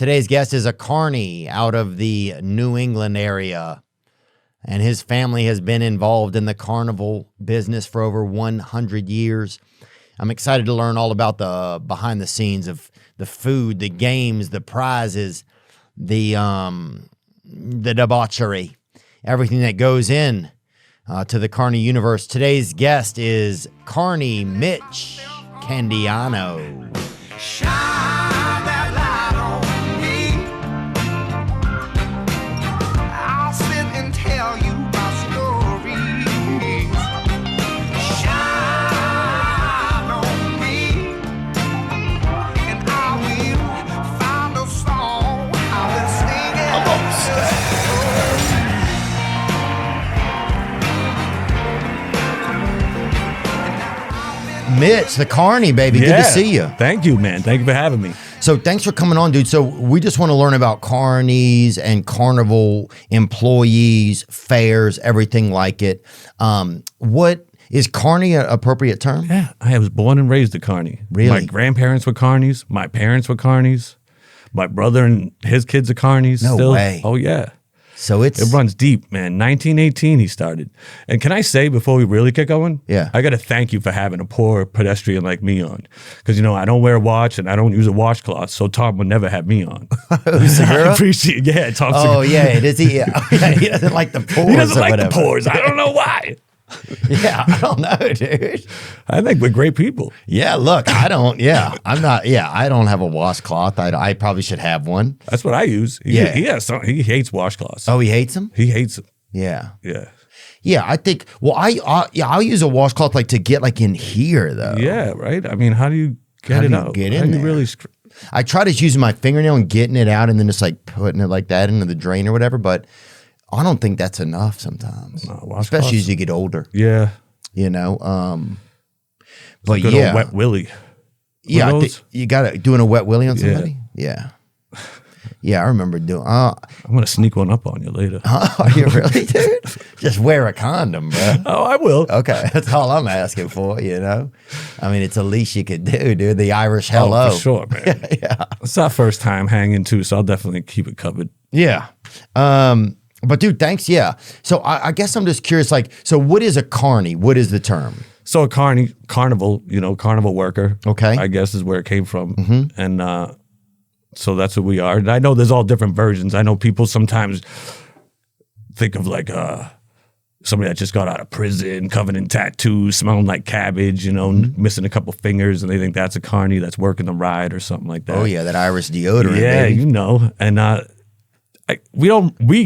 Today's guest is a CARNY out of the New England area, and his family has been involved in the carnival business for over 100 years. I'm excited to learn all about the behind the scenes of the food, the games, the prizes, the debauchery, everything that goes in to the CARNY universe. Today's guest is CARNY Mitch Candiano. Shine that light on me. I'll sit and tell you my stories. Shine on me, and I will find a song I will sing it. I'm on Mitch, the CARNY, baby. Good to see you. Thank you, man. Thank you for having me. So thanks for coming on, dude. So we just want to learn about CARNYs and carnival employees, fairs, everything like it. What is CARNY an appropriate term? Yeah, I was born and raised at CARNY. Really? My grandparents were CARNYs. My parents were CARNYs. My brother and his kids are CARNYs. No way. Oh, yeah. So It runs deep, man. 1918 he started. And can I say, before we really get going, Yeah. I got to thank you for having a poor pedestrian like me on. Because, you know, I don't wear a watch and I don't use a washcloth, so Tom would never have me on. Segura? I appreciate it. Yeah, Tom Oh, Segura. yeah. Does he? Yeah, he doesn't like the pores. He doesn't or like the whatever. pores. I don't know why. Yeah, I don't know, dude. I think we're great people. Yeah, look, I don't. Yeah, I'm not. Yeah, I don't have a washcloth. I probably should have one. That's what I use. Yeah. He hates washcloths. Oh, he hates them. He hates them. Yeah. Yeah. Yeah, I think. Well, I'll use a washcloth like to get like in here though. Yeah, right? I mean, how do you get How it do you out? get How in do you there? really I try to using my fingernail and getting it out, and then just like putting it like that into the drain or whatever. But I don't think that's enough sometimes, washcloths? especially as you get older. Yeah. You know. But Good yeah, old wet willy. yeah, I those? think you got to doing a wet willy on somebody. Yeah. Yeah, I remember doing. I'm gonna sneak one up on you later. Are you really, dude? Just wear a condom, bro. Oh, I will. Okay, that's all I'm asking for, you know? I mean, it's the least you could do, dude. The Irish hello. Oh, for sure, man. Yeah. It's our first time hanging too, so I'll definitely keep it covered. Yeah. But dude, thanks. Yeah. So I guess I'm just curious, like, so what is a CARNY? What is the term? So a carnival, you know, carnival worker. Okay. I guess is where it came from. And so that's what we are. And I know there's all different versions. I know people sometimes think of like somebody that just got out of prison, covered in tattoos, smelling like cabbage, you know, missing a couple fingers, and they think that's a CARNY that's working the ride or something like that. Oh, yeah, that Irish deodorant. Yeah, baby. you know. And we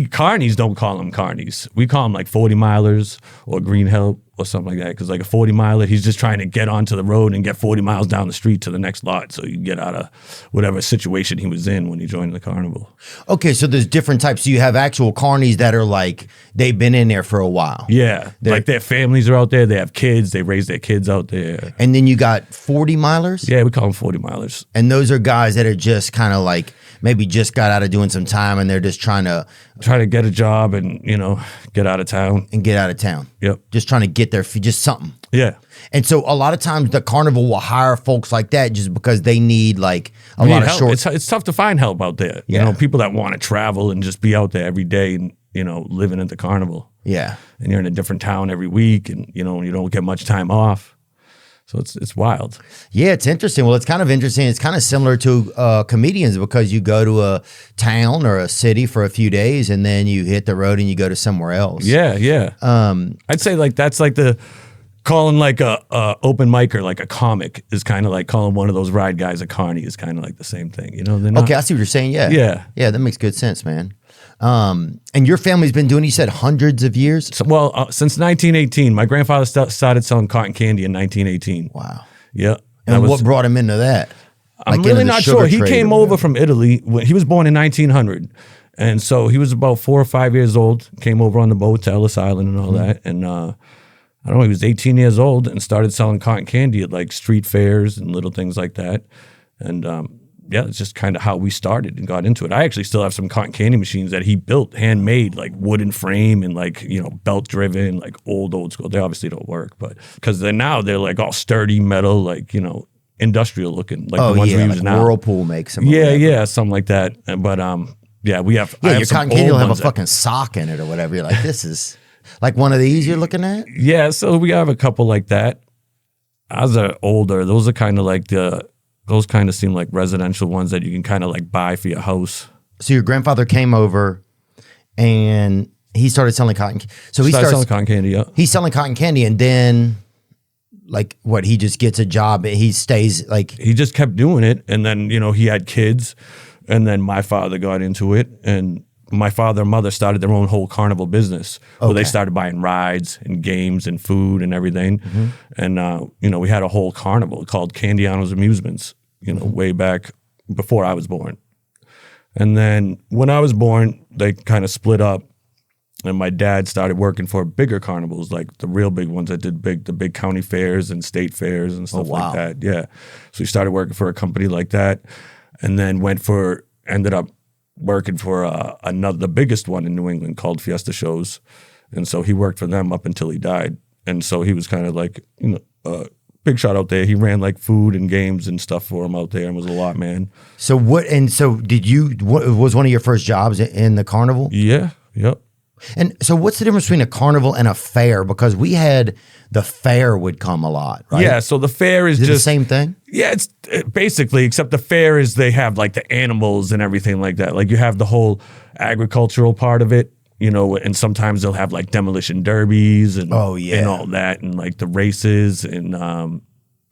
CARNYs don't call them CARNYs. We call them like 40 milers or green help or something like that. Because like a 40 miler, he's just trying to get onto the road and get 40 miles down the street to the next lot, so you can get out of whatever situation he was in when he joined the carnival. Okay, so there's different types. So you have actual CARNYs that are like, they've been in there for a while. Yeah, like their families are out there. They have kids. They raise their kids out there. And then you got 40 milers? Yeah, we call them 40 milers. And those are guys that are just kind of like, maybe just got out of doing some time and they're just trying to Try to get a job and, you know, get out of town. get out of town. Yep. Just trying to get their feet, just something. Yeah. And so a lot of times the carnival will hire folks like that just because they need like a lot of help. short. It's tough to find help out there. Yeah. You know, people that want to travel and just be out there every day and, you know, living at the carnival. Yeah. And you're in a different town every week and, you know, you don't get much time off. So it's wild. Yeah, it's interesting. Well, it's kind of interesting. It's kind of similar to comedians because you go to a town or a city for a few days and then you hit the road and you go to somewhere else. Yeah, yeah. I'd say like that's like the calling like a open micer, like a comic, is kind of like calling one of those ride guys a CARNY is kind of like the same thing. You know? They're not, Okay, I see what you're saying. Yeah. Yeah. Yeah, that makes good sense, man. And your family's been doing, you said, hundreds of years? Well, since 1918, my grandfather started selling cotton candy in 1918. Wow. Yeah. And what brought him into that? I'm Like really into the not sugar sure. He trade came or over whatever? from Italy. He was born in 1900. And so he was about 4 or 5 years old, came over on the boat to Ellis Island and all that. And I don't know, he was 18 years old and started selling cotton candy at like street fairs and little things like that. And yeah, it's just kind of how we started and got into it. I actually still have some cotton candy machines that he built, handmade, like wooden frame and like, you know, belt driven, like old school. They obviously don't work, but because they're like all sturdy metal, like, you know, industrial looking, like Oh the ones yeah, we like use now. Whirlpool makes them. or Yeah, whatever. yeah, something like that. But yeah, we have. I Yeah, have your some cotton candy old will have a ones that- fucking sock in it or whatever. You're like, this is like one of these you're looking at. Yeah, so we have a couple like that. As are older, those are kind of like those kind of seem like residential ones that you can kind of like buy for your house. So your grandfather came over and he started selling cotton. So he Started starts selling cotton candy. Yeah. he's selling cotton candy, and then like what? He just gets a job. He stays like. He just kept doing it, and then he had kids, and then my father got into it, and my father and mother started their own whole carnival business where they Okay. started buying rides and games and food and everything. And we had a whole carnival called Candiano's Amusements, way back before I was born. And then when I was born, they kind of split up, and my dad started working for bigger carnivals, like the real big ones that did the big county fairs and state fairs and stuff wow. like that. Yeah. So he started working for a company like that, and then ended up working for the biggest one in New England called Fiesta Shows. And so he worked for them up until he died. And so he was kind of like, big shot out there. He ran like food and games and stuff for him out there and was a lot, man. So what? And so did you? What was one of your first jobs in the carnival? Yeah. Yep. And so what's the difference between a carnival and a fair? Because we had the fair would come a lot, right? Yeah. So the fair is Is it just the same thing? Yeah, it's basically, except the fair is they have like the animals and everything like that. Like you have the whole agricultural part of it, and sometimes they'll have like demolition derbies and Oh, yeah. and all that, and like the races and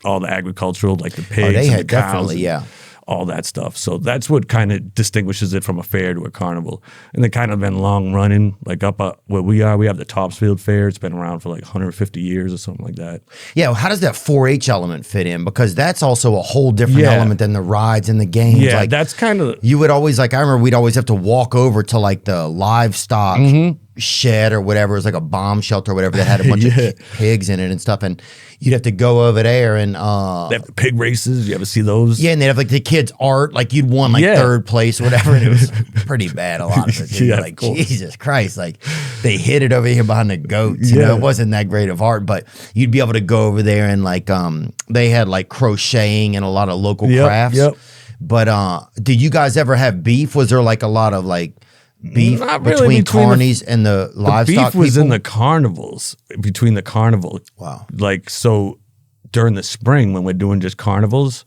all the agricultural, like the pigs they and had the cows, definitely, and yeah. all that stuff. So that's what kind of distinguishes it from a fair to a carnival. And they kind of been long running, like up where we are. We have the Topsfield Fair. It's been around for like 150 years or something like that. Yeah. Well, how does that 4-H element fit in? Because that's also a whole different Yeah. element than the rides and the games. Yeah, like that's kind of you would always I remember we'd always have to walk over to like the livestock shed or whatever. It was like a bomb shelter or whatever that had a bunch Yeah. of pigs in it and stuff. And you'd have to go over there and they have the pig races. You ever see those? yeah, and they'd have like the kids' art, like you'd won like Yeah. third place or whatever, and it was pretty bad a lot of it. Yeah, You're of like, course. Jesus Christ, like they hid it over here behind the goats. You know, Yeah. it wasn't that great of art, but you'd be able to go over there and like they had like crocheting and a lot of local Yep, crafts. yep. But did you guys ever have beef? Was there like a lot of like beef Not really between between the- carnies and the The livestock beef was people? in the carnivals, between the carnival. Wow. Like, so during the spring when we're doing just carnivals,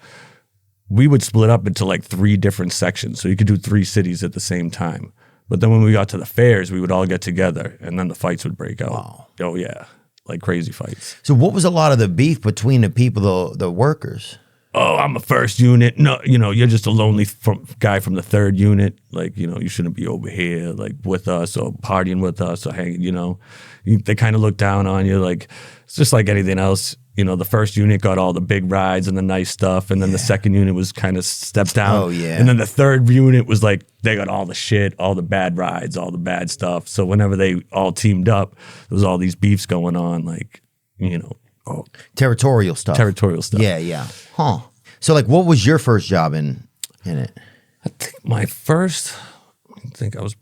we would split up into like 3 different sections. So you could do 3 cities at the same time. But then when we got to the fairs, we would all get together and then the fights would break out. Wow. Oh, yeah. Like crazy fights. So what was a lot of the beef between the people, the workers? Oh, I'm a first unit. No, you're just a lonely guy from the 3rd unit. Like, you shouldn't be over here, like with us or partying with us or hanging, they kind of look down on you. Like, it's just like anything else. The first unit got all the big rides and the nice stuff. And then the 2nd unit was kind of stepped down. Oh, yeah. And then the 3rd unit was like, they got all the shit, all the bad rides, all the bad stuff. So whenever they all teamed up, there was all these beefs going on, like, Territorial stuff. territorial stuff. Yeah, yeah. Huh. So like what was your first job in it? I think I was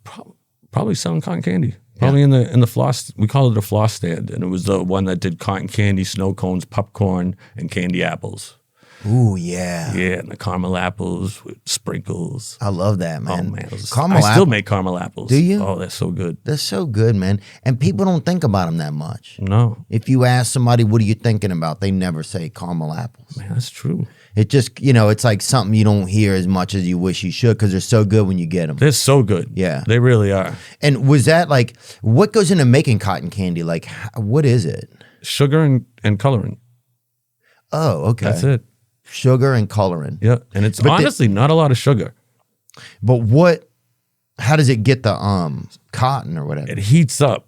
probably selling cotton candy. Probably in the floss. We call it a floss stand, and it was the one that did cotton candy, snow cones, popcorn, and candy apples. Ooh, yeah. Yeah, and the caramel apples with sprinkles. I love that, man. Oh man, Caramel I still apple- make caramel apples. Do you? Oh, they're so good. They're so good, man. And people don't think about them that much. No, If you ask somebody, what are you thinking about? They never say caramel apples. man, that's true. It just, it's like something you don't hear as much as you wish you should because they're so good when you get them. They're so good. Yeah. they really are. And was that like, what goes into making cotton candy? Like, what is it? Sugar and coloring. Oh, okay. That's it. Sugar and coloring. Yeah, and it's But honestly not a lot of sugar. But how does it get the cotton or whatever? It heats up.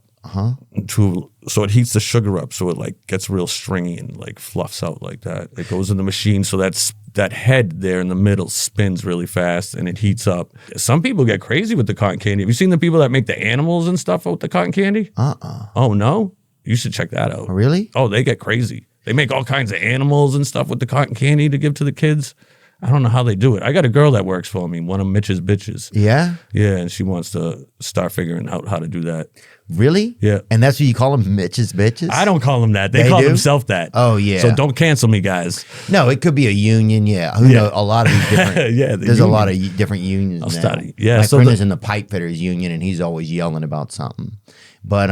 So it heats the sugar up, so it like gets real stringy and like fluffs out like that. It goes in the machine, so that head there in the middle spins really fast and it heats up. Some people get crazy with the cotton candy. Have you seen the people that make the animals and stuff with the cotton candy? Oh no, you should check that out. Really? Oh, they get crazy. They make all kinds of animals and stuff with the cotton candy to give to the kids. I don't know how they do it. I got a girl that works for me, one of Mitch's bitches. Yeah? Yeah, and she wants to start figuring out how to do that. Really? Yeah. And that's what you call them, Mitch's bitches? I don't call them that. They call do? themselves that. Oh, yeah. So don't cancel me, guys. No, it could be a union, yeah. Who knows? A lot of these different, Yeah, there's a lot of different unions now. study. Yeah, My so friend is in the pipe fitters union, and he's always yelling about something. But,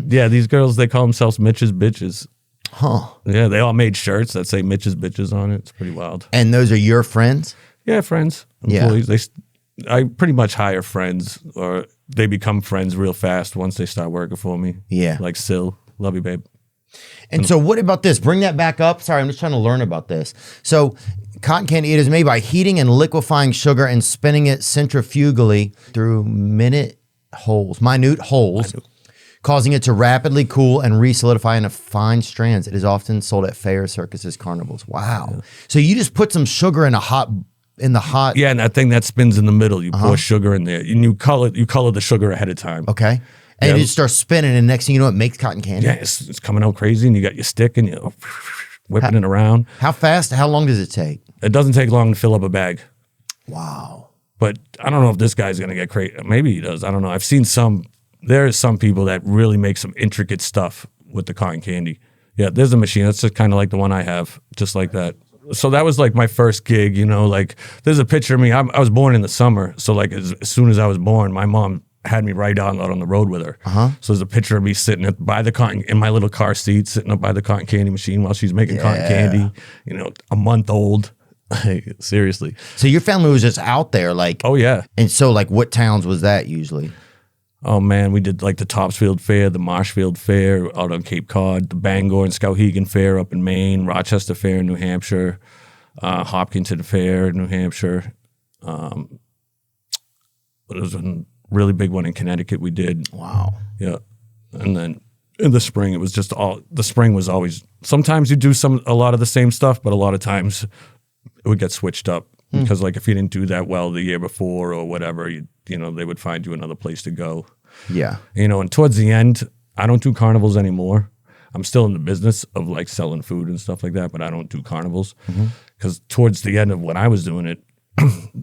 Yeah, these girls, they call themselves Mitch's bitches. huh. Yeah, they all made shirts that say Mitch's bitches on it. It's pretty wild. And those are your friends? Yeah, friends, Yeah. employees. I pretty much hire friends, or they become friends real fast once they start working for me. Yeah. Like Sil. Love you, babe. And so what about this? Bring that back up. Sorry, I'm just trying to learn about this. So cotton candy, it is made by heating and liquefying sugar and spinning it centrifugally through minute holes, causing it to rapidly cool and re-solidify into fine strands. It is often sold at fairs, circuses, carnivals. Wow. Yeah. So you just put some sugar in the hot. Yeah, and that thing that spins in the middle, you pour sugar in there. And you color the sugar ahead of time. Okay. And Yeah. you just start spinning, and next thing you know, it makes cotton candy. Yeah, it's coming out crazy, and you got your stick, and you're whipping it around. How fast? How long does it take? It doesn't take long to fill up a bag. Wow. But I don't know if this guy's going to get crazy. Maybe he does. I don't know. I've seen there's some people that really make some intricate stuff with the cotton candy. Yeah, there's a machine. That's just kind of like the one I have, just like that. So that was like my first gig, like there's a picture of me. I was born in the summer. So like as soon as I was born, my mom had me right out on the road with her. So there's a picture of me sitting by the cotton, in my little car seat, sitting up by the cotton candy machine while she's making cotton candy, a month old. Seriously. So your family was just out there like. Oh yeah. And so like what towns was that usually? Oh man, we did like the Topsfield Fair, the Marshfield Fair out on Cape Cod, the Bangor and Skowhegan Fair up in Maine, Rochester Fair in New Hampshire, Hopkinton Fair in New Hampshire. There was a really big one in Connecticut we did. Wow. Yeah. And then in the spring, it was just the spring was always, sometimes you do a lot of the same stuff, but a lot of times it would get switched up. Because like if you didn't do that well the year before or whatever, they would find you another place to go. Yeah. And towards the end, I don't do carnivals anymore. I'm still in the business of like selling food and stuff like that, but I don't do carnivals. Because towards the end of when I was doing it,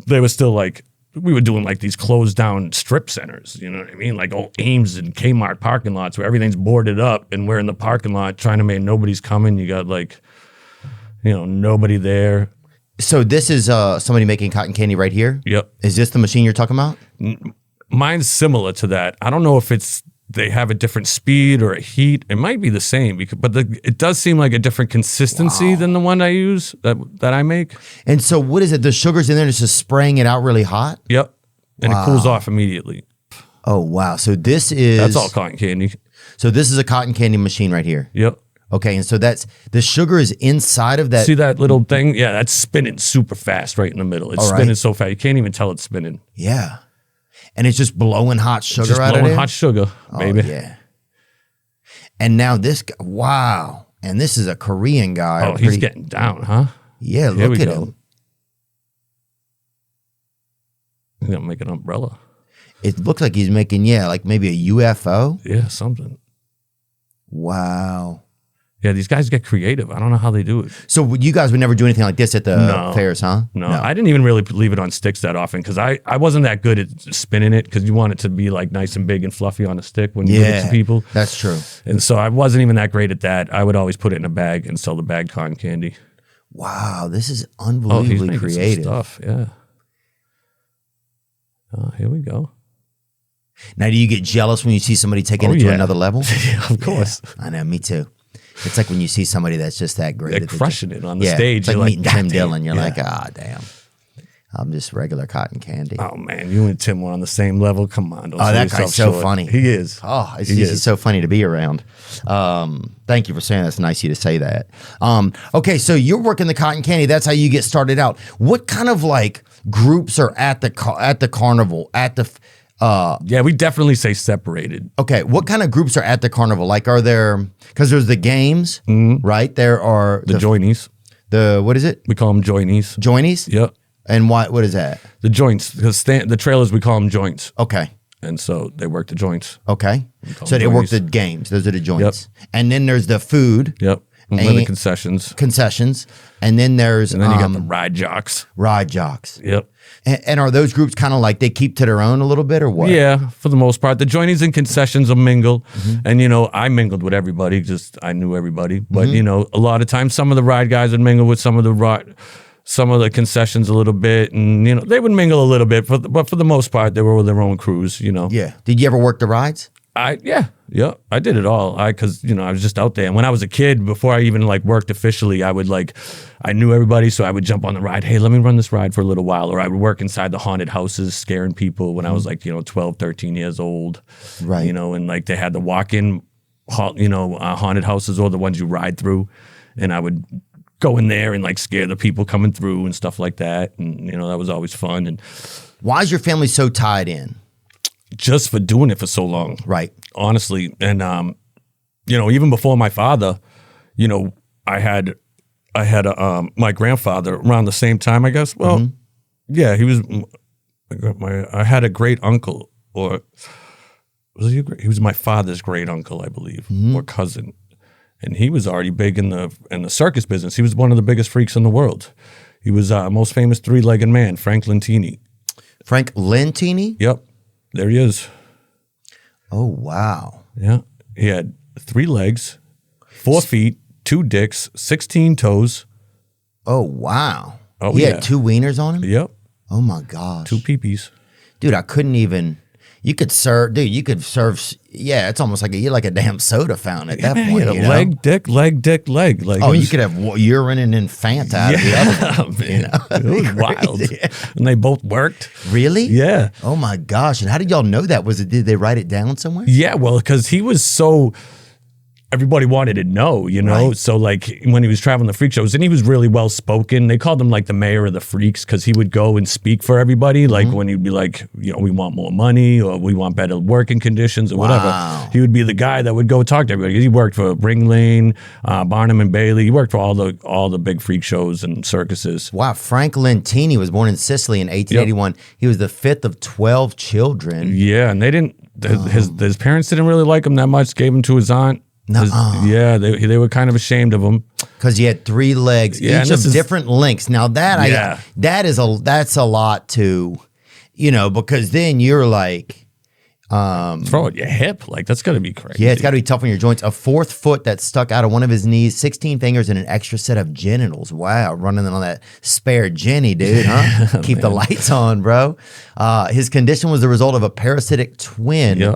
they were still like, we were doing like these closed down strip centers, you know what I mean? Like old Ames and Kmart parking lots where everything's boarded up and we're in the parking lot trying to make nobody's coming. You got like, nobody there. So this is somebody making cotton candy right here? Yep. Is this the machine you're talking about? Mine's similar to that. I don't know if they have a different speed or a heat. It might be the same, but it does seem like a different consistency than the one I use that I make. And so what is it? The sugar's in there, just spraying it out really hot? Yep. And it cools off immediately. Oh, wow. So this is... That's all cotton candy. So this is a cotton candy machine right here? Yep. Okay, and so the sugar is inside of that. See that little thing? Yeah, that's spinning super fast right in the middle. It's spinning so fast. You can't even tell it's spinning. Yeah. And it's just blowing hot sugar Just out of blowing it? hot sugar, baby. Oh, yeah. And now this guy, wow. And this is a Korean guy. Oh, he's getting down, huh? Yeah, Here look we at go. him. He's going to make an umbrella. It looks like he's making, like maybe a UFO. Yeah, something. Wow. Yeah, these guys get creative. I don't know how they do it. So you guys would never do anything like this at the fairs, huh? No, I didn't even really leave it on sticks that often because I wasn't that good at spinning it because you want it to be like nice and big and fluffy on a stick when you give it to people. That's true. And so I wasn't even that great at that. I would always put it in a bag and sell the bag cotton candy. Wow, this is He's unbelievably making creative. some stuff, yeah. Here we go. Now, do you get jealous when you see somebody taking it to another level? Yeah, of course. I know, me too. It's like when you see somebody that's just that great. They're at the crushing it on the stage. It's like You're meeting like, Tim "God Dillon. damn." You're Yeah. like, damn. I'm just regular cotton candy. Oh, man, you and Tim were on the same level. Come on. Don't sell that guy's yourself so short. funny. He is. Oh, He he's is. so funny to be around. Thank you for saying that. That's nice of you to say that. Okay, so you're working the cotton candy. That's how you get started out. What kind of like groups are at the carnival? Yeah, we definitely say separated. Okay, what kind of groups are at the carnival? Like, are there? Because there's the games, right? There are The joinies. what is it? We call them joinies. Joinies. Yep. And what is that? The joints. Because the trailers, we call them joints. Okay. And so they work the joints. Okay. call So them they work joinies. the games. Those are the joints. And then there's the food. Yep. With the concessions. Concessions. And then there's And then you got the ride jocks. ride jocks. Yep. And are those groups kind of like they keep to their own a little bit or what? Yeah, for the most part. The joinies and concessions will mingle. And, you know, I mingled with everybody, just I knew everybody. But, you know, a lot of times some of the ride guys would mingle with some of the concessions a little bit. And, you know, they would mingle a little bit. But for the most part, they were with their own crews, you know. Yeah. Did you ever work the rides? I did it all. Because, you know, I was just out there. And when I was a kid, before I even like worked officially, I knew everybody. So I would jump on the ride. Hey, let me run this ride for a little while. Or I would work inside the haunted houses, scaring people when I was like, you know, 12, 13 years old. Right. You know, and like they had the walk-in, haunted houses or the ones you ride through. And I would go in there and like scare the people coming through and stuff like that. And, you know, that was always fun. And Why is your family so tied in? just for doing it for so long. Right. Honestly. And, you know, even before my father, you know, I had my grandfather around the same time, I guess. Well, yeah, he was, I had a great uncle, or he was my father's great uncle, I believe, or cousin. And he was already big in the circus business. He was one of the biggest freaks in the world. He was most famous three-legged man, Frank Lentini. Frank Lentini? Yep. There he is. Oh, wow. Yeah. He had 3 legs, 4 feet, 2 dicks, 16 toes. Oh, wow. Oh, he yeah. had 2 wieners on him? Yep. Oh, my gosh. 2 peepees. Dude, I couldn't even. You could serve. Yeah, it's almost like a damn soda fountain at that Man, point. he had You a know? leg, dick, leg, dick, leg. Like, Oh, it you was- could have urine and Fanta out of the other one. man. You know? It was wild. Yeah. And they both worked. Really? Yeah. Oh my gosh! And how did y'all know that? Did they write it down somewhere? Yeah, well, because he was so, everybody wanted to know, you know? Right. So, like, when he was traveling the freak shows, and he was really well spoken. They called him, like, the mayor of the freaks, because he would go and speak for everybody. Like, when he'd be like, you know, we want more money, or we want better working conditions, or Wow. whatever. He would be the guy that would go talk to everybody. He worked for Ring Lane, Barnum and Bailey. He worked for all the big freak shows and circuses. Wow, Frank Lentini was born in Sicily in 1881. He was the 5th of 12 children. Yeah, and they didn't, his parents didn't really like him that much, gave him to his aunt. Yeah, they were kind of ashamed of him. Because he had 3 legs, Yeah, each and of this is- different lengths. Now Yeah. that's a lot to, you know, because then you're like, Throw it your hip, like that's got to be crazy. yeah, it's got to be tough on your joints. A 4th foot that stuck out of one of his knees, 16 fingers, and an extra set of genitals. Wow, running on that spare Jenny, dude, huh? Keep the lights on, bro. His condition was the result of a parasitic twin. Yeah.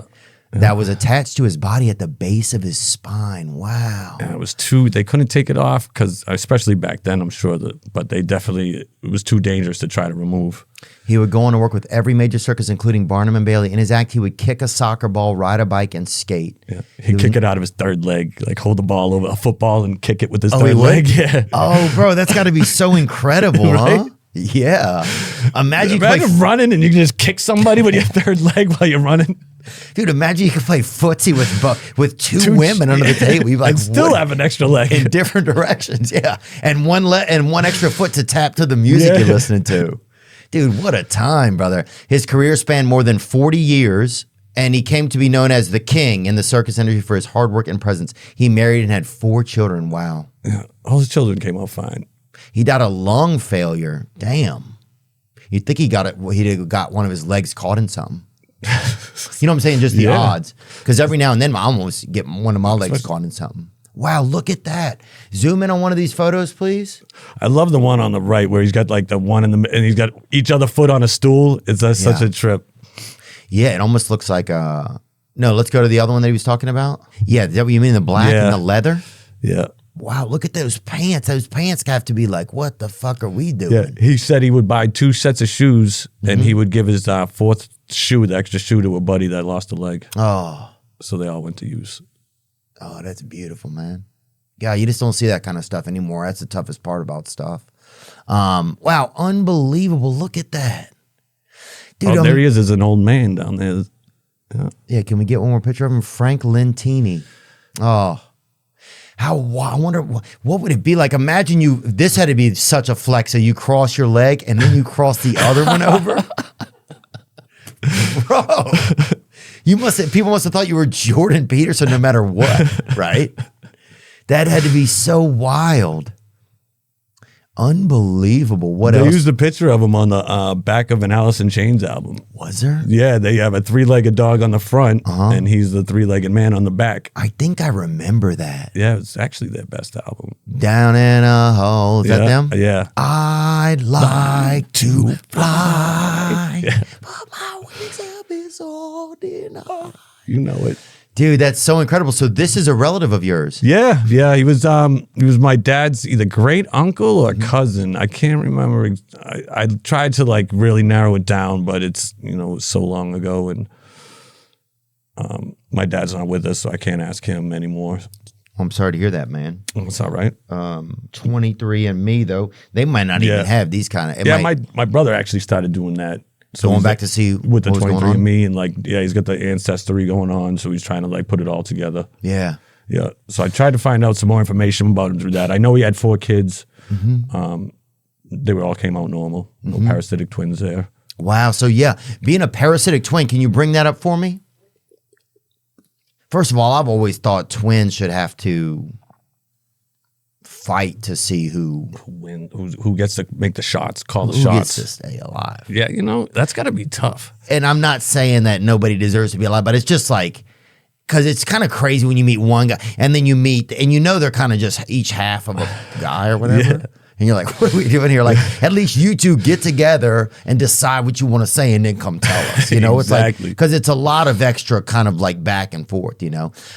That was attached to his body at the base of his spine. Wow. And it was they couldn't take it off because, especially back then, I'm sure but it was too dangerous to try to remove. He would go on to work with every major circus, including Barnum and Bailey. In his act, he would kick a soccer ball, ride a bike, and skate. Yeah. He'd kick it out of his third leg, like hold the ball over a football and kick it with his he third would? leg. Yeah. Oh, bro, that's got to be so incredible, Right? huh? Yeah. Imagine you could Imagine running and you can just kick somebody with your third leg while you're running. dude, imagine you could play footsie with two women under the table. You'd be like, and still what? have an extra leg. In different directions, yeah. And one extra foot to tap to the music Yeah. you're listening to. Dude, what a time, brother. His career spanned more than 40 years, and he came to be known as the king in the circus industry for his hard work and presence. He married and had 4 children. Wow. Yeah. All his children came out fine. He died of lung failure. Damn. You'd think he got one of his legs caught in something. You know what I'm saying? Just the Yeah. odds. Because every now and then I almost get one of my legs caught in something. Wow, look at that. Zoom in on one of these photos, please. I love the one on the right where he's got like the one and he's got each other foot on a stool. It's such a trip. Yeah, it almost looks like no, let's go to the other one that he was talking about. Yeah, is that what you mean? The black Yeah. and the leather? Yeah. Wow, look at those pants. Those pants have to be like, what the fuck are we doing? Yeah. He said he would buy 2 sets of shoes and he would give his 4th shoe, the extra shoe, to a buddy that lost a leg. Oh, So they all went to use. oh, that's beautiful, man. Yeah, you just don't see that kind of stuff anymore. That's the toughest part about stuff. Wow, unbelievable. Look at that. Dude, There he is as an old man down there. Yeah, can we get one more picture of him? Frank Lentini. Oh, I wonder what would it be like? Imagine this had to be such a flex. So you cross your leg and then you cross the other one over. Bro, people must have thought you were Jordan Peterson no matter what, right? That had to be so wild. Unbelievable. What They else? used a picture of him on the back of an Alice in Chains album. Was there? Yeah, they have a 3-legged dog on the front, and he's the 3-legged man on the back. I think I remember that. Yeah, it's actually their best album. Down in a hole. Is that them? Yeah. I'd like to fly. But my wings up is all denied. You know it. Dude, that's so incredible. So this is a relative of yours. Yeah. He was my dad's either great uncle or cousin. I can't remember. I tried to like really narrow it down, but it's, it was so long ago, and my dad's not with us, so I can't ask him anymore. I'm sorry to hear that, man. It's all right. 23andMe, though, they might not even have these kind of. My brother actually started doing that. So going back to see with the what was going on? 23andMe, and like, he's got the ancestry going on, so he's trying to like put it all together. Yeah. Yeah. So I tried to find out some more information about him through that. I know he had 4 kids. They all came out normal. No parasitic twins there. Wow. So yeah, being a parasitic twin, can you bring that up for me? First of all, I've always thought twins should have to fight to see who gets to make the shots, call the gets shots. to stay alive. Yeah, that's got to be tough. And I'm not saying that nobody deserves to be alive, but it's just like, because it's kind of crazy when you meet one guy and then you meet, and they're kind of just each half of a guy or whatever. Yeah. And you're like, what are we doing here? Like, at least you two get together and decide what you want to say and then come tell us. It's Exactly. like, because it's a lot of extra kind of like back and forth,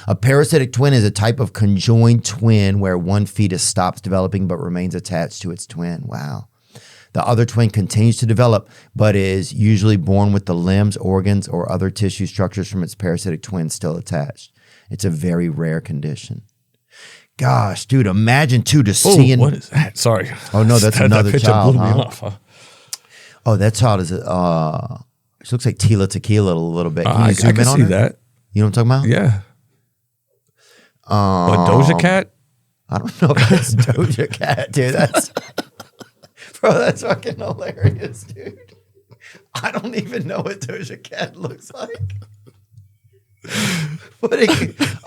A parasitic twin is a type of conjoined twin where one fetus stops developing but remains attached to its twin. Wow. The other twin continues to develop, but is usually born with the limbs, organs, or other tissue structures from its parasitic twin still attached. It's a very rare condition. Gosh, dude, imagine seeing. What is that? Sorry. Oh no, that's another picture child. blew me Huh? off, huh? Oh, that child is. She looks like Tila Tequila a little bit. Can you I zoom can in on see her? that. You know what I'm talking about? Yeah. What, Doja Cat? I don't know if that's Doja Cat, dude. That's fucking hilarious, dude. I don't even know what Doja Cat looks like.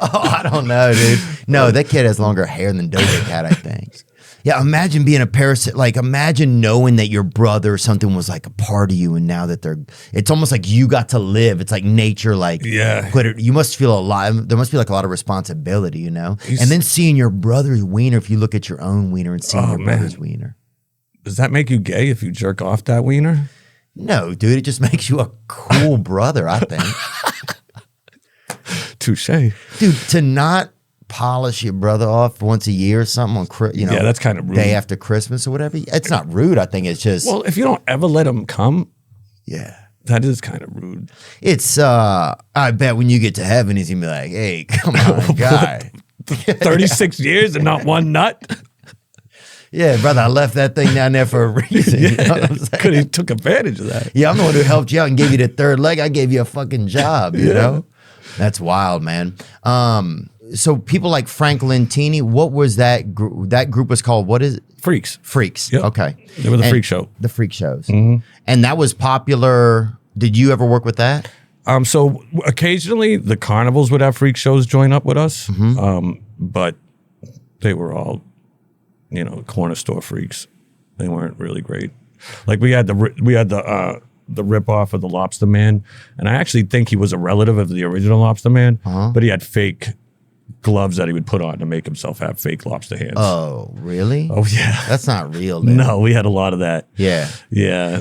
I don't know, dude. No, that kid has longer hair than Doja Cat, I think. Yeah, imagine being a parasite. Like, imagine knowing that your brother or something was like a part of you, and now that it's almost like you got to live. It's like nature, like, you must feel alive. There must be like a lot of responsibility, And then seeing your brother's wiener, if you look at your own wiener and seeing your brother's wiener. Does that make you gay if you jerk off that wiener? No, dude, it just makes you a cool brother, I think. Touche. Dude, to not polish your brother off once a year or something on, yeah, that's kind of rude. Day after Christmas or whatever. It's not rude. I think it's just. Well, if you don't ever let him come, yeah, that is kind of rude. It's. I bet when you get to heaven, he's gonna be like, "Hey, come on, guy, 36 years and not one nut." Yeah, brother, I left that thing down there for a reason. You know what I'm saying? Because he took advantage of that. Yeah, I'm the one who helped you out and gave you the third leg. I gave you a fucking job. You know. That's wild, man. So people like Franklin Teeny, what was that group? That group was called, what is it? Freaks. Freaks. Yep. Okay. They were the freak show. The freak shows. And that was popular. Did you ever work with that? So occasionally the carnivals would have freak shows join up with us. But they were all, corner store freaks. They weren't really great. Like we had the rip off of the Lobster Man, and I actually think he was a relative of the original Lobster Man, but he had fake gloves that he would put on to make himself have fake lobster hands. Oh, really? Oh yeah, that's not real, dude. No, we had a lot of that. Yeah.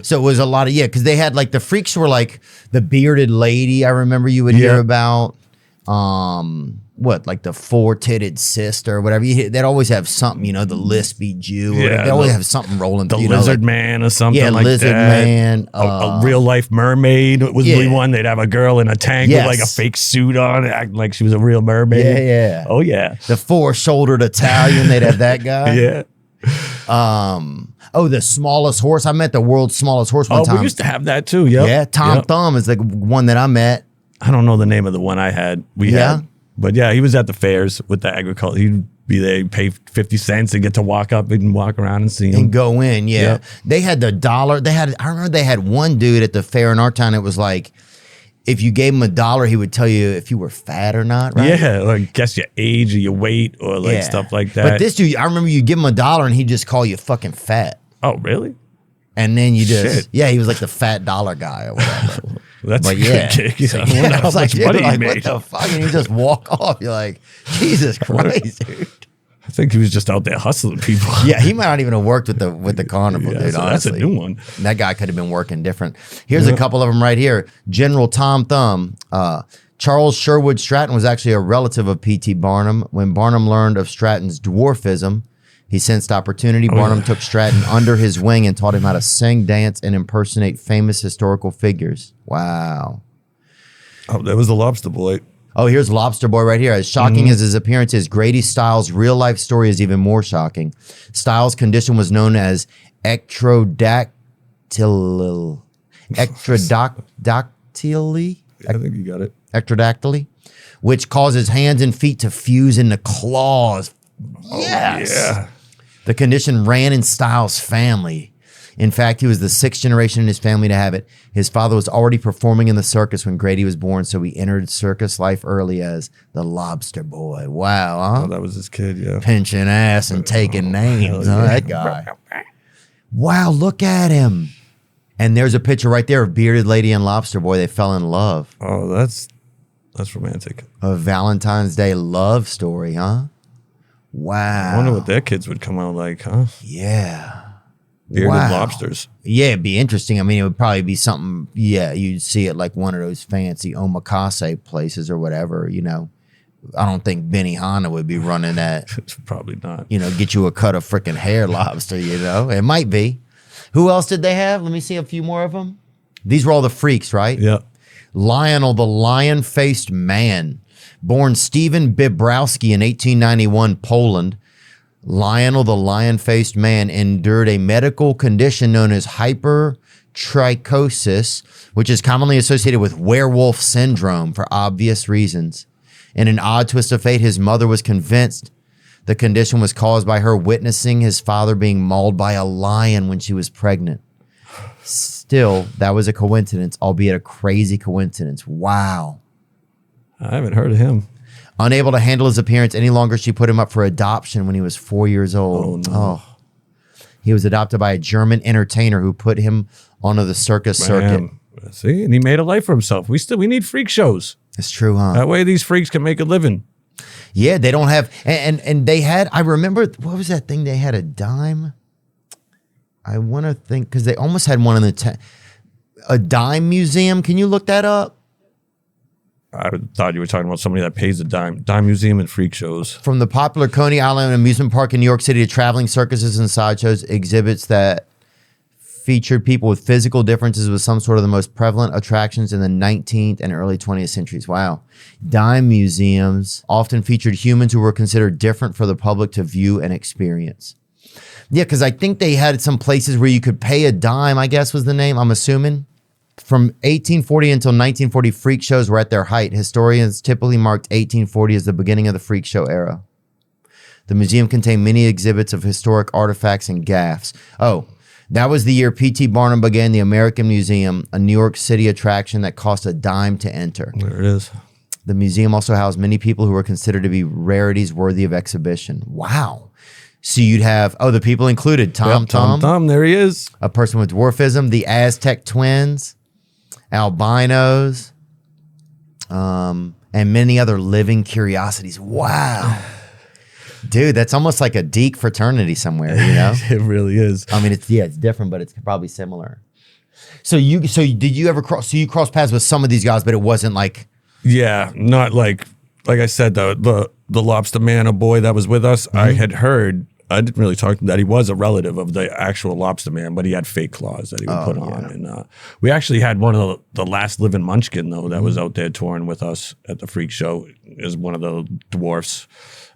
So it was a lot of because they had like the freaks were like the bearded lady. I remember you would hear about. Like the 4-titted sister or whatever. They'd always have something, the lispy Jew. They always have something rolling. The lizard man or something like that. Lizard man. A real life mermaid was the one. They'd have a girl in a tank with like a fake suit on, acting like she was a real mermaid. Yeah. Oh yeah. The 4-shouldered Italian. They'd have that guy. The smallest horse. I met the world's smallest horse one time. We used to have that too. Yeah. Tom Thumb is the one that I met. I don't know the name of the one I had. We had. But yeah, he was at the fairs with the agriculture. He'd be there, pay 50 cents and get to walk up and walk around and see him. And go in, They had the dollar. I remember they had one dude at the fair in our town. It if you gave him $1, he would tell you if you were fat or not, right? Yeah, like guess your age or your weight or like stuff like that. But this dude, I remember you give him $1 and he'd just call you fucking fat. Oh, really? And then you just, Shit. he was like the fat dollar guy or whatever. That's But a good gig. So, I wonder I how was like, much dude, money he like, what made. the fuck? And you just walk off. You're like, Jesus Christ, dude. I think he was just out there hustling people. Yeah, he might not even have worked with the carnival, Yeah, dude. so that's a honestly. new one. That guy could have been working different. Here's a couple of them right here. General Tom Thumb. Charles Sherwood Stratton was actually a relative of P.T. Barnum. When Barnum learned of Stratton's dwarfism, he sensed opportunity. Barnum took Stratton under his wing and taught him how to sing, dance, and impersonate famous historical figures. Wow. Oh, that was the Lobster Boy. Oh, here's Lobster Boy right here. As shocking as his appearance is, Grady Stiles' real-life story is even more shocking. Stiles' condition was known as ectrodactyly. Ectrodactyly? I think you got it. Ectrodactyly, which causes hands and feet to fuse into claws. Yes. Yeah. The condition ran in Stiles' family. In fact, he was the 6th generation in his family to have it. His father was already performing in the circus when Grady was born, so he entered circus life early as the Lobster Boy. Wow, huh? Oh, that was his kid, yeah. Pinching ass and taking names, huh? yeah. That guy. Wow, look at him. And there's a picture right there of Bearded Lady and Lobster Boy. They fell in love. Oh, that's romantic. A Valentine's Day love story, huh? Wow. I wonder what their kids would come out like, huh? Yeah. Bearded Wow. lobsters. Yeah, it'd be interesting. I mean, it would probably be something, you'd see it like one of those fancy omakase places or whatever, you know. I don't think Benihana would be running that, Probably not. you know, get you a cut of freaking hair lobster, you know. It might be. Who else did they have? Let me see a few more of them. These were all the freaks, right? Yeah. Lionel, the lion-faced man. Born Stephen Bibrowski in 1891, Poland. Lionel, the lion-faced man, endured a medical condition known as hypertrichosis, which is commonly associated with werewolf syndrome for obvious reasons. In an odd twist of fate, his mother was convinced the condition was caused by her witnessing his father being mauled by a lion when she was pregnant. Still, that was a coincidence, albeit a crazy coincidence. Wow. I haven't heard of him. Unable to handle his appearance any longer, she put him up for adoption when he was 4 years old. Oh, no. He was adopted by a German entertainer who put him onto the circus circuit. Man. See, and he made a life for himself. We need freak shows. It's true, huh? That way these freaks can make a living. Yeah, they don't have, and they had, I remember, what was that thing? They had a dime. I want to think, because they almost had one in the, a dime museum. Can you look that up? I thought you were talking about somebody that pays a dime. Dime museum and freak shows. From the popular Coney Island amusement park in New York City to traveling circuses and sideshows, exhibits that featured people with physical differences was some sort of the most prevalent attractions in the 19th and early 20th centuries. Wow. Dime museums often featured humans who were considered different for the public to view and experience. Yeah, because I think they had some places where you could pay a dime, I guess was the name, I'm assuming. From 1840 until 1940, freak shows were at their height. Historians typically marked 1840 as the beginning of the freak show era. The museum contained many exhibits of historic artifacts and gaffs. Oh, that was the year P.T. Barnum began the American Museum, a New York City attraction that cost a dime to enter. There it is. The museum also housed many people who were considered to be rarities worthy of exhibition. Wow. So you'd have, the people included Tom Tom, there he is. a person with dwarfism, the Aztec twins, albinos, and many other living curiosities. Wow. Dude, that's almost like a Deke fraternity somewhere, you know? It really is. I mean, it's different, but it's probably similar. So did you ever you crossed paths with some of these guys, but it wasn't like, Yeah, not like I said, the lobster man, a boy that was with us, I had heard, I didn't really talk to him, that he was a relative of the actual lobster man, but he had fake claws that he would put on. And we actually had one of the last living munchkin, though, that was out there touring with us at the freak show, is one of the dwarfs.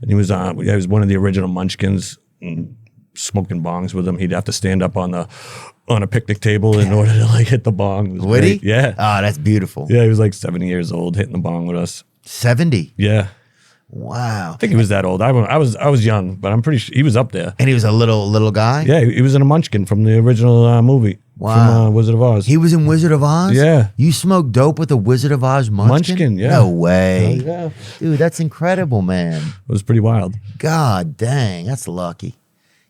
And he was one of the original munchkins, and smoking bongs with him. He'd have to stand up on a picnic table in order to like hit the bong. It was would he? great. Yeah. Oh, that's beautiful. Yeah, he was like 70 years old hitting the bong with us. 70. Yeah. Wow. I think he was that old. I was young, but I'm pretty sure he was up there. And he was a little guy? Yeah, he was in a munchkin from the original movie. Wow. from Wizard of Oz. He was in Wizard of Oz? Yeah. You smoked dope with a Wizard of Oz munchkin? Munchkin, yeah. No way. Yeah. Dude, that's incredible, man. It was pretty wild. God dang, that's lucky.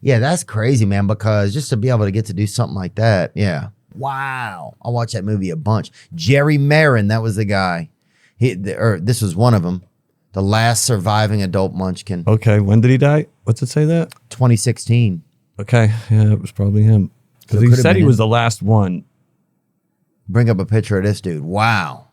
Yeah, that's crazy, man, because just to be able to get to do something like that, yeah. Wow. I watched that movie a bunch. Jerry Marin, that was the guy. This was one of them. The last surviving adult munchkin. Okay, when did he die? What's it say that? 2016. Okay, yeah, it was probably him. Because So it he could've said been he was him. the last one. Bring up a picture of this dude. Wow.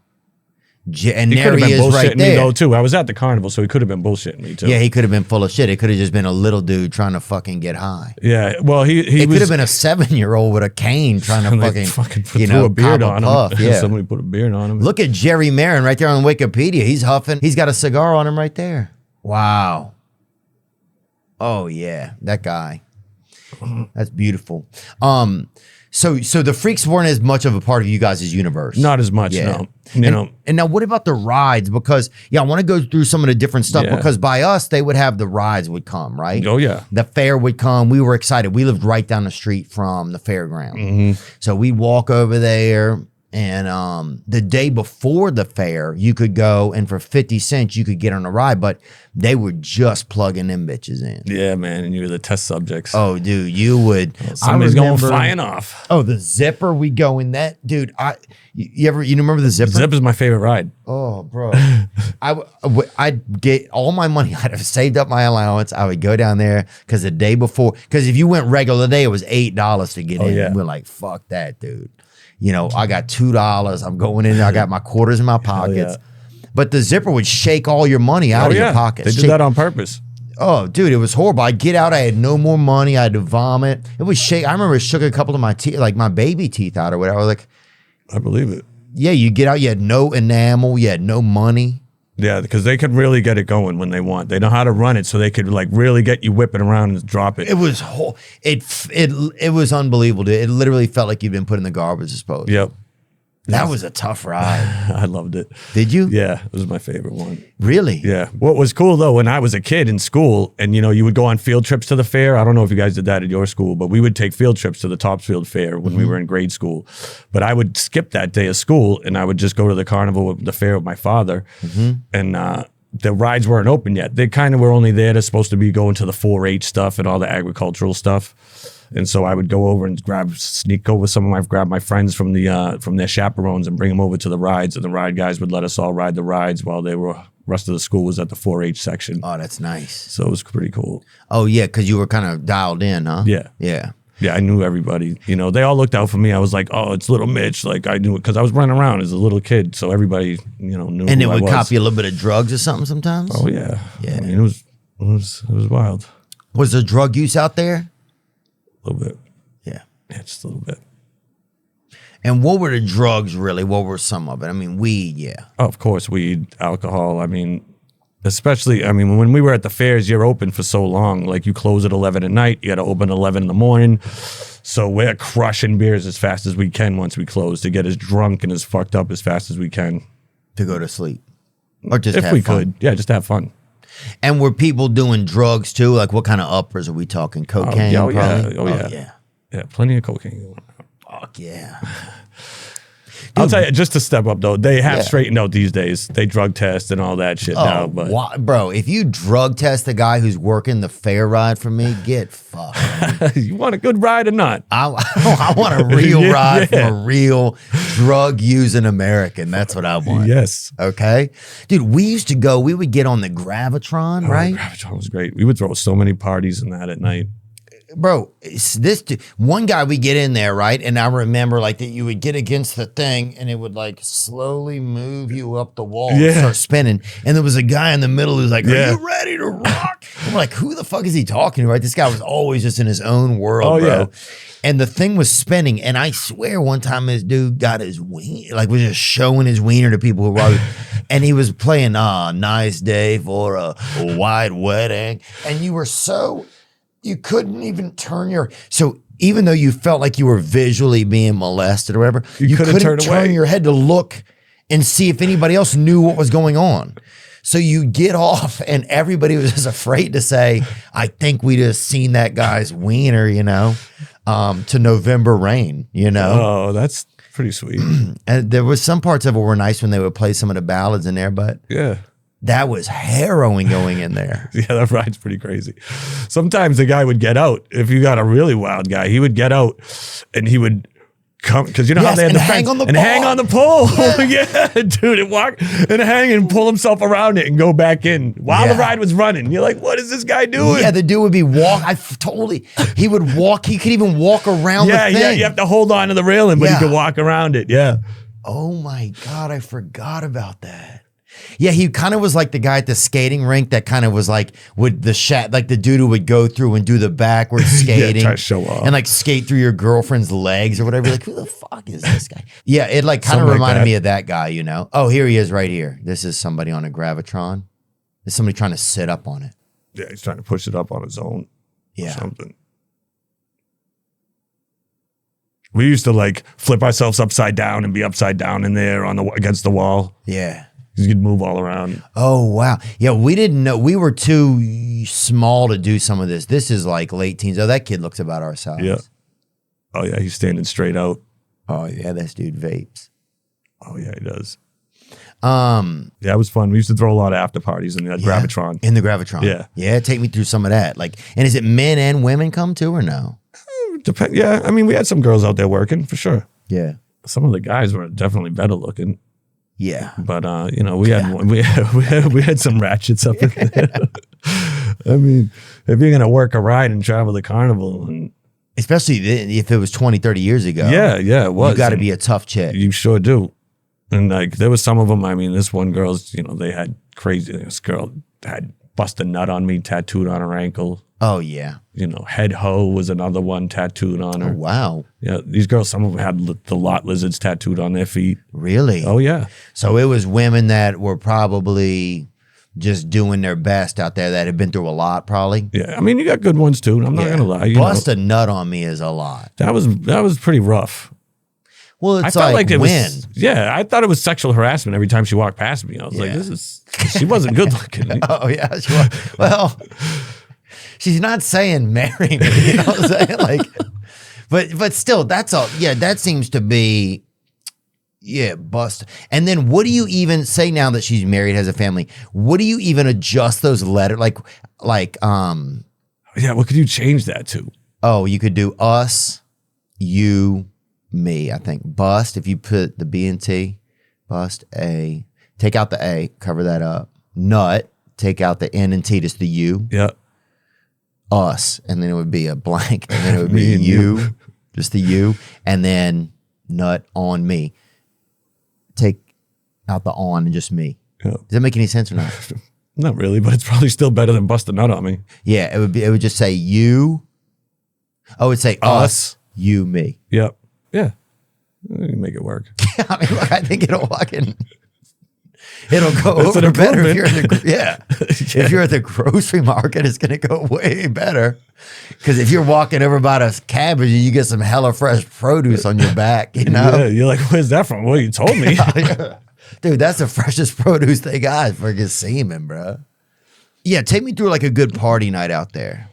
And He there could have he been is right bullshitting me there. though too. I was at the carnival, so he could have been bullshitting me too. Yeah, he could have been full of shit. It could have just been a little dude trying to fucking get high. Yeah, well, he It was could have been a 7-year-old with a cane trying to like, fucking threw you know, a beard pop on puff. him. Yeah. Somebody put a beard on him. Look at Jerry Marin right there on Wikipedia. He's huffing. He's got a cigar on him right there. Wow. Oh yeah, that guy. That's beautiful. So the freaks weren't as much of a part of you guys' universe. Not as much, no. You know, And now what about the rides? Because I want to go through some of the different stuff Yeah. because by us, they would have the rides would come, right? Oh, yeah. The fair would come. We were excited. We lived right down the street from the fairground. Mm-hmm. So we'd walk over there. And the day before the fair, you could go and for 50 cents, you could get on a ride, but they were just plugging them bitches in. yeah, man, and you were the test subjects. Oh, dude, you would. Somebody's I going remember- flying off. Oh, the zipper, we go in that. Dude, you remember the zipper? Zip is my favorite ride. Oh, bro. I'd get all my money. I'd have saved up my allowance. I would go down there because the day before, because if you went regular day, it was $8 to get in. yeah. We're like, fuck that, dude. You know, I got $2. I'm going in there. I got my quarters in my pockets. But the zipper would shake all your money out of your pockets. They did that on purpose. Oh, dude, it was horrible. I'd get out. I had no more money. I had to vomit. It would shake. I remember it shook a couple of my teeth, like my baby teeth out or whatever. I was like, I believe it. yeah, you get out. You had no enamel. You had no money. Yeah, because they could really get it going when they want. They know how to run it, so they could like really get you whipping around and drop it. It was it was unbelievable, dude. It literally felt like you'd been put in the garbage disposal. Yep, That was a tough ride. I loved it. Did you? Yeah, it was my favorite one. Really? Yeah. What was cool though, when I was a kid in school, and you know, you would go on field trips to the fair. I don't know if you guys did that at your school, but we would take field trips to the Topsfield Fair when we were in grade school. But I would skip that day of school, and I would just go to the carnival, the fair with my father, and the rides weren't open yet. They kind of were only there to supposed to be going to the 4-H stuff and all the agricultural stuff. And so I would go over and sneak over grab my friends from their chaperones and bring them over to the rides. And the ride guys would let us all ride the rides while rest of the school was at the 4-H section. Oh, that's nice. So it was pretty cool. Oh yeah, because you were kind of dialed in, huh? Yeah. Yeah. Yeah, I knew everybody. You know, they all looked out for me. I was like, oh, it's little Mitch. Like I knew it because I was running around as a little kid. So everybody, you know, knew And who it I would was. cop you a little bit of drugs or something sometimes. Oh yeah. Yeah. I mean, it was wild. Was there drug use out there? A little bit. Yeah. Yeah, just a little bit. And what were the drugs really? What were some of it? I mean, weed, yeah. Oh, of course, weed, alcohol. I mean, especially, I mean, when we were at the fairs, you're open for so long. Like you close at 11 at night, you got to open at 11 in the morning. So we're crushing beers as fast as we can once we close to get as drunk and as fucked up as fast as we can. To go to sleep. Or just If have we fun. could. Yeah, just have fun. And were people doing drugs too? Like what kind of uppers are we talking? Cocaine? yeah, oh, yeah. probably? Oh, yeah. yeah. Yeah, plenty of cocaine. Fuck yeah. I'll tell you, just to step up though, they have Yeah. straightened out these days. They drug test and all that shit now. But Bro, if you drug test the guy who's working the fair ride for me, get fucked. you want a good ride or not? I want a real Yeah, ride yeah. from a real drug using American. That's what I want. Yes. Okay. Dude, we would get on the Gravitron, right? Gravitron was great. We would throw so many parties in that at night. Bro, one guy we get in there, right? And I remember like that you would get against the thing and it would like slowly move you up the wall and Yeah. start spinning. And there was a guy in the middle who's like, Yeah. are you ready to rock? I'm like, who the fuck is he talking to, right? This guy was always just in his own world, Oh, bro. yeah. And the thing was spinning. And I swear one time this dude got his wiener, like was just showing his wiener to people who were and he was playing Nice Day for a White Wedding. And you couldn't even so even though you felt like you were visually being molested or whatever, you couldn't couldn't turn away. your head to look and see if anybody else knew what was going on. So you get off and everybody was just afraid to say, I think we just seen that guy's wiener, you know? to November Rain, you know? Oh, that's pretty sweet. And there was some parts of it were nice when they would play some of the ballads in there, but Yeah. that was harrowing going in there. Yeah, that ride's pretty crazy. Sometimes the guy would get out. If you got a really wild guy, he would get out and he would come, because you know how Yes, they had and the hang fence, on the and pole. hang on the pole. Yeah, dude, and walk and hang and pull himself around it and go back in while the Yeah. ride was running. You're like, what is this guy doing? Yeah, the dude would be he would walk, he could even walk around the thing. Yeah, you have to hold on to the railing, but Yeah. you can walk around it. Yeah. Oh my God, I forgot about that. Yeah, he kind of was like the guy at the skating rink that kind of was like with the like the dude who would go through and do the backward skating try to show off. and like skate through your girlfriend's legs or whatever. You're like, who the fuck is this guy? Yeah, it like kind of Something like reminded that. me of that guy, you know? Oh, here he is right here. This is somebody on a Gravitron. There's somebody trying to sit up on it. Yeah, he's trying to push it up on his own. Yeah. Or something. We used to like flip ourselves upside down and be upside down in there on the against the wall. Yeah. You could move all around. Oh, wow. Yeah, we didn't know. We were too small to do some of this. This is like late teens. Oh, that kid looks about our size. Yeah. Oh yeah, he's standing straight out. Oh, yeah, this dude vapes. Oh yeah, he does. Yeah, it was fun. We used to throw a lot of after parties in that Gravitron. In the Gravitron. Yeah. Yeah, take me through some of that. Like, and is it men and women come too or no? Depend. Yeah, I mean, we had some girls out there working for sure. Yeah. Some of the guys were definitely better looking, Yeah. but you know, we had some ratchets up in there. I mean, if you're gonna work a ride and travel the carnival, and Especially if it was 20, 30 years ago. yeah, it was. You got to And be a tough chick. You sure do. And like, there was some of them. I mean, this one girl's, you know, they had crazy. This girl had bust a nut on me tattooed on her ankle. Oh, yeah. You know, head hoe was another one tattooed on her. Oh, wow. Yeah, these girls, some of them had the lot lizards tattooed on their feet. Really? Oh yeah, So it was women that were probably just doing their best out there that had been through a lot, probably. yeah. I mean, you got good ones too. I'm not Yeah. gonna lie. Bust a nut on me is a lot. That was pretty rough. Well, I it's felt like it when. was. Yeah, I thought it was sexual harassment every time she walked past me. I was like, Yeah. this is. She wasn't good looking. Oh, yeah. She was. Well, she's not saying marry me. You know what I'm saying? Like, but still, that's all. Yeah, that seems to be. Yeah, bust. And then what do you even say now that she's married, has a family? What do you even adjust those letters? Yeah, what could you change that to? Oh, you could do us, you, me, I think. Bust, if you put the B and T, bust A, take out the A, cover that up. Nut, take out the N and T, just the U. Yeah, Us, and then it would be a blank, and then it would Me be and you, just the U, and then nut on me. Take out the on and just me. yeah. Does that make any sense or not? Not really, but it's probably still better than bust a nut on me. Yeah, it would just say you. Oh, it would say us, you, me. Yep. Yeah. You make it work. I mean, look, I think it'll go That's an over better if you're improvement. if you're at the grocery market, it's gonna go way better. Because if you're walking over by the cabbage and you get some hella fresh produce on your back, you know, Yeah, you're like, where's that from? Well, you told me. dude, that's the freshest produce they got. Freaking semen, bro. Yeah, take me through like a good party night out there.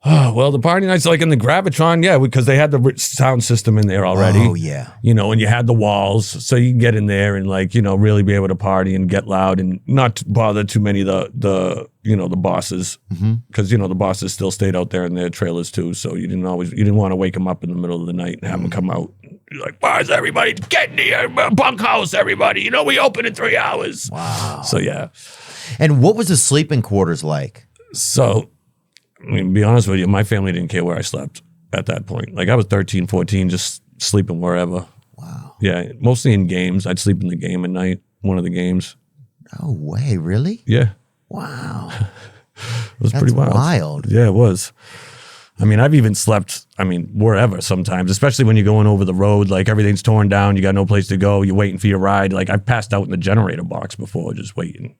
Oh, well, the party nights like in the Gravitron, yeah, because they had the sound system in there already. Oh yeah. You know, and you had the walls, so you can get in there and like, you know, really be able to party and get loud and not bother too many of the bosses, because you know the bosses still stayed out there in their trailers too. So you didn't want to wake them up in the middle of the night and have them come out. You're like, where's everybody? Get in the bunkhouse, everybody. You know we open in 3 hours. Wow. So yeah. And what was the sleeping quarters like? So, I mean, to be honest with you, my family didn't care where I slept at that point. Like I was 13, 14, just sleeping wherever. Wow. Yeah, mostly in games. I'd sleep in the game at night, one of the games. No way, really? Yeah, Wow. it was That's pretty wild. wild. Yeah, it was. I mean, I've even slept, wherever sometimes, especially when you're going over the road, like everything's torn down, you got no place to go, you're waiting for your ride. Like I've passed out in the generator box before, just waiting.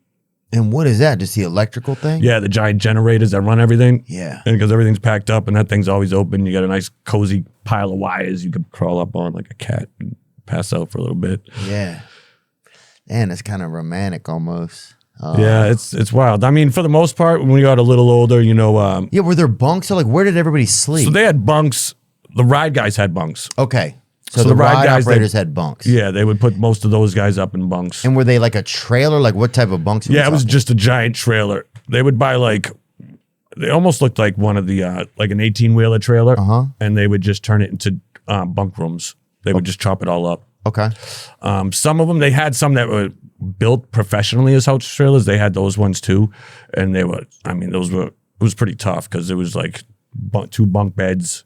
And what is that? Just the electrical thing? Yeah, the giant generators that run everything. Yeah. And because everything's packed up and that thing's always open, you got a nice cozy pile of wires you could crawl up on like a cat and pass out for a little bit. Yeah. Man, it's kind of romantic almost. Yeah, it's wild. I mean, for the most part, when we got a little older, you know, Yeah, were there bunks? So like, where did everybody sleep? so they had bunks. the ride guys had bunks. Okay. So the ride guys, operators had bunks. Yeah, they would put most of those guys up in bunks. And were they like a trailer? Like what type of bunks? Yeah, it was just a giant trailer. They would buy they almost looked like one of the, like an 18-wheeler trailer. And they would just turn it into bunk rooms. They would just chop it all up. Okay. Some of them, they had some that were built professionally as house trailers. They had those ones too. And they were, it was pretty tough because it was like 2 bunk beds.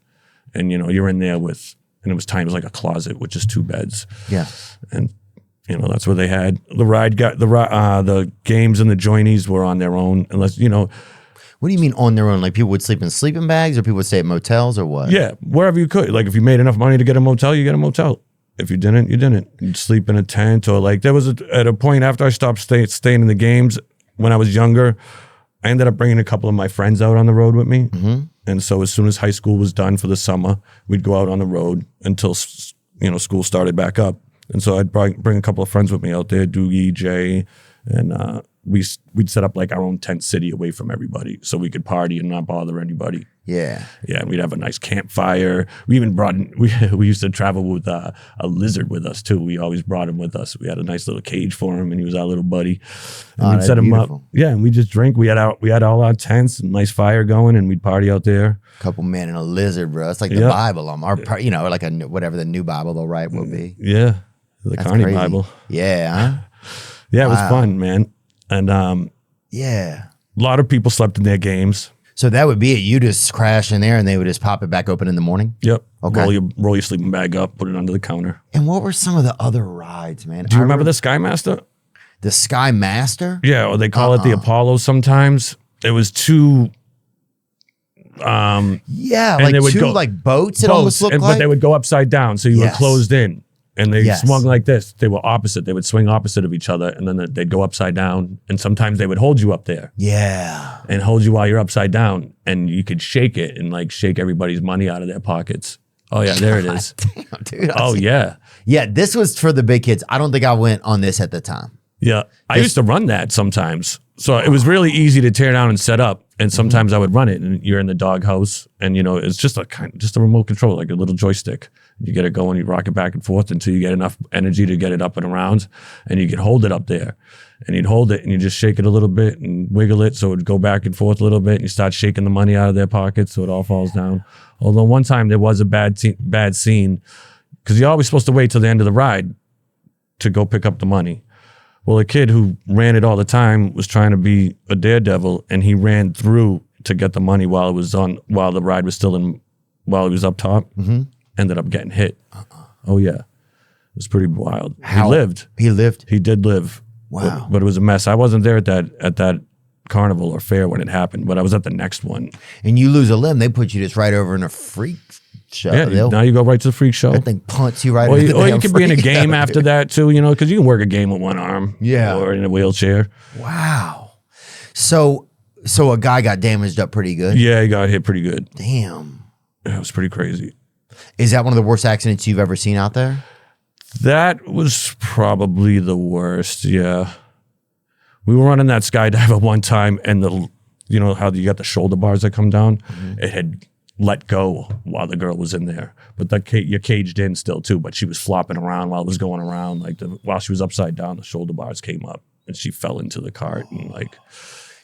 And, you're in there with, and it was tiny, it was like a closet with just 2 beds. Yeah. And, that's where they had the games and the joinies were on their own. Unless, What do you mean on their own? Like people would sleep in sleeping bags or people would stay at motels or what? yeah, wherever you could. Like if you made enough money to get a motel, you get a motel. If you didn't, you didn't. You'd sleep in a tent or like there was at a point after I stopped staying in the games when I was younger, I ended up bringing a couple of my friends out on the road with me. And so as soon as high school was done for the summer, we'd go out on the road until, school started back up. And so I'd bring a couple of friends with me out there, Doogie, Jay, and we'd set up like our own tent city away from everybody so we could party and not bother anybody. Yeah. Yeah, and we'd have a nice campfire. We even brought in, we used to travel with a lizard with us too. We always brought him with us. We had a nice little cage for him and he was our little buddy. And we'd set him up. Yeah, and we just drink. We had all our tents and nice fire going and we'd party out there. Couple men and a lizard, bro. It's like the Bible. Or like whatever the new Bible they'll write will be. Yeah. The CARNY Bible. Yeah. Yeah, it was fun, man. And yeah. A lot of people slept in their games. So that would be it. You just crash in there and they would just pop it back open in the morning? Yep. Okay. Roll your sleeping bag up, put it under the counter. And what were some of the other rides, man? Do you remember the Skymaster? The Sky Master? Yeah, or they call it the Apollo sometimes. It was 2 yeah, and like they would 2 go- like boats it almost looked like. But they would go upside down, so you were closed in. And they swung like this. They were opposite. They would swing opposite of each other, and then they'd go upside down. And sometimes they would hold you up there. Yeah. And hold you while you're upside down. And you could shake it and like shake everybody's money out of their pockets. Oh, yeah, there it is. Damn, dude. Oh, yeah. Yeah, this was for the big kids. I don't think I went on this at the time. Yeah. I used to run that sometimes. So it was really easy to tear down and set up. And sometimes I would run it and you're in the doghouse and it's just a remote control, like a little joystick. You get it going, you rock it back and forth until you get enough energy to get it up and around and you can hold it up there. And you'd hold it and you just shake it a little bit and wiggle it so it would go back and forth a little bit and you start shaking the money out of their pockets so it all falls down. Although one time there was a bad scene because you're always supposed to wait till the end of the ride to go pick up the money. Well, a kid who ran it all the time was trying to be a daredevil, and he ran through to get the money while the ride was while he was up top. Ended up getting hit. Oh yeah, it was pretty wild. He lived. He did live. Wow. But it was a mess. I wasn't there at that carnival or fair when it happened, but I was at the next one. And you lose a limb, they put you just right over in a freak show. Yeah, now you go right to the freak show. That thing punts you right Or into you, the or you damn could be in a freak game show, after dude. that too, because you can work a game with one arm. Yeah. Or in a wheelchair. Wow. So a guy got damaged up pretty good? Yeah, he got hit pretty good. Damn. Yeah, it was pretty crazy. Is that one of the worst accidents you've ever seen out there? That was probably the worst, yeah. We were running that skydive at one time, and you know how you got the shoulder bars that come down? It had let go while the girl was in there. But you're caged in still too, but she was flopping around while it was going around. While she was upside down, the shoulder bars came up, and she fell into the cart and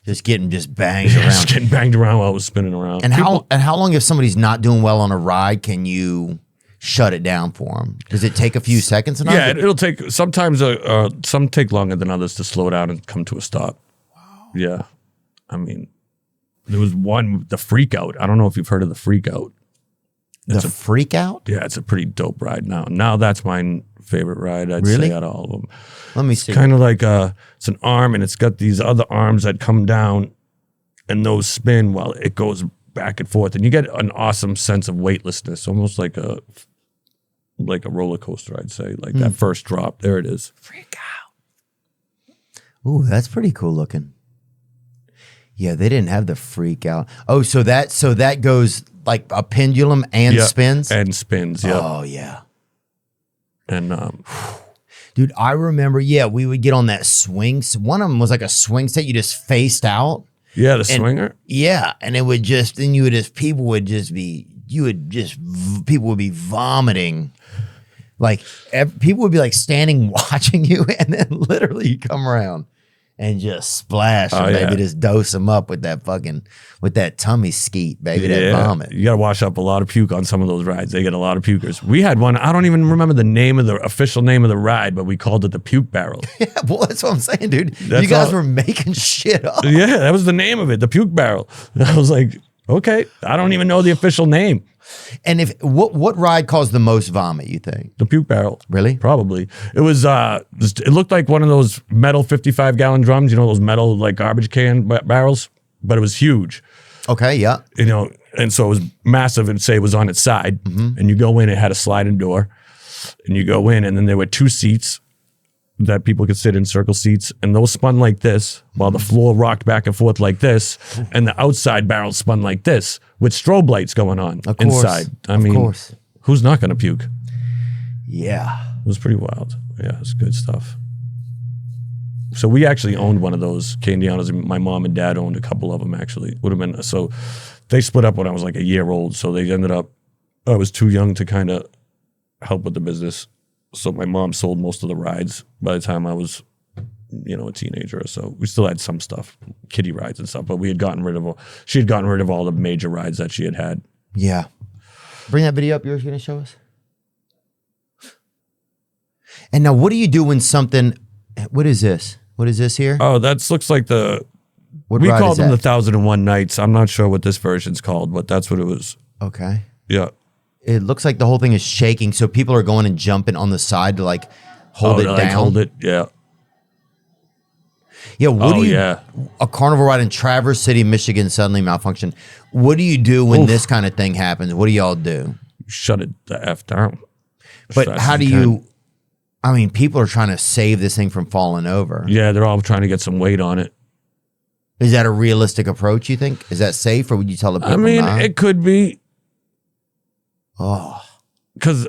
Just getting banged around. just getting banged around while it was spinning around. And how long if somebody's not doing well on a ride can you shut it down for them? Does it take a few seconds? Yeah, it'll take sometimes. Some take longer than others to slow down and come to a stop. Wow. Yeah, I mean, there was one, the Freak Out. I don't know if you've heard of the Freak Out. The Freak Out? Yeah, it's a pretty dope ride now. Now that's my favorite ride. I'd Really? say out of all of them. Let me see. Kind of like it's an arm, and it's got these other arms that come down, and those spin while it goes back and forth, and you get an awesome sense of weightlessness, almost like a roller coaster. I'd say that first drop. There it is. Freak Out. Ooh, that's pretty cool looking. Yeah, they didn't have the Freak Out. Oh, so that goes like a pendulum and spins? And spins, yeah. Oh, yeah. And dude, I remember, we would get on that swing. One of them was like a swing set you just faced out. yeah, the swinger. Yeah, and it would people would just be people would be vomiting. Like people would be like standing watching you, and then literally you come around and just splash them, baby. Just dose them up with that tummy skeet, baby, that vomit. You got to wash up a lot of puke on some of those rides. They get a lot of pukers. We had one, I don't even remember the official name of the ride, but we called it the puke barrel. Yeah, well, that's what I'm saying, dude. You guys were making shit up. Yeah, that was the name of it, the puke barrel. And I was like, okay, I don't even know the official name. And what ride caused the most vomit, you think? The puke barrel. Really? Probably. It was it looked like one of those metal 55-gallon drums, those metal like garbage can barrels, but it was huge. Okay, yeah. And so it was massive, and say it was on its side. And you go in, it had a sliding door, and you go in, and then there were 2 seats that people could sit in, circle seats, and those spun like this while the floor rocked back and forth like this, and the outside barrel spun like this with strobe lights going on inside. I mean, who's not going to puke? Yeah. It was pretty wild. Yeah, it's good stuff. So we actually owned one of those Candianas, and my mom and dad owned a couple of them, actually. Would have been, so they split up when I was like a year old, so they ended up, I was too young to kind of help with the business. So my mom sold most of the rides by the time I was, a teenager or so. We still had some stuff, kiddie rides and stuff, but she had gotten rid of all the major rides that she had. Yeah. Bring that video up you're going to show us. And now what do you do when what is this? What is this here? Oh, that looks like we called them the 1001 Nights. I'm not sure what this version's called, but that's what it was. Okay. Yeah. It looks like the whole thing is shaking, so people are going and jumping on the side to like hold it down. Hold it, yeah. Yeah, a carnival ride in Traverse City, Michigan suddenly malfunctioned. What do you do when this kind of thing happens? What do y'all do? Shut it the F down. But how do you, people are trying to save this thing from falling over. Yeah, they're all trying to get some weight on it. Is that a realistic approach, you think? Is that safe, or would you tell the people it could be. Oh, because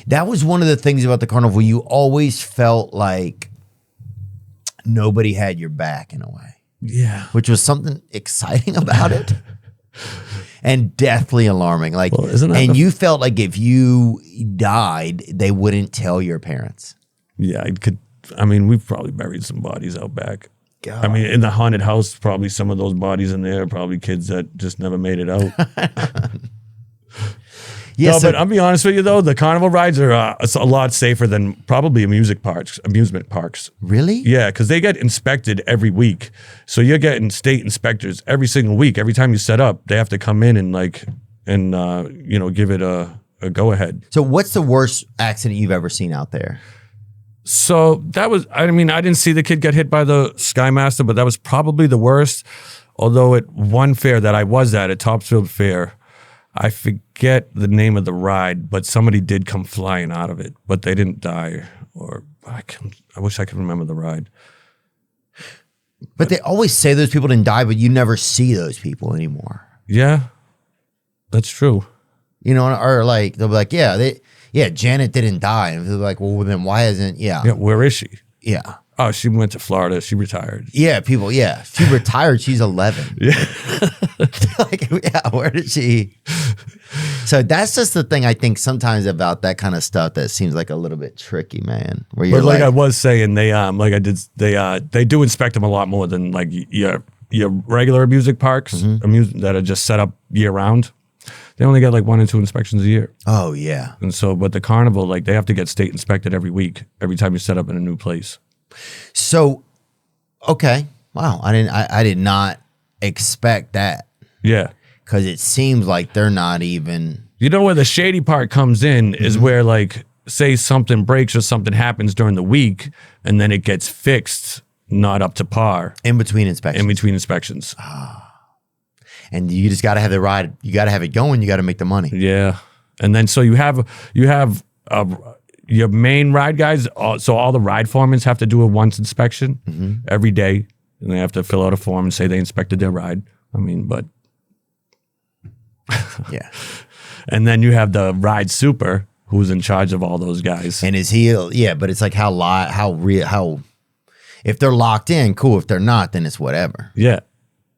that was one of the things about the carnival. You always felt like nobody had your back in a way. Yeah. Which was something exciting about it and deathly alarming. Like, you felt like if you died, they wouldn't tell your parents. Yeah, we've probably buried some bodies out back. God. In the haunted house, probably some of those bodies in there are probably kids that just never made it out. Yeah, but I'll be honest with you though, the carnival rides are a lot safer than probably amusement parks. Really? Yeah, because they get inspected every week. So you're getting state inspectors every single week. Every time you set up, they have to come in and give it a go ahead. So what's the worst accident you've ever seen out there? So that was, I didn't see the kid get hit by the Skymaster, but that was probably the worst. Although at one fair that I was at Topsfield Fair, I forget the name of the ride, but somebody did come flying out of it, but they didn't die. I wish I could remember the ride. But they always say those people didn't die, but you never see those people anymore. Yeah, that's true. Or like they'll be like, Janet didn't die, and they're like, well, then why isn't? Yeah, where is she? Yeah. Oh, she went to Florida. She retired. Yeah, people. Yeah, she retired. She's 11. Yeah. Where did she? So that's just the thing I think sometimes about that kind of stuff that seems like a little bit tricky, man. Where you're I was saying, they do inspect them a lot more than like your regular amusement parks, that are just set up year round. They only get like 1 or 2 inspections a year. Oh yeah. And so, but the carnival, they have to get state inspected every week, every time you set up in a new place. So, okay, wow, I did not expect that. Yeah, because it seems like they're not even. Where the shady part comes in is where say something breaks or something happens during the week, and then it gets fixed, not up to par. In between inspections. And you just got to have the ride. You got to have it going. You got to make the money. Yeah, and then so you have your main ride guys, so all the ride foremen have to do a once inspection every day, and they have to fill out a form and say they inspected their ride. But yeah. And then you have the ride super who's in charge of all those guys. And is he? Yeah, but it's like how if they're locked in, cool. If they're not, then it's whatever. Yeah.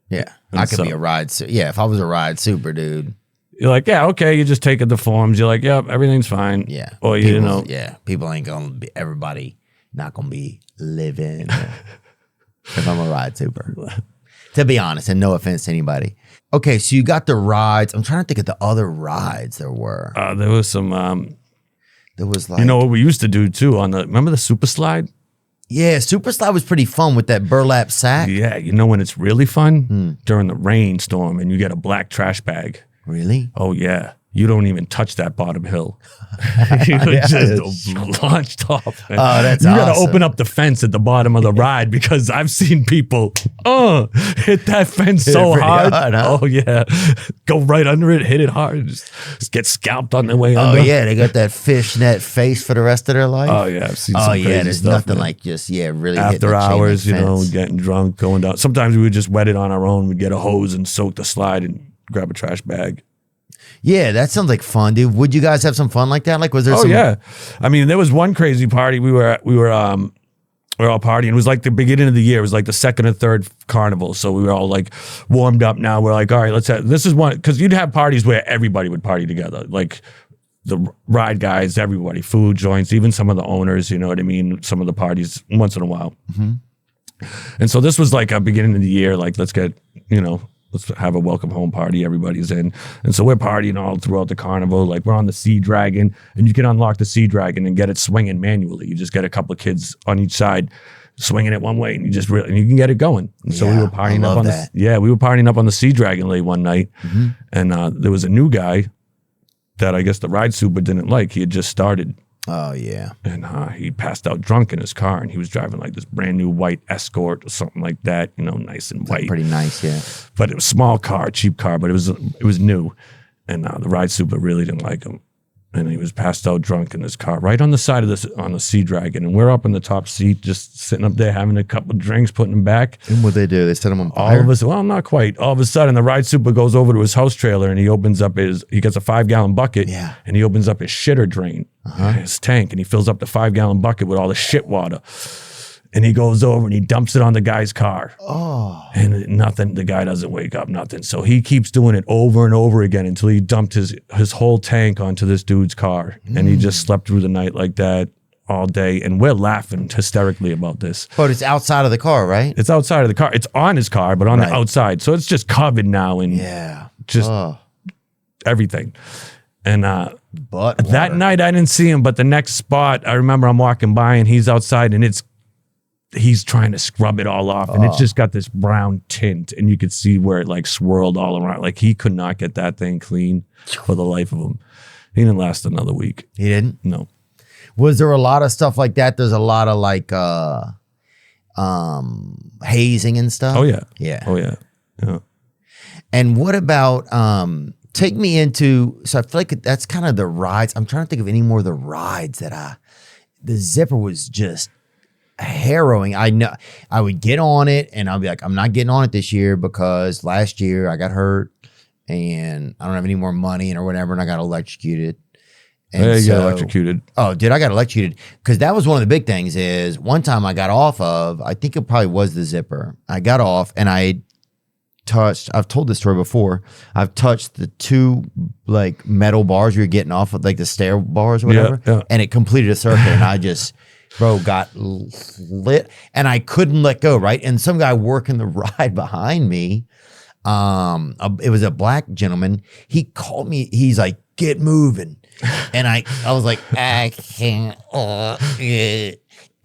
Yeah, I could be a ride. Yeah, if I was a ride super dude. you're like, yeah, okay, you just take it the forms. You're like, yep, everything's fine. Yeah. Or people, you know, Yeah. People ain't gonna be. Everybody not gonna be living. If I'm a ride super. To be honest, and no offense to anybody. Okay, so you got the rides. I'm trying to think of the other rides there were. there was some. There was like, You know what we used to do too on the remember the super slide? yeah, Super Slide was pretty fun with that burlap sack. Yeah, you know when it's really fun during the rainstorm and you get a black trash bag. Really? Oh yeah, you don't even touch that bottom hill. You just launched off. Man. Oh, that's you gotta awesome. open up the fence at the bottom of the ride because I've seen people hit that fence so pretty hard. hard, huh? Oh yeah, go right under it, hit it hard, just get scalped on their way Oh under. yeah, they got that fishnet face for the rest of their life. Oh yeah, I've seen. Oh some yeah, crazy there's stuff, nothing man. like just really hitting After the chain hours, link you know, fence. getting drunk, going down. Sometimes we would just wet it on our own. We'd get a hose and soak the slide and grab a trash bag. Yeah, that sounds like fun, dude. Would you guys have some fun like that? Like, was there? Oh some, yeah, I mean, there was one crazy party. We were all partying. It was like the beginning of the year. It was like the second or third carnival. So we were all like warmed up. Now we're like, all right, let's have. This is one because you'd have parties where everybody would party together, like the ride guys, everybody, food joints, even some of the owners. You know what I mean? Some of the parties once in a while. And so this was like a beginning of the year. Like, let's get let's have a welcome home party. Everybody's in. And so we're partying all throughout the carnival. Like we're on the Sea Dragon and you can unlock the Sea Dragon and get it swinging manually. You just get a couple of kids on each side swinging it one way and you just and you can get it going. And so we were partying up on we were partying up on the Sea Dragon late one night. And there was a new guy that I guess the ride super didn't like. He had just started. Oh yeah. And he passed out drunk in his car and he was driving like this brand new white Escort or something like that, nice and white. Pretty nice, yeah. But it was a small car, cheap car, but it was new. And the ride super really didn't like him. And he was passed out drunk in his car right on the side of on the Sea Dragon. And we're up in the top seat, just sitting up there having a couple of drinks, putting them back. And what they do? They set him on fire? All of us, well, not quite. All of a sudden, the ride super goes over to his house trailer and he opens up he gets a 5-gallon bucket. Yeah. And he opens up his shitter drain, his tank, and he fills up the 5-gallon bucket with all the shit water. And he goes over and he dumps it on the guy's car. Oh. And nothing, the guy doesn't wake up, nothing. So he keeps doing it over and over again until he dumped his whole tank onto this dude's car. And he just slept through the night like that all day. And we're laughing hysterically about this. But it's outside of the car, right? It's outside of the car. It's on his car, but on the outside. So it's just covered now and just everything. And but that night I didn't see him, but the next spot, I remember I'm walking by and he's outside and he's trying to scrub it all off and it's just got this brown tint and you could see where it like swirled all around. Like he could not get that thing clean for the life of him. He didn't last another week. He didn't? No. Was there a lot of stuff like that? There's a lot of like hazing and stuff? Oh yeah. Yeah. Oh yeah. Yeah. And what about take me into, so I feel like that's kind of the rides. I'm trying to think of any more of the rides that the zipper was just harrowing. I know I would get on it and I'll be like, I'm not getting on it this year because last year I got hurt and I don't have any more money or whatever, and I got electrocuted. And you got electrocuted. Oh, dude, I got electrocuted because that was one of the big things. Is one time I got off of, I think it probably was the zipper. I got off and I touched, I've told this story before, I've touched the two like metal bars you're getting off of, like the stair bars or whatever, and it completed a circuit and I just got lit and I couldn't let go, right? And some guy working the ride behind me, it was a black gentleman, he called me, he's like, get moving. And I was like, I can't.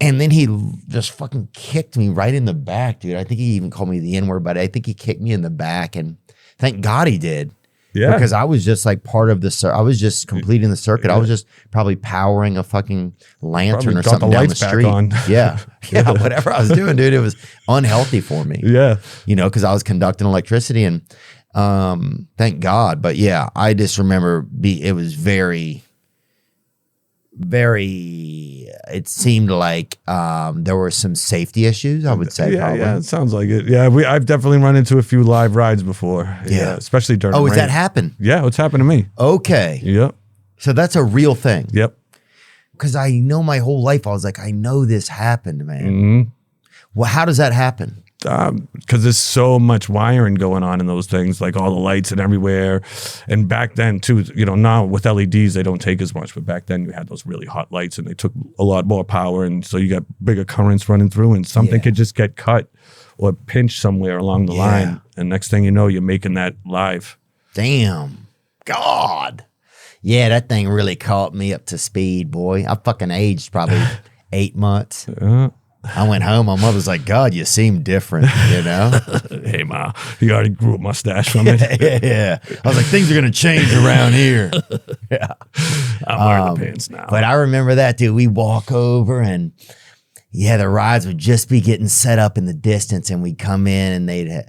And then he just fucking kicked me right in the back, dude. I think he even called me the N-word, but I think he kicked me in the back. And thank God he did. Yeah. Because I was just like part of the I was just completing the circuit. I was just probably powering a fucking lantern or something down the street. Yeah. Yeah. Whatever I was doing, dude, it was unhealthy for me. Yeah. You know, because I was conducting electricity and thank God. But yeah, I just remember it was very, it seemed like there were some safety issues, I would say. Probably. Yeah, it sounds like it. Yeah, I've definitely run into a few live rides before. Yeah, especially during Oh, rain. has that happened? Yeah, it's happened to me. Okay. Yep. So that's a real thing. Yep. Because I know my whole life, I was like, I know this happened, man. Mm-hmm. Well, how does that happen? because there's so much wiring going on in those things, like all the lights and everywhere. And back then too, now with LEDs they don't take as much, but back then you had those really hot lights and they took a lot more power, and so you got bigger currents running through, and something could just get cut or pinched somewhere along the line, and next thing you know, you're making that live. Damn. God. Yeah, that thing really caught me up to speed, boy. I fucking aged probably 8 months. I went home. My mother's like, God, you seem different, Hey, Ma, you already grew a mustache from it. yeah. I was like, things are going to change around here. Yeah. I'm wearing the pants now. But I remember that, dude. We walk over and, the rides would just be getting set up in the distance, and we'd come in and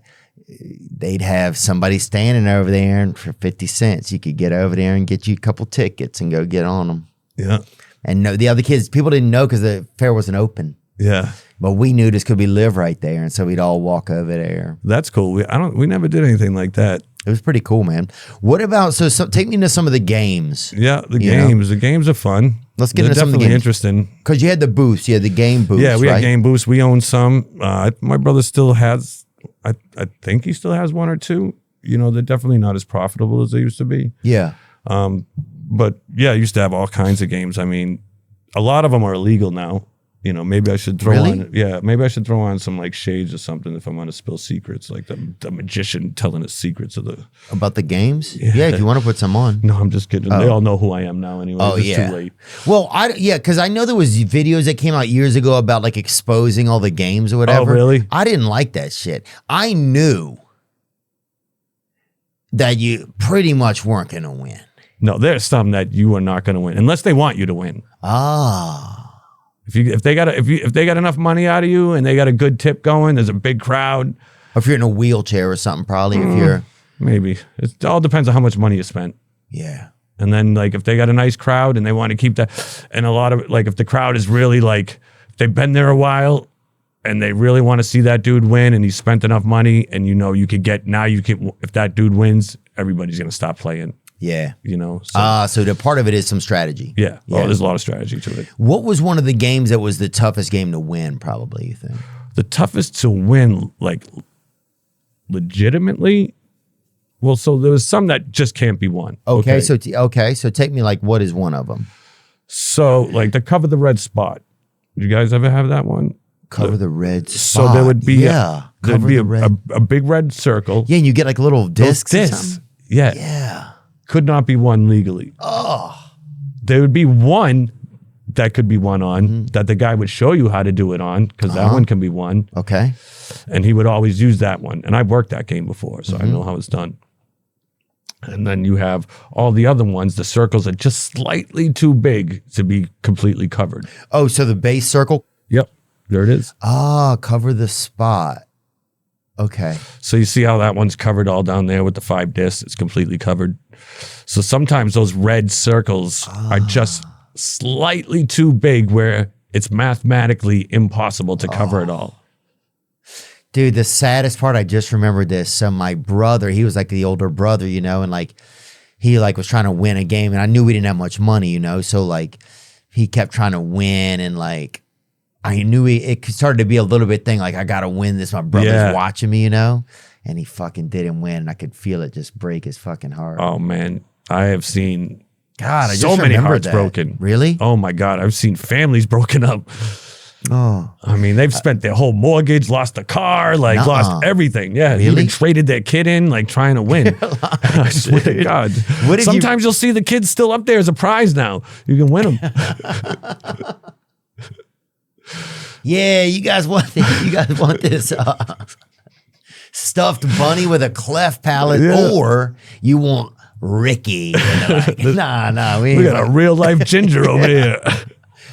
they'd have somebody standing over there, and for 50 cents, you could get over there and get you a couple tickets and go get on them. Yeah. And no, the other kids, people didn't know because the fair wasn't open. Yeah. But we knew this could be live right there, and so we'd all walk over there. That's cool. We never did anything like that. It was pretty cool, man. What about so take me into some of the games? Yeah, the games. The games are fun. Let's get They're into some of the definitely games. Interesting. Because you had the booths, you had the game booths. Yeah, we right? had game booths. We own some. My brother still has. I think he still has one or two. They're definitely not as profitable as they used to be. Yeah. But yeah, I used to have all kinds of games. I mean, a lot of them are illegal now. Maybe I should throw on. Yeah, maybe I should throw on some like shades or something if I'm going to spill secrets, like the magician telling us secrets about the games. Yeah, if you want to put some on. No, I'm just kidding. They all know who I am now anyway. Oh, it's too late. Well, because I know there was videos that came out years ago about like exposing all the games or whatever. Oh, really? I didn't like that shit. I knew that you pretty much weren't going to win. No, there's some that you are not going to win unless they want you to win. If they got enough money out of you and they got a good tip going, there's a big crowd. If you're in a wheelchair or something, probably. If you're maybe it all depends on how much money you spent. Yeah. And then like if they got a nice crowd and they want to keep that, and a lot of like if the crowd is really like they've been there a while and they really want to see that dude win and he spent enough money, and you could get if that dude wins, everybody's gonna stop playing. Yeah. So the part of it is some strategy. yeah. Well, there's a lot of strategy to it. What was one of the games that was the toughest game to win, probably, you think? The toughest to win, like legitimately? Well, so there was some that just can't be won. Okay. So take me like, what is one of them? So like the cover the red spot. Did you guys ever have that one? Cover the red spot. So there would be cover the red. a big red circle. Yeah, and you get like little discs. Yeah. Yeah. Could not be won legally. Oh. There would be one that could be won on that the guy would show you how to do it on, because that one can be won. Okay. And he would always use that one. And I've worked that game before, so I know how it's done. And then you have all the other ones. The circles are just slightly too big to be completely covered. Oh, so the base circle? Yep. There it is. Cover the spot. Okay. So you see how that one's covered all down there with the 5 discs. It's completely covered. So sometimes those red circles are just slightly too big where it's mathematically impossible to cover it all. Dude, the saddest part, I just remembered this. So my brother, he was like the older brother, and like he like was trying to win a game, and I knew we didn't have much money, so like he kept trying to win, and like I knew it started to be a little bit thing like I gotta win this. My brother's watching me, and he fucking didn't win, and I could feel it just break his fucking heart. Oh man, I have seen I so just many hearts that. broken. Really? Oh my God, I've seen families broken up. Oh, I mean, they've spent their whole mortgage, lost the car, like lost everything. Yeah, really? Even traded their kid in, like trying to win. I swear to God. Sometimes you'll see the kids still up there as a prize now. You can win them. Yeah, you guys want this stuffed bunny with a cleft palate, or you want Ricky? Like, nah, we got a real life ginger over here.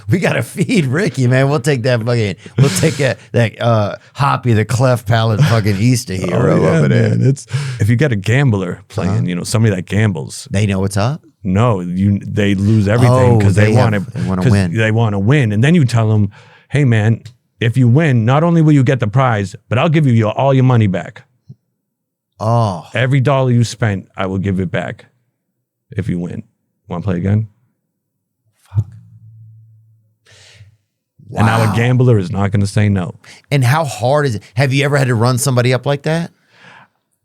We gotta feed Ricky, man. We'll take that fucking. We'll take that Hoppy, the cleft palate fucking Easter hero over there. Man. If you get a gambler playing, somebody that gambles, they know what's up. No, they lose everything because they want to win. They want to win, and then you tell them, "Hey, man, if you win, not only will you get the prize, but I'll give you all your money back. Oh, every dollar you spent, I will give it back if you win." Want to play again? And now a gambler is not going to say no. And how hard is it? Have you ever had to run somebody up like that?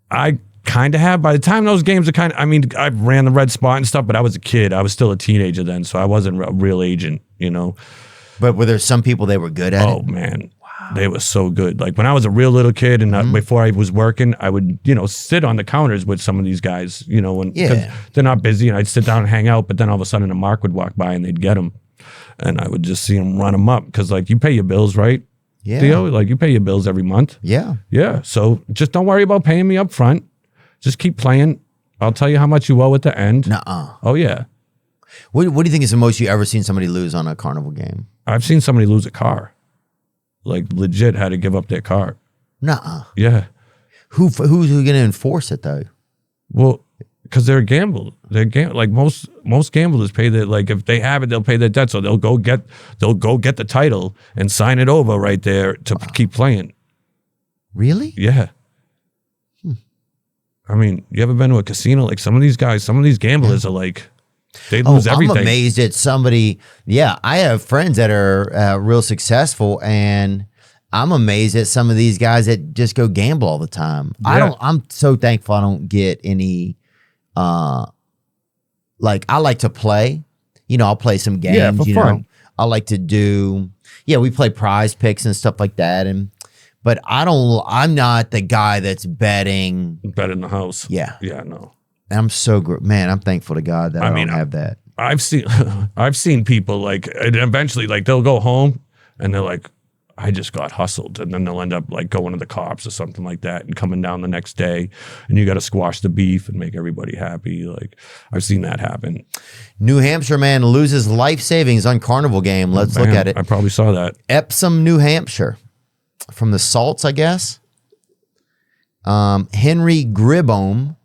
I kind of have. By the time those games are I mean, I ran the red spot and stuff, but I was a kid. I was still a teenager then, so I wasn't a real agent, you know. But were there some people they were good at it? Oh, man. Wow. They were so good. Like when I was a real little kid and before I was working, I would, you know, sit on the counters with some of these guys, you know, because they're not busy, and I'd sit down and hang out, but then all of a sudden a mark would walk by and they'd get them. And I would just see them run them up because, like, you pay your bills, right? Yeah. Theo, like, you pay your bills every month. Yeah. Yeah. So just don't worry about paying me up front. Just keep playing. I'll tell you how much you owe at the end. Nuh-uh. Oh, yeah. What do you think is the most you ever seen somebody lose on a carnival game? I've seen somebody lose a car. Like, legit had to give up their car. Nuh-uh. Yeah. Who's going to enforce it, though? Well, because they're gamblers. Like most gamblers pay their, like, if they have it, they'll pay their debt. So they'll go get the title and sign it over right there to keep playing. Really? Yeah. I mean, you ever been to a casino? Like some of these gamblers are like, they lose everything. I'm amazed at somebody. Yeah, I have friends that are real successful, and I'm amazed at some of these guys that just go gamble all the time. Yeah. I'm so thankful I don't get any. Like I like to play. You know, I'll play some games. Yeah, for fun. Know, I like to do. Yeah, we play prize picks and stuff like that, but I'm not the guy that's betting. Bet in the house. Yeah. Yeah, no. I'm man, I'm thankful to God that I don't have that. I've seen people like, and eventually like they'll go home and they're like, I just got hustled. And then they'll end up like going to the cops or something like that and coming down the next day, and you got to squash the beef and make everybody happy. Like I've seen that happen. New Hampshire man loses life savings on carnival game. Let's look at it. I probably saw that. Epsom, New Hampshire. From the salts, I guess. Henry Gribome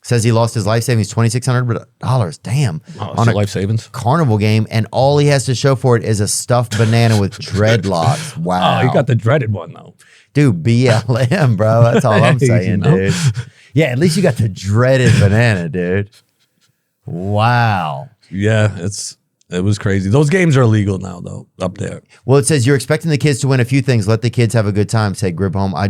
says he lost his life savings, $2,600. Damn. On a life savings carnival game, and all he has to show for it is a stuffed banana with dreadlocks. Wow. Oh, he got the dreaded one though. Dude, BLM, bro. That's all I'm saying, dude. Yeah, at least you got the dreaded banana, dude. Wow. Yeah, it was crazy. Those games are illegal now, though, up there. Well, it says you're expecting the kids to win a few things. Let the kids have a good time, said Gribhome. It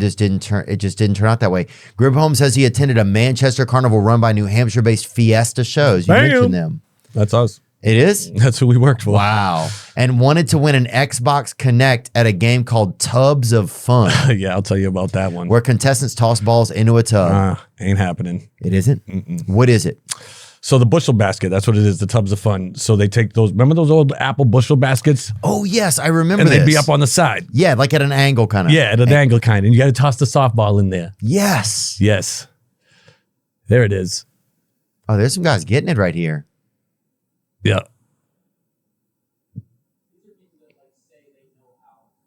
just didn't turn out that way. Gribhome says he attended a Manchester carnival run by New Hampshire-based Fiesta shows. You mentioned them. That's us. It is? That's who we worked for. Wow. And wanted to win an Xbox Connect at a game called Tubs of Fun. Yeah, I'll tell you about that one. Where contestants toss balls into a tub. Ain't happening. It isn't? What is it? So the bushel basket, that's what it is, the Tubs of Fun. So they take those, remember those old Apple bushel baskets? Oh, yes, I remember and this. they'd be up on the side. Yeah, like at an angle kind of. Yeah, at an angle kind. And you got to toss the softball in there. Yes. Yes. There it is. Oh, there's some guys getting it right here. Yeah.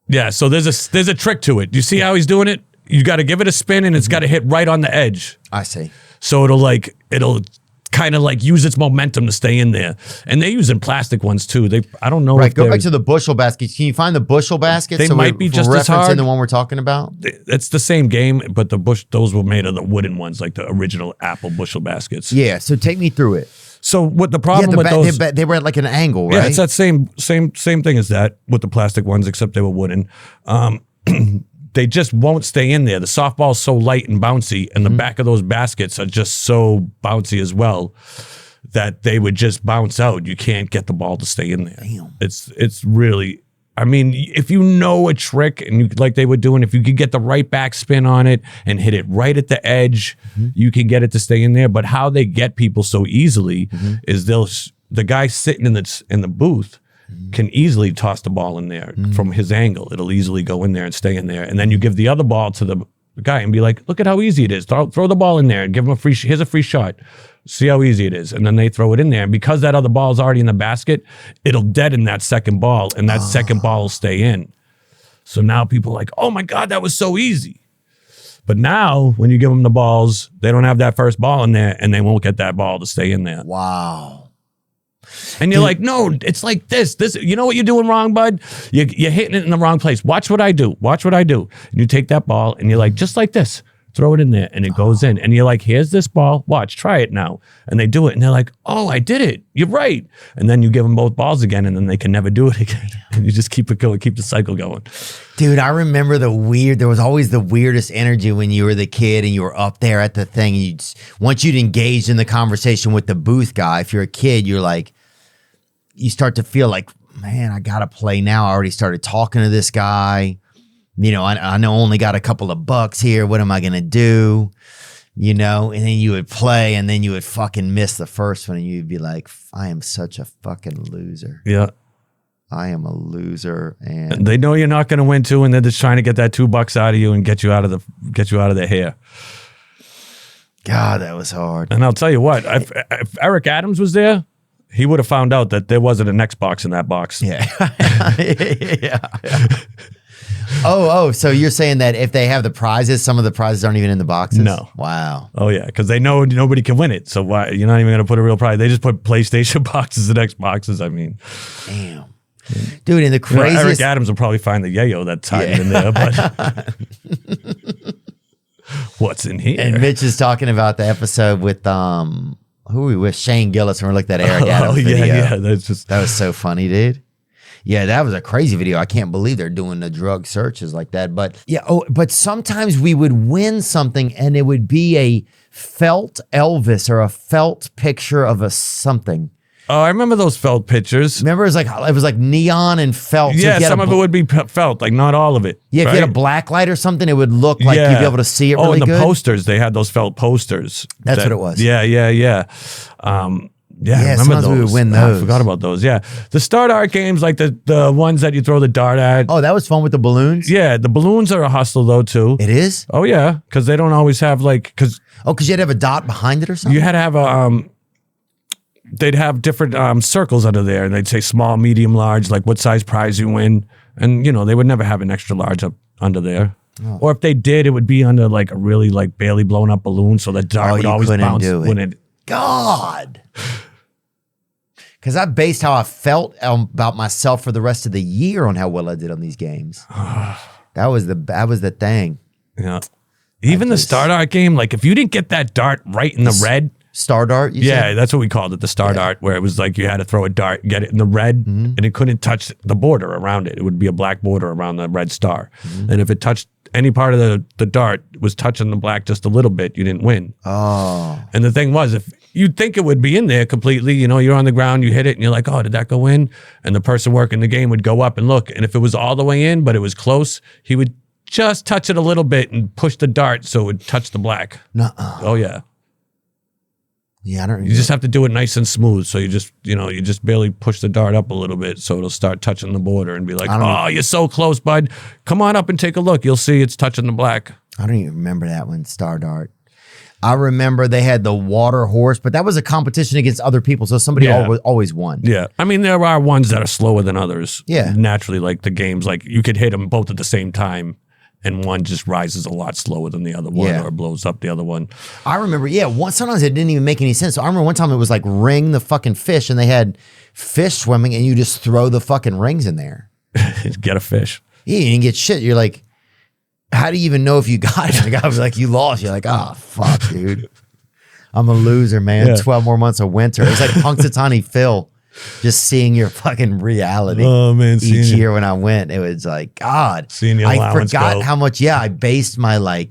Yeah, so there's a trick to it. You see how he's doing it? You got to give it a spin and it's got to hit right on the edge. I see. So it'll kind of like use its momentum to stay in there. And they're using plastic ones too. I don't know. Right, go back to the bushel baskets. Can you find the bushel baskets? They might be just as hard. The one we're talking about? It's the same game, but those were made of the wooden ones, like the original Apple bushel baskets. Yeah, so take me through it. So what the problem with those... They were at like an angle, right? Yeah, it's that same thing as that with the plastic ones, except they were wooden. They just won't stay in there. The softball's so light and bouncy, and the back of those baskets are just so bouncy as well that they would just bounce out. You can't get the ball to stay in there. Damn. It's really, I mean, if you know a trick and like they were doing, if you could get the right back spin on it and hit it right at the edge, you can get it to stay in there. But how they get people so easily is the guy sitting in the booth can easily toss the ball in there from his angle. It'll easily go in there and stay in there. And then you give the other ball to the guy and be like, look at how easy it is. Throw the ball in there and give him here's a free shot. See how easy it is. And then they throw it in there. And because that other ball is already in the basket, it'll deaden that second ball, and that second ball will stay in. So now people are like, oh my God, that was so easy. But now when you give them the balls, they don't have that first ball in there, and they won't get that ball to stay in there. Wow. And you're like, no, it's like this. You know what you're doing wrong, bud? You're hitting it in the wrong place. Watch what I do. Watch what I do. And you take that ball and you're like, just like this. throw it in there, and it goes in. And you're like, here's this ball. Watch, try it now. And they do it, and they're like, oh, I did it. You're right. And then you give them both balls again, and then they can never do it again. And you just keep it going, keep the cycle going. Dude, I remember there was always the weirdest energy when you were the kid and you were up there at the thing. And once you'd engaged in the conversation with the booth guy, if you're a kid, you're like, you start to feel like, man, I got to play now. I already started talking to this guy. You know, I know only got a couple of bucks here. What am I going to do? You know, and then you would play and then you would fucking miss the first one and you'd be like, I am such a fucking loser. Yeah. I am a loser. And they know you're not going to win too, and they're just trying to get that $2 out of you and get you out of their hair. God, that was hard. And I'll tell you what, if Eric Adams was there, he would have found out that there wasn't an Xbox in that box. Yeah. Yeah. Oh, so you're saying that if they have the prizes, some of the prizes aren't even in the boxes? No. Wow. Oh, yeah, because they know nobody can win it. So why you're not even going to put a real prize. They just put PlayStation boxes and Xboxes, I mean. Damn. Dude, and the craziest... Eric Adams will probably find the yayo that's hiding in there, but... What's in here? And Mitch is talking about the episode with... who we with? Shane Gillis, and we looked at Eric Adams video. Yeah, That was so funny, dude. Yeah, that was a crazy video. I can't believe they're doing the drug searches like that. But yeah, but sometimes we would win something and it would be a felt Elvis or a felt picture of a something. Oh, I remember those felt pictures. Remember, it was like neon and felt. So Yeah, some of it would be felt, like not all of it. Yeah, if right? you had a black light or something, it would look like you'd be able to see it really and the good. posters, they had those felt posters. That's what it was. Yeah. Yeah, I remember sometimes those. we would win those. I forgot about those. Yeah, the start art games, like the ones that you throw the dart at. Oh, that was fun with the balloons? Yeah, the balloons are a hustle though too. It is? Oh yeah, because they don't always have because you had to have a dot behind it or something? you had to have they'd have different circles under there, and they'd say small, medium, large, like what size prize you win, and they would never have an extra large up under there. Oh. Or if they did, it would be under like a really like barely blown up balloon, so the dart would always bounce when it. God. Because I based how I felt about myself for the rest of the year on how well I did on these games. That was the thing. Yeah. Even the start art game, like if you didn't get that dart right in the red. Star dart? Yeah, that's what we called it, the star dart, where it was like you had to throw a dart, get it in the red, and it couldn't touch the border around it. It would be a black border around the red star. And if it touched any part of the dart was touching the black just a little bit, you didn't win. Oh. And the thing was, if you'd think it would be in there completely, you're on the ground, you hit it, and you're like, oh, did that go in? And the person working the game would go up and look. And if it was all the way in, but it was close, he would just touch it a little bit and push the dart so it would touch the black. Nuh-uh. Oh, yeah. Yeah, I don't. You just have to do it nice and smooth. So you just barely push the dart up a little bit so it'll start touching the border and be like, oh, you're so close, bud. Come on up and take a look. You'll see it's touching the black. I don't even remember that one, Star Dart. I remember they had the water horse, but that was a competition against other people, so somebody always won. Yeah. I mean, there are ones that are slower than others. Yeah. Naturally, like the games, like you could hit them both at the same time, and one just rises a lot slower than the other one or blows up the other one. I remember, sometimes it didn't even make any sense. So I remember one time it was like ring the fucking fish, and they had fish swimming, and you just throw the fucking rings in there. Get a fish. Yeah, you didn't get shit. You're like, how do you even know if you got it? The guy was like, you lost. You're like, oh, fuck, dude. I'm a loser, man. Yeah. 12 more months of winter. It's like Punxsutawney Phil. Just seeing your fucking reality. Oh, man. Each year when I went, it was like, God. Seeing your I allowance forgot go. how much, I based my,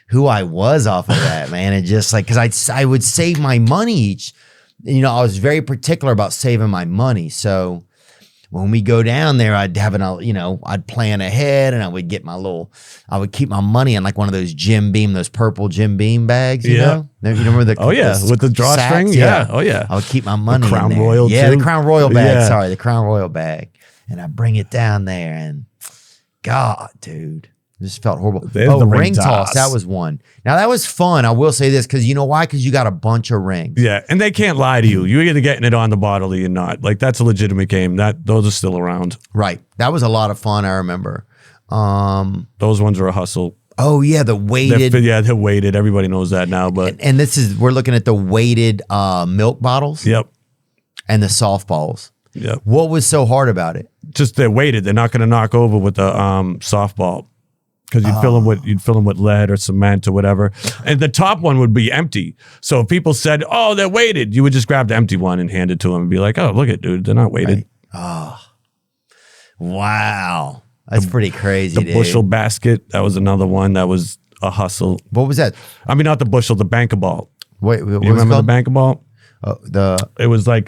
who I was off of that, man. And just because I would save my money each. I was very particular about saving my money. So when we go down there, I'd have I'd plan ahead, and I would get I would keep my money in like one of those those purple Jim Beam bags, you know? You remember the with the drawstring? sacks? Yeah. Oh, yeah. I would keep my money The Crown in there. Royal, Yeah, too? the Crown Royal bag. Yeah. Sorry, the Crown Royal bag. And I bring it down there, and God, dude. It just felt horrible. There's the ring ring toss. toss. That was one. Now, that was fun. I will say this, because you know why? Because you got a bunch of rings. Yeah, and they can't lie to you. You're either getting it on the bottle or you're not. Like, that's a legitimate game. Those are still around. Right. That was a lot of fun, I remember. Those ones are a hustle. Oh, yeah, the weighted. They're weighted. Everybody knows that now. But And we're looking at the weighted milk bottles Yep. and the softballs. Yep. What was so hard about it? Just they're weighted. They're not going to knock over with the softball. because you'd fill them with lead or cement or whatever, and the top one would be empty. So if people said, "Oh, they're weighted," you would just grab the empty one and hand it to them and be like, "Oh, look at dude, they're not weighted." Right. Oh, wow, that's pretty crazy. The bushel basket, that was another one that was a hustle. What was that? I mean, not the bushel, the banker ball. Wait, what You was it remember the called? banker ball? The It was like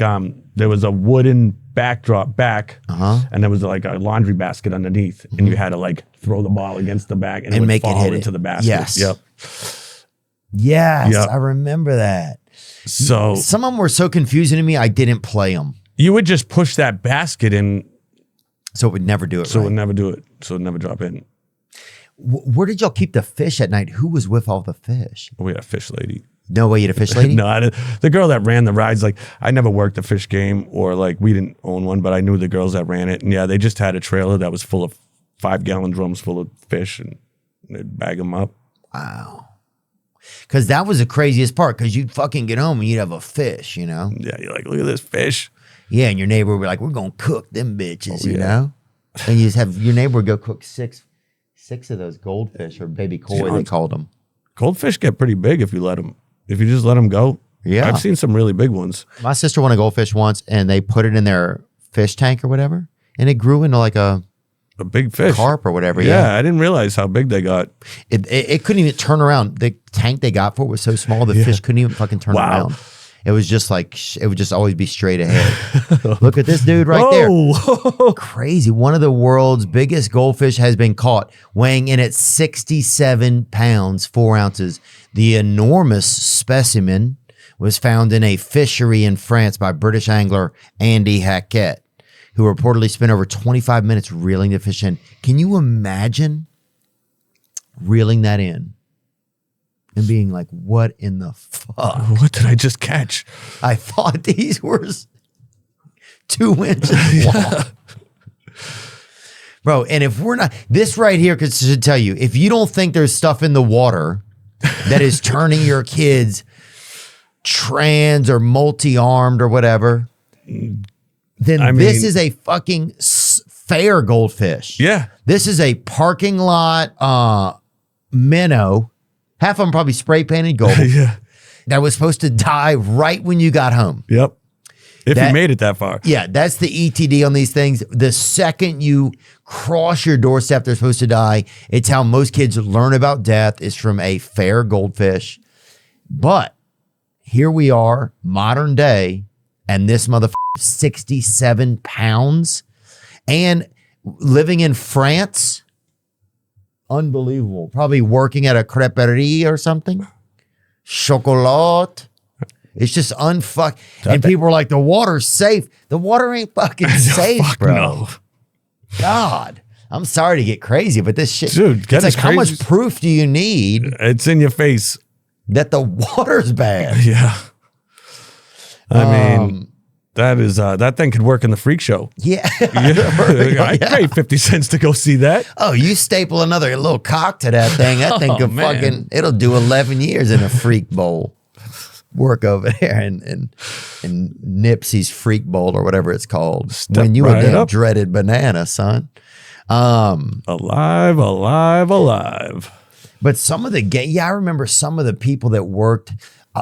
there was a wooden backdrop and there was like a laundry basket underneath, and you had to like throw the ball against the back and it would make it fall hit into it. the basket. Yes. Yep. Yes, Yep. I remember that. So Some of them were so confusing to me, I didn't play them. you would just push that basket in, So it would never do it so it right. would never do it. So it would never drop in. Where did y'all keep the fish at night? Who was with all the fish? We had a fish lady. No way you had a fish lady? No, the girl that ran the rides, like I never worked a fish game or like we didn't own one, but I knew the girls that ran it. And yeah, they just had a trailer that was full of 5-gallon drums full of fish and they'd bag them up. Wow. Because that was the craziest part, because you'd fucking get home and you'd have a fish, you know? Yeah, you're like, look at this fish. Yeah, and your neighbor would be like, we're going to cook them bitches, you yeah. know? And you just have your neighbor would go cook six of those goldfish, or baby koi, they called them. Goldfish get pretty big if you let them. If you just let them go. Yeah. I've seen some really big ones. My sister won a goldfish once, and they put it in their fish tank or whatever, and it grew into like a A big fish. carp or whatever. Yeah, I didn't realize how big they got. It couldn't even turn around. The tank they got for it was so small, the fish couldn't even fucking turn Wow. around. It was just like, it would just always be straight ahead. Look at this dude right there. Oh, Crazy. One of the world's biggest goldfish has been caught, weighing in at 67 pounds, 4 ounces. The enormous specimen was found in a fishery in France by British angler Andy Hackett, who reportedly spent over 25 minutes reeling the fish in. Can you imagine reeling that in and being like, what in the fuck? what did I just catch? I thought these were 2 inches long. Bro, and if we're not, this right here should tell you, if you don't think there's stuff in the water that is turning your kids trans or multi-armed or whatever, then I this mean- is a fucking fair goldfish. Yeah. This is a parking lot minnow. Half of them probably spray painted gold. Yeah. That was supposed to die right when you got home. Yep. If That- you made it that far. Yeah, that's the ETD on these things. The second you cross your doorstep, they're supposed to die. It's how most kids learn about death, is from a fair goldfish. But here we are, modern day, and this motherfucker, 67 pounds, and living in France. Unbelievable. Probably working at a creperie or something. Chocolat. It's just unfuck. And people are like, the water's safe. The water ain't fucking safe, Fuck bro. no. God. I'm sorry to get crazy, but this shit. Dude, that it's like, is how much crazy. proof do you need It's in your face. that the water's bad? Yeah. I mean, that is that thing could work in the freak show. Yeah. I'd pay 50 cents to go see that. Oh, you staple another little cock to that thing. That thing could man. fucking, it'll do 11 years in a freak bowl. Work over there in Nipsey's freak bowl or whatever it's called. Step when you right a damn up. dreaded banana, son. Alive, alive, alive. But some of the I remember some of the people that worked,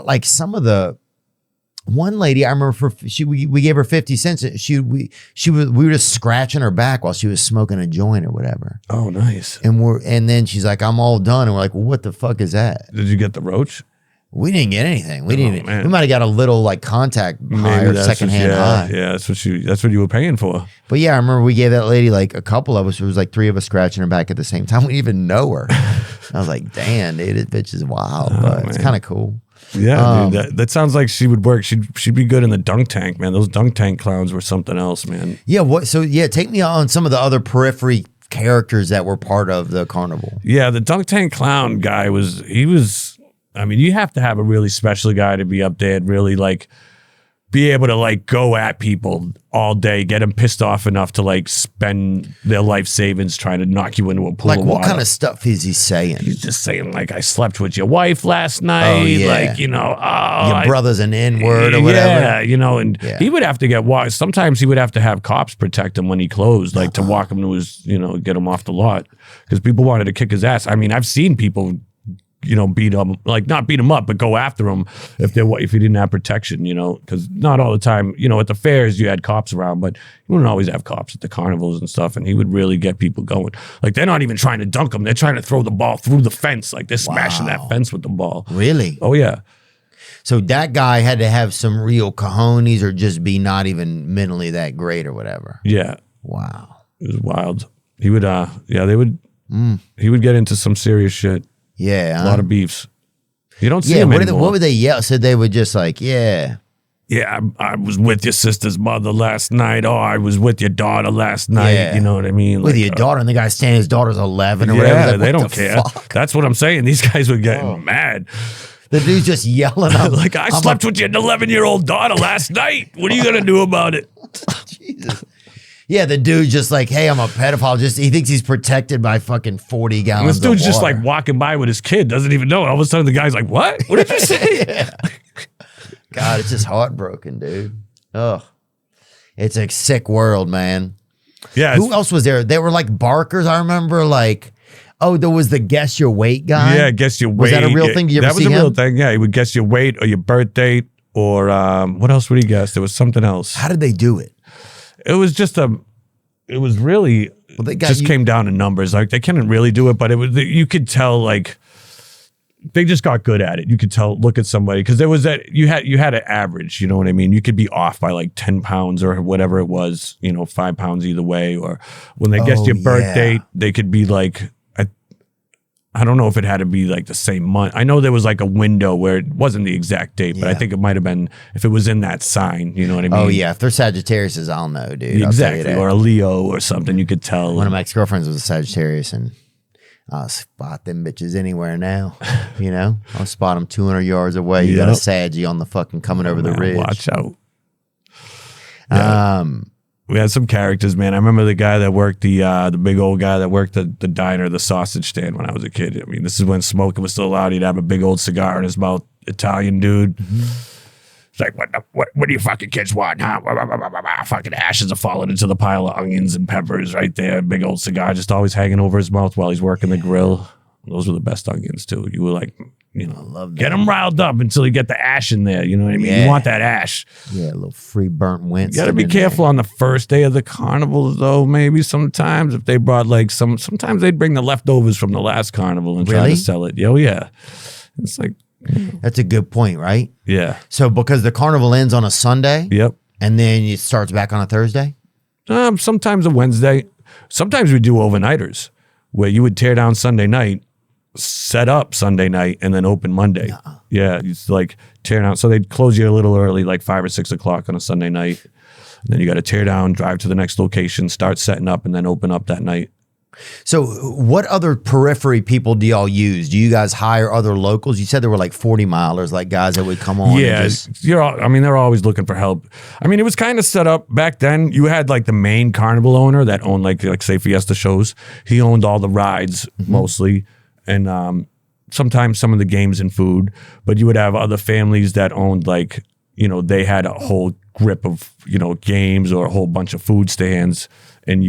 like some of the, one lady I remember we gave her 50 cents. We were just scratching her back while she was smoking a joint or whatever. Oh, nice. And then she's like, I'm all done. And we're like, well, what the fuck is that? Did you get the roach? We didn't get anything. We didn't. man. We might have got a little like contact high or that's secondhand high. Yeah, that's what you were paying for. But yeah, I remember we gave that lady, like a couple of us. It was like 3 of us scratching her back at the same time. We didn't even know her. I was like, damn, dude, this bitch is wild, but it's man. kind of cool. Yeah, dude, that sounds like she would work. She'd be good in the dunk tank, man. Those dunk tank clowns were something else, man. Yeah. So take me on some of the other periphery characters that were part of the carnival. Yeah, the dunk tank clown guy was. I mean, you have to have a really special guy to be up there and really like be able to like go at people all day, get them pissed off enough to like spend their life savings trying to knock you into a pool Like of what water. kind of stuff is he saying? He's just saying like, I slept with your wife last night. yeah. Like, you know, Your brother's an N-word or whatever. Yeah, you know, and he would have to get sometimes he would have to have cops protect him when he closed, like to walk him to his, you know, get him off the lot because people wanted to kick his ass. I mean, I've seen people, you know, beat him, like not beat him up, but go after him if he didn't have protection, you know, because not all the time, you know, at the fairs you had cops around, but you wouldn't always have cops at the carnivals and stuff. And he would really get people going. Like they're not even trying to dunk him; they're trying to throw the ball through the fence. Like they're smashing that fence with the ball. Really? Oh yeah. So that guy had to have some real cojones or just be not even mentally that great or whatever. Yeah. Wow. It was wild. He would, he would get into some serious shit. Yeah. A lot of beefs. You don't see Yeah. him What anymore. would they yell? So they would just like, yeah. Yeah, I was with your sister's mother last night. Oh, I was with your daughter last night. Yeah. You know what I mean? With Like, your daughter, and the guy's saying his daughter's 11 or yeah, whatever. Like, they what don't the care. fuck? That's what I'm saying. These guys were getting mad. The dude's just yelling. Like, I slept with your 11-year-old daughter last night. What are you going to do about it? Jesus. Yeah, the dude's just like, hey, I'm a pedophile. He thinks he's protected by fucking 40 gallons This dude's of just water. like walking by with his kid, doesn't even know. And all of a sudden the guy's like, what? What did you say? God, it's just heartbroken, dude. Ugh. It's a sick world, man. Yeah. Who else was there? They were like barkers. I remember like, oh, there was the guess your weight guy. Yeah, guess your weight. Was that a real thing? Did you ever that was see a real him? thing. Yeah, he would guess your weight or your birth date or what else would he guess? There was something else. How did they do it? It was just it was really Well, they got just you- came down to numbers. Like they couldn't really do it, but it was you could tell like they just got good at it. You could tell, look at somebody because there was that you had an average. You know what I mean? You could be off by like 10 pounds or whatever it was. You know, 5 pounds either way. Or when they guessed Oh, your birth yeah. date, they could be like. I don't know if it had to be like the same month. I know there was like a window where it wasn't the exact date, but I Yeah. think it might have been if it was in that sign. You know what I mean? Oh, yeah. If they're Sagittarius, I'll know, dude. I'll tell you Exactly. that. Or a Leo or something. You could tell. One of my ex-girlfriends was a Sagittarius, and I'll spot them bitches anywhere now. You know? I'll spot them 200 yards away. You got a Yep. Saggy on the fucking coming over the Man, ridge. Watch out. Um, We had some characters, man. I remember the guy that worked the big old guy that worked the diner, the sausage stand when I was a kid. I mean, this is when smoking was still allowed. He'd have a big old cigar in his mouth. Italian dude. It's like, what do you fucking kids want, huh? Fucking ashes are falling into the pile of onions and peppers right there. Big old cigar just always hanging over his mouth while he's working the grill. Those were the best onions, too. You were like, you know, love get that. them riled up until you get the ash in there. You know what I mean? Yeah. You want that ash. yeah, a little free burnt Winston. You gotta be in there. careful on the first day of the carnival, though. Maybe sometimes if they brought like sometimes they'd bring the leftovers from the last carnival and try Really? to sell it. Oh yeah, it's like That's a good point, right? yeah, So because the carnival ends on a Sunday, yep. and then it starts back on a Thursday? Sometimes a Wednesday. Sometimes we do overnighters where you would tear down Sunday night, set up Sunday night, and then open Monday. Yeah, it's like tear down. So they'd close you a little early, like 5 or 6 o'clock on a Sunday night. And then you got to tear down, drive to the next location, start setting up, and then open up that night. So what other periphery people do y'all use? Do you guys hire other locals? You said there were like 40 milers, like guys that would come on. Yeah, And just, I mean, they're always looking for help. I mean, it was kind of set up back then. You had like the main carnival owner that owned like say Fiesta shows. He owned all the rides mostly, and sometimes some of the games and food. But you would have other families that owned like, you know, they had a whole grip of, you know, games or a whole bunch of food stands, and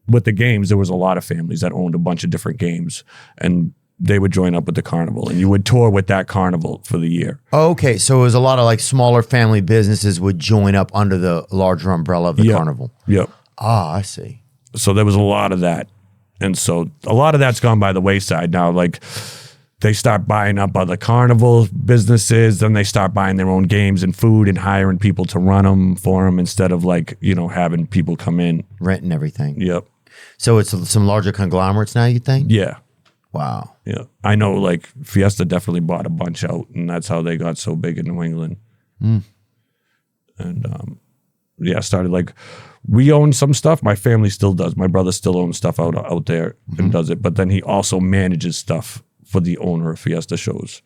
with the games, there was a lot of families that owned a bunch of different games, and they would join up with the carnival, and you would tour with that carnival for the year. okay, so it was a lot of like smaller family businesses would join up under the larger umbrella of the Yep. carnival. Yep. Ah, I see. So there was a lot of that. And so a lot of that's gone by the wayside now. Like they start buying up other carnival businesses, then they start buying their own games and food and hiring people to run them for them instead of like, you know, having people come in. Rent and everything. Yep. So it's some larger conglomerates now, you think? Yeah. Wow. Yeah. I know like Fiesta definitely bought a bunch out, and that's how they got so big in New England. And yeah, started like we own some stuff. My family still does. My brother still owns stuff out there and does it. But then he also manages stuff for the owner of Fiesta shows.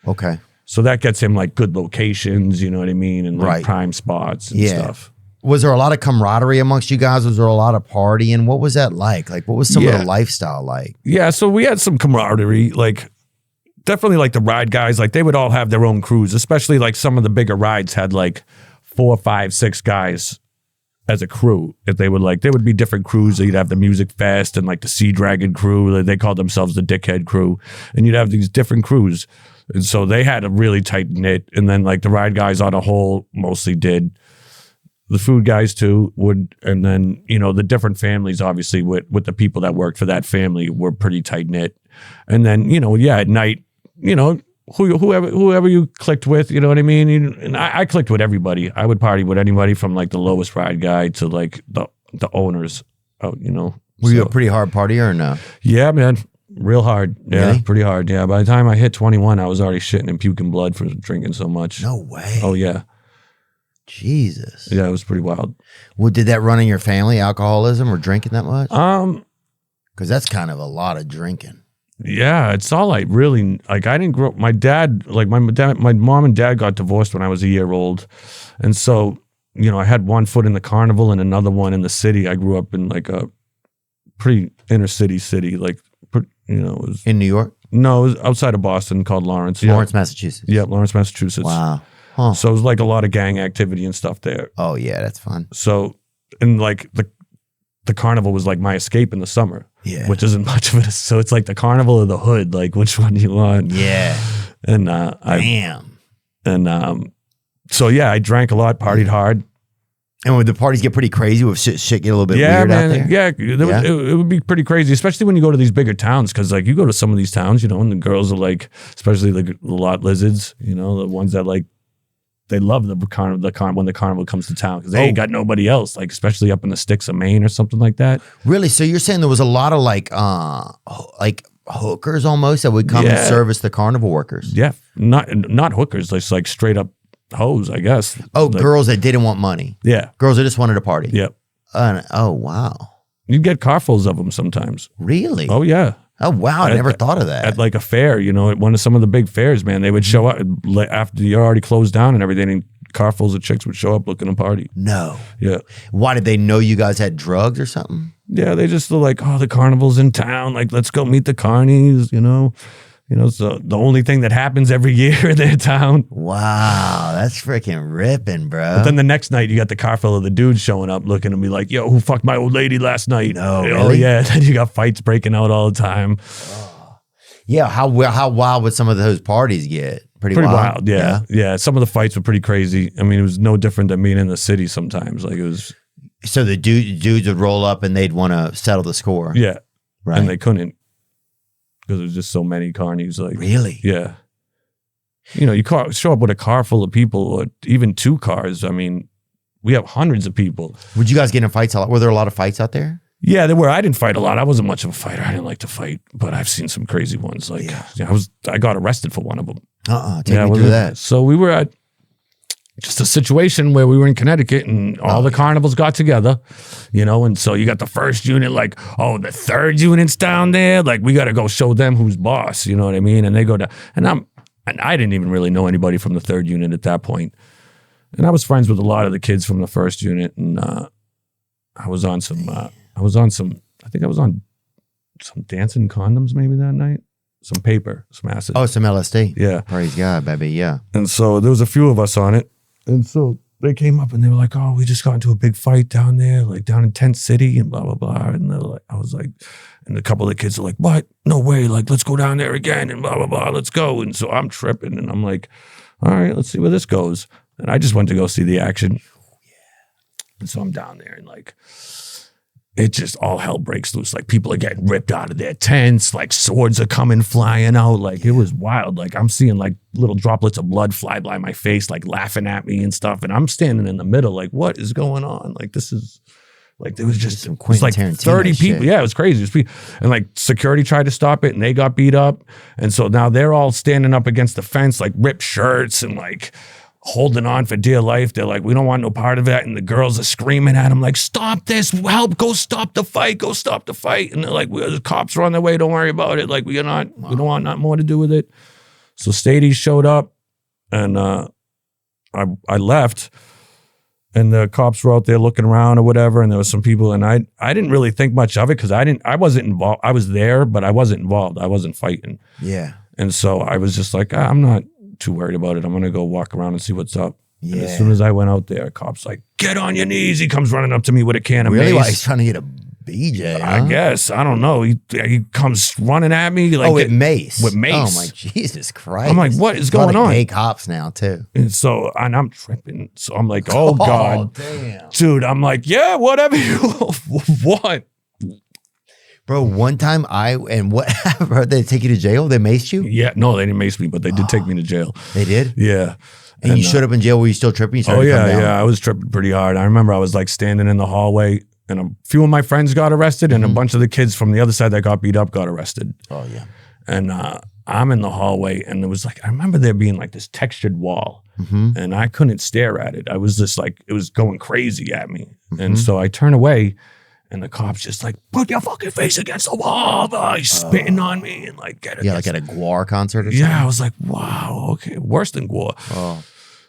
Okay. So that gets him like good locations, you know what I mean? And like Right. prime spots and Yeah. stuff. Was there a lot of camaraderie amongst you guys? Was there a lot of partying? What was that like? Like, what was some of Yeah. the lifestyle like? Yeah, so we had some camaraderie, like definitely like the ride guys, like they would all have their own crews, especially like some of the bigger rides had like 4, 5, 6 guys as a crew. If they would like, there would be different crews. You'd have the Music Fest and like the Sea Dragon crew. They called themselves the Dickhead crew. And you'd have these different crews. And so they had a really tight knit. And then like the ride guys on a whole mostly did. The food guys too would, and then, you know, the different families, obviously with the people that worked for that family were pretty tight knit. And then, you know, yeah, at night, you know, whoever you clicked with, you know what I mean? And I clicked with everybody. I would party with anybody from like the lowest ride guy to like the owners, you know. Were you So, a pretty hard partier or no? yeah, man. Real hard. Yeah, Really? pretty hard. Yeah. By the time I hit 21, I was already shitting and puking blood for drinking so much. No way. Oh, yeah. Jesus. Yeah, it was pretty wild. Well, did that run in your family, alcoholism or drinking that much? Because that's kind of a lot of drinking. Yeah, it's all like really like I didn't grow up. My dad, like my mom and dad got divorced when I was a year old, and so you know I had one foot in the carnival and another one in the city. I grew up in like a pretty inner city, like you know, it was, In New York? no, it was outside of Boston called Lawrence. Lawrence, Massachusetts. Yeah, Lawrence, Massachusetts. Wow. Huh. So it was like a lot of gang activity and stuff there. Oh, yeah, that's fun. So and like the carnival was like my escape in the summer. Yeah. Which isn't much of it. So it's like the carnival or the hood. Like which one do you want? Yeah. And Damn. so yeah, I drank a lot, partied hard. And would the parties get pretty crazy? Would shit get a little bit Yeah, weird man. out there? Yeah, it would be pretty crazy, especially when you go to these bigger towns. Because like you go to some of these towns, you know, and the girls are like, especially the lot lizards, you know, the ones that like they love the when the carnival comes to town because they ain't got nobody else. Like especially up in the sticks of Maine or something like that. Really? So you're saying there was a lot of like hookers almost that would come and Yeah. service the carnival workers? Yeah, not hookers, just like straight up hoes, I guess. Oh, Like, girls that didn't want money. Yeah, Girls that just wanted to party. yep. Oh, wow. You get carfuls of them sometimes. Really? Oh yeah. Oh, wow. I At- never thought of that. At like a fair, you know, at one of some of the big fairs, man, they would show up after you're already closed down and everything, and carfuls of chicks would show up looking to party. No. Yeah. Why did they know you guys had drugs or something? Yeah, they just were like, oh, the carnival's in town. Like, let's go meet the carnies, you know. You know, so the only thing that happens every year in their town. Wow, that's freaking ripping, bro. But then the next night, you got the car full of the dudes showing up looking and be like, yo, who fucked my old lady last night? No, Oh, really? yeah. Then you got fights breaking out all the time. Yeah, how wild would some of those parties get? Pretty Wild, yeah. Yeah. Some of the fights were pretty crazy. I mean, it was no different than being in the city sometimes. Like, it was, So the dudes would roll up and they'd want to settle the score. yeah. Right. And they couldn't because there's just so many carnies. Like, Really? yeah. You know, you show up with a car full of people or even 2 cars. I mean, we have hundreds of people. Would you guys get in fights a lot? Were there a lot of fights out there? Yeah, there were. I didn't fight a lot. I wasn't much of a fighter. I didn't like to fight, but I've seen some crazy ones. Like, I got arrested for one of them. Take me through that. So we were at just a situation where we were in Connecticut and all the carnivals got together, you know, and so you got the first unit like, oh, the third unit's down there. Like, we got to go show them who's boss. You know what I mean? And they go to, and I didn't even really know anybody from the third unit at that point. And I was friends with a lot of the kids from the first unit. And I was on some dancing condoms maybe that night. Some paper, some acid. Oh, some LSD. Yeah. Praise God, baby. Yeah. And so there was a few of us on it. And so they came up and they were like, oh, we just got into a big fight down there, like down in Tent City and blah, blah, blah. And they're like, I was like, and a couple of the kids are like, what? No way. Like, let's go down there again and blah, blah, blah. Let's go. And so I'm tripping and I'm like, all right, let's see where this goes. And I just went to go see the action. And so I'm down there and like, it just all hell breaks loose. Like people are getting ripped out of their tents. Like swords are coming flying out. Like it was wild. Like I'm seeing like little droplets of blood fly by my face, like laughing at me and stuff. And I'm standing in the middle, like, what is going on? Like this is like there was just Some it was like Quentin Tarantino 30 people. shit. Yeah, it was crazy. It was and like security tried to stop it and they got beat up. And so now they're all standing up against the fence, like ripped shirts and like holding on for dear life. They're like, we don't want no part of that. And the girls are screaming at them like, stop this, help, go stop the fight, go stop the fight. And they're like, the cops are on their way, don't worry about it. Like we don't want nothing more to do with it. So Stadies showed up And I left, and the cops were out there looking around or whatever, and there was some people, and I didn't really think much of it because I wasn't involved. I was there, but I wasn't involved. I wasn't fighting. Yeah. And so I was just like, I'm not too worried about it. I'm gonna go walk around and see what's up. Yeah. And as soon as I went out there, a cop's like, get on your knees. He comes running up to me with a can of Really? mace. Why he's trying to get a BJ? Huh? I guess. I don't know. He comes running at me like with mace. With mace. Oh my Jesus Christ! I'm like, what is There's a lot going of on? Gay cops now too. And so I'm tripping. So I'm like, oh God, damn, dude. I'm like, yeah, whatever you want. bro. One time what happened? Bro, they take you to jail? They maced you? Yeah, no, they didn't mace me, but they did take me to jail. They did. Yeah. And you showed up in jail. Were you still tripping? You started Oh to come yeah, down? yeah. I was tripping pretty hard. I remember I was like standing in the hallway, and a few of my friends got arrested, and a bunch of the kids from the other side that got beat up got arrested. Oh yeah. And I'm in the hallway, and there was like, I remember there being like this textured wall, and I couldn't stare at it. I was just like, it was going crazy at me. And so I turn away, and the cop's just like, put your fucking face against the wall. He's spitting on me and like, get it. Yeah, like at a Guar concert or something. Yeah, I was like, wow, okay, worse than Gore. Oh.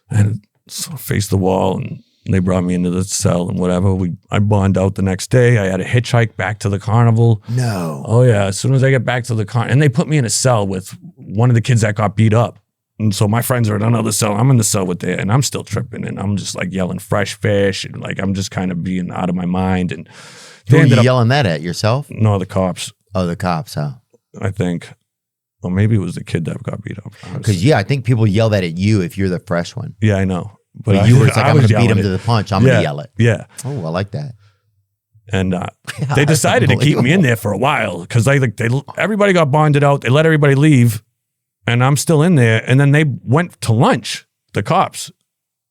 And so I faced the wall, and they brought me into the cell and whatever. I bonded out the next day. I had a hitchhike back to the carnival. No. Oh yeah, as soon as I get back to the and they put me in a cell with one of the kids that got beat up. And so my friends are in another cell. I'm in the cell with them, and I'm still tripping, and I'm just like yelling fresh fish, and like I'm just kind of being out of my mind. And Who were you yelling that at? Yourself? No, the cops. Oh, the cops, huh? I think. Or maybe it was the kid that got beat up. Because I think people yell that at you if you're the fresh one. Yeah, I know. But you were like, I'm going to beat him it. to the punch. I'm going to yell it. Yeah. Oh, I like that. And they decided to keep me in there for a while because everybody got bonded out. They let everybody leave, and I'm still in there. And then they went to lunch, the cops,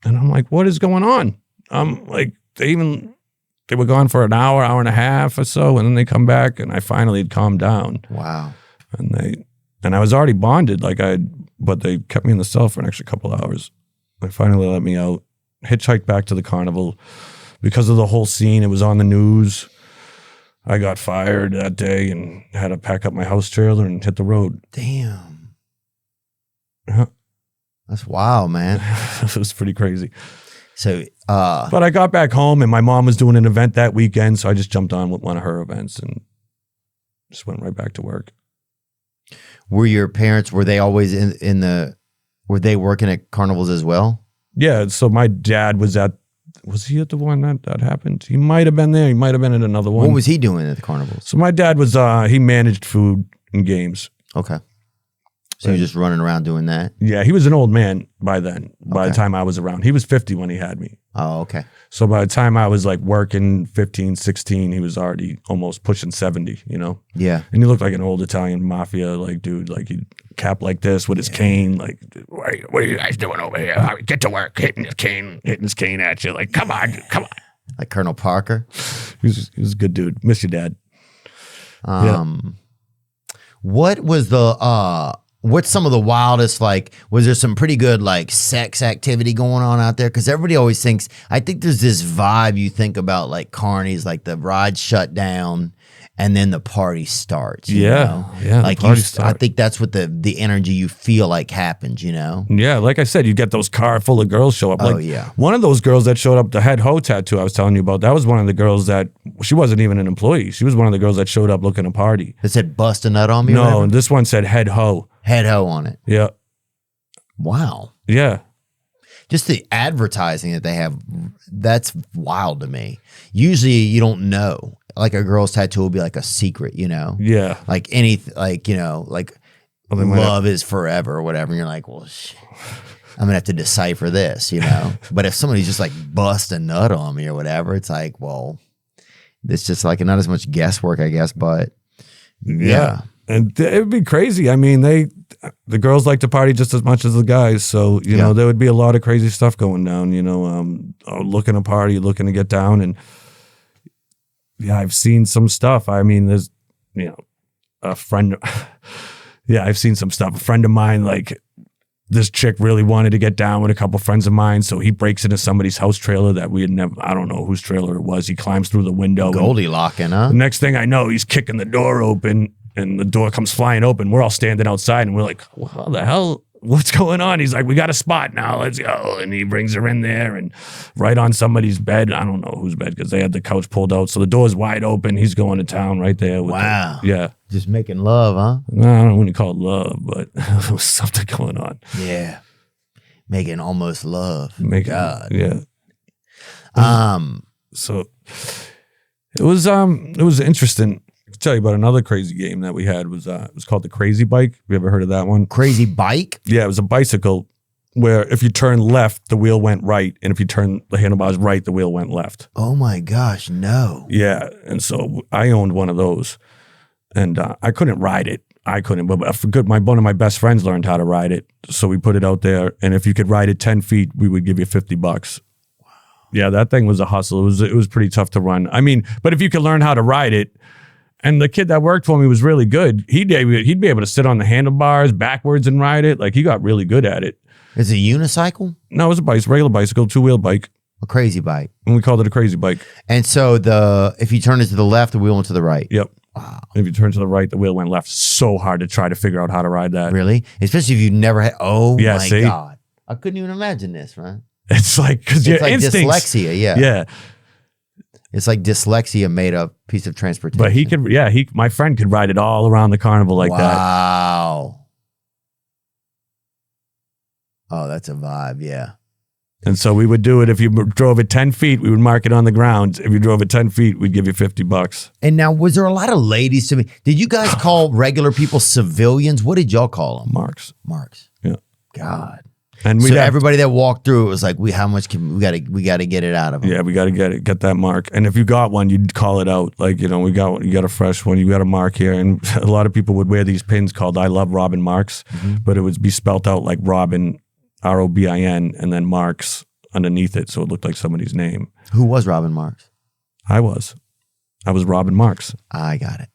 and I'm like, "What is going on?" I'm like, they were gone for an hour and a half or so, and then they come back, and I finally had calmed down. Wow. And I was already bonded, but they kept me in the cell for an extra couple hours. They finally let me out, hitchhiked back to the carnival. Because of the whole scene, it was on the news. I got fired that day and had to pack up my house trailer and hit the road. Damn. Yeah. That's wild, man. It was pretty crazy. So, but I got back home, and my mom was doing an event that weekend, so I just jumped on with one of her events and just went right back to work. Were your parents, were they always were they working at carnivals as well? Yeah, so my dad was he at the one that happened? He might have been there. He might have been at another one. What was he doing at the carnivals? So my dad was, he managed food and games. Okay. So you're just running around doing that? Yeah, he was an old man by then, by the time I was around. He was 50 when he had me. Oh, okay. So by the time I was like working 15, 16, he was already almost pushing 70, you know? Yeah. And he looked like an old Italian mafia, like, dude, like he'd cap like this with his cane, like, what are you guys doing over here? Get to work, hitting his cane at you. Like, come on. Like Colonel Parker? He was a good dude. Miss your dad. What was what's some of the wildest, like, was there some pretty good, like, sex activity going on out there? Because everybody always thinks, I think there's this vibe you think about, like, carnies, like the ride shut down and then the party starts. You know? Yeah. Like, I think that's what the energy you feel like happens, you know? Yeah, like I said, you get those car full of girls show up. Oh, Like, yeah. one of those girls that showed up, the head ho tattoo I was telling you about, that was one of the girls that, she wasn't even an employee. She was one of the girls that showed up looking to party. It said bust a nut on me? No, and this one said head ho. Head ho on it. Yeah. Wow. Yeah. Just the advertising that they have, that's wild to me. Usually you don't know. Like a girl's tattoo will be like a secret, you know? Yeah. Like anything, like, you know, like love is forever or whatever. And you're like, well, shit, I'm going to have to decipher this, you know? But if somebody's just like bust a nut on me or whatever, it's like, well, it's just like not as much guesswork, I guess, but yeah. And it would be crazy. I mean, the girls like to party just as much as the guys. So, you know, there would be a lot of crazy stuff going down, you know, looking to party, looking to get down. And yeah, I've seen some stuff. I mean, there's, you know, a friend. Yeah, I've seen some stuff. A friend of mine, like, this chick really wanted to get down with a couple friends of mine. So he breaks into somebody's house trailer that we had never, I don't know whose trailer it was. He climbs through the window. Goldilocking, huh? The next thing I know, he's kicking the door open. And the door comes flying open. We're all standing outside, and we're like, well, how the hell what's going on? He's like, we got a spot now. Let's go. And he brings her in there and right on somebody's bed. I don't know whose bed because they had the couch pulled out. So the door's wide open. He's going to town right there. Wow. Yeah. Just making love, huh? No, I don't know when you call it love, but there was something going on. Yeah. Making almost love. God. Yeah. So it was interesting. I can tell you about another crazy game that we had. It was called the Crazy Bike. Have you ever heard of that one? Crazy Bike? Yeah, it was a bicycle where if you turn left, the wheel went right, and if you turn the handlebars right, the wheel went left. Oh my gosh, no. Yeah, and so I owned one of those, and I couldn't ride it. I couldn't, but one of my best friends learned how to ride it, so we put it out there, and if you could ride it 10 feet, we would give you $50. Wow. Yeah, that thing was a hustle. It was pretty tough to run. I mean, but if you could learn how to ride it, and the kid that worked for me was really good, he'd be able to sit on the handlebars backwards and ride it. Like, he got really good at it. Is it a unicycle? No, it was a regular bicycle, 2-wheel bike. A crazy bike. And we called it a Crazy Bike. And so if you turn it to the left, the wheel went to the right. Yep. Wow. If you turn to the right, the wheel went left. So hard to try to figure out how to ride that. Really? Especially if you've never had. Oh Yeah, my see? God. I couldn't even imagine this, right? It's like, because your It's like instincts. dyslexia, yeah. Yeah. It's like dyslexia made a piece of transportation. But he could, my friend could ride it all around the carnival like that. Wow. Oh, that's a vibe, yeah. And so we would do it. If you drove it 10 feet, we would mark it on the ground. If you drove it 10 feet, we'd give you $50. And now, was there a lot of ladies to me? Did you guys call regular people civilians? What did y'all call them? Marks. Yeah. God. And So everybody that walked through it was like, how much can we got to get it out of them? Yeah, we got to get that mark. And if you got one, you'd call it out. Like, you got a fresh one. You got a mark here. And a lot of people would wear these pins called "I Love Robin" marks, but it would be spelt out like Robin, Robin, and then Marks underneath it, so it looked like somebody's name. Who was Robin Marks? I was Robin Marks. I got it.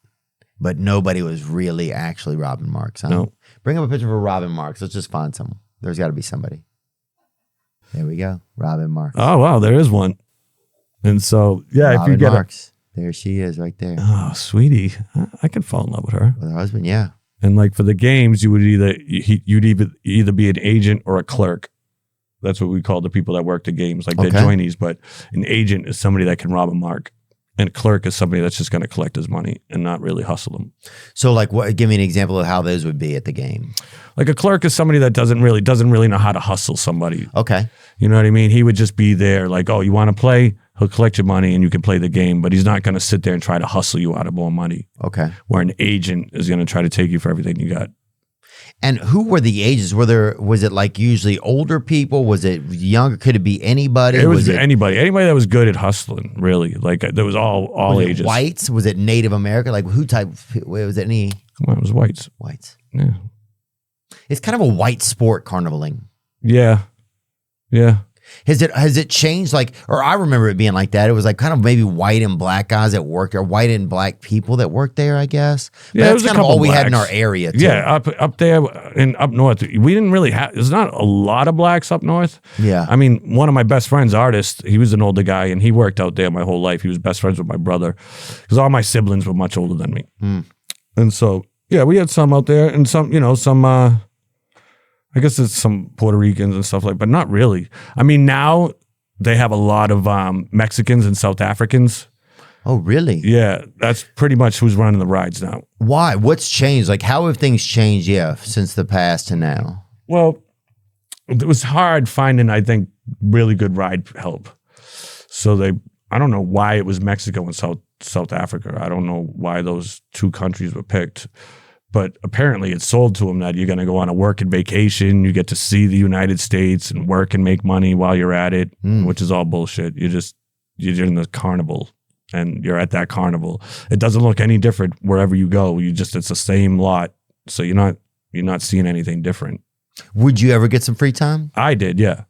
But nobody was really actually Robin Marks, huh? No. Bring up a picture of a Robin Marks. Let's just find someone. There's got to be somebody. There we go. Robin Marks. Oh, wow, there is one. And so, yeah, Robin if you get Marks. There she is right there. Oh, sweetie. I could fall in love with her. With her husband, yeah. And like for the games, you would either be an agent or a clerk. That's what we call the people that work the games, like they're joinies. But an agent is somebody that can rob a mark, and a clerk is somebody that's just going to collect his money and not really hustle him. So, like, give me an example of how those would be at the game. Like a clerk is somebody that doesn't really know how to hustle somebody. Okay. You know what I mean? He would just be there, like, oh, you want to play? He'll collect your money and you can play the game, but he's not going to sit there and try to hustle you out of more money. Okay. Where an agent is going to try to take you for everything you got. And who were the agents? Was it like usually older people? Was it younger? Could it be anybody? It was anybody that was good at hustling, really. Like there was all was ages. It whites? Was it Native American? Like who type? Was it any? Come on, it was whites. Whites. Yeah. It's kind of a white sport, carnivaling. Yeah. Yeah. Has it changed? Like, or I remember it being like that. It was like kind of maybe white and black guys that worked, or white and black people that worked there, I guess. But Yeah, that's kind of all we had in our area, too. Yeah, up there and up north, we didn't really have. There's not a lot of blacks up north. Yeah. I mean, one of my best friends, artist, he was an older guy, and he worked out there my whole life. He was best friends with my brother, because all my siblings were much older than me. And so, yeah, we had some out there, and some. I guess it's some Puerto Ricans and stuff like, but not really. I mean, now they have a lot of Mexicans and South Africans. Oh, really? Yeah, that's pretty much who's running the rides now. Why? What's changed? Like, how have things changed, since the past to now? Well, it was hard finding, I think, really good ride help. So I don't know why it was Mexico and South Africa. I don't know why those two countries were picked. But apparently it's sold to them that you're going to go on a working vacation. You get to see the United States and work and make money while you're at it, which is all bullshit. You're in the carnival and you're at that carnival. It doesn't look any different wherever you go. It's the same lot. So you're not seeing anything different. Would you ever get some free time? I did, yeah.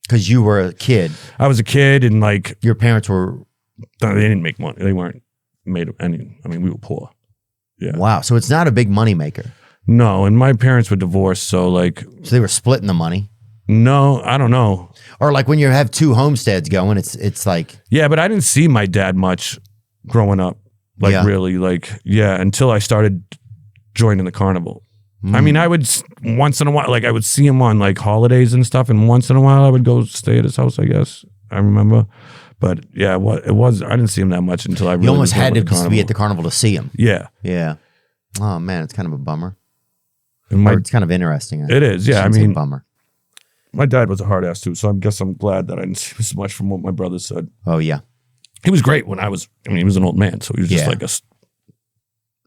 Because you were a kid. I was a kid and like. Your parents were. They didn't make money. They weren't made any. I mean, we were poor. Yeah. Wow. So it's not a big money maker. No, and my parents were divorced, so like. So they were splitting the money. No, I don't know. Or like when you have two homesteads going, it's like. Yeah, but I didn't see my dad much growing up. Like really, like until I started joining the carnival. I mean, I would once in a while, like I would see him on like holidays and stuff, and once in a while I would go stay at his house, I guess. I remember. But yeah, I didn't see him that much until I really You almost was had with to the be at the carnival to see him. Yeah. Yeah. Oh man, it's kind of a bummer. And Or it's kind of interesting. it is, yeah. I Shouldn't say mean, bummer. my dad was a hard ass too, so I guess I'm glad that I didn't see as much from what my brother said. Oh yeah. He was great when he was an old man, so he was just Yeah. like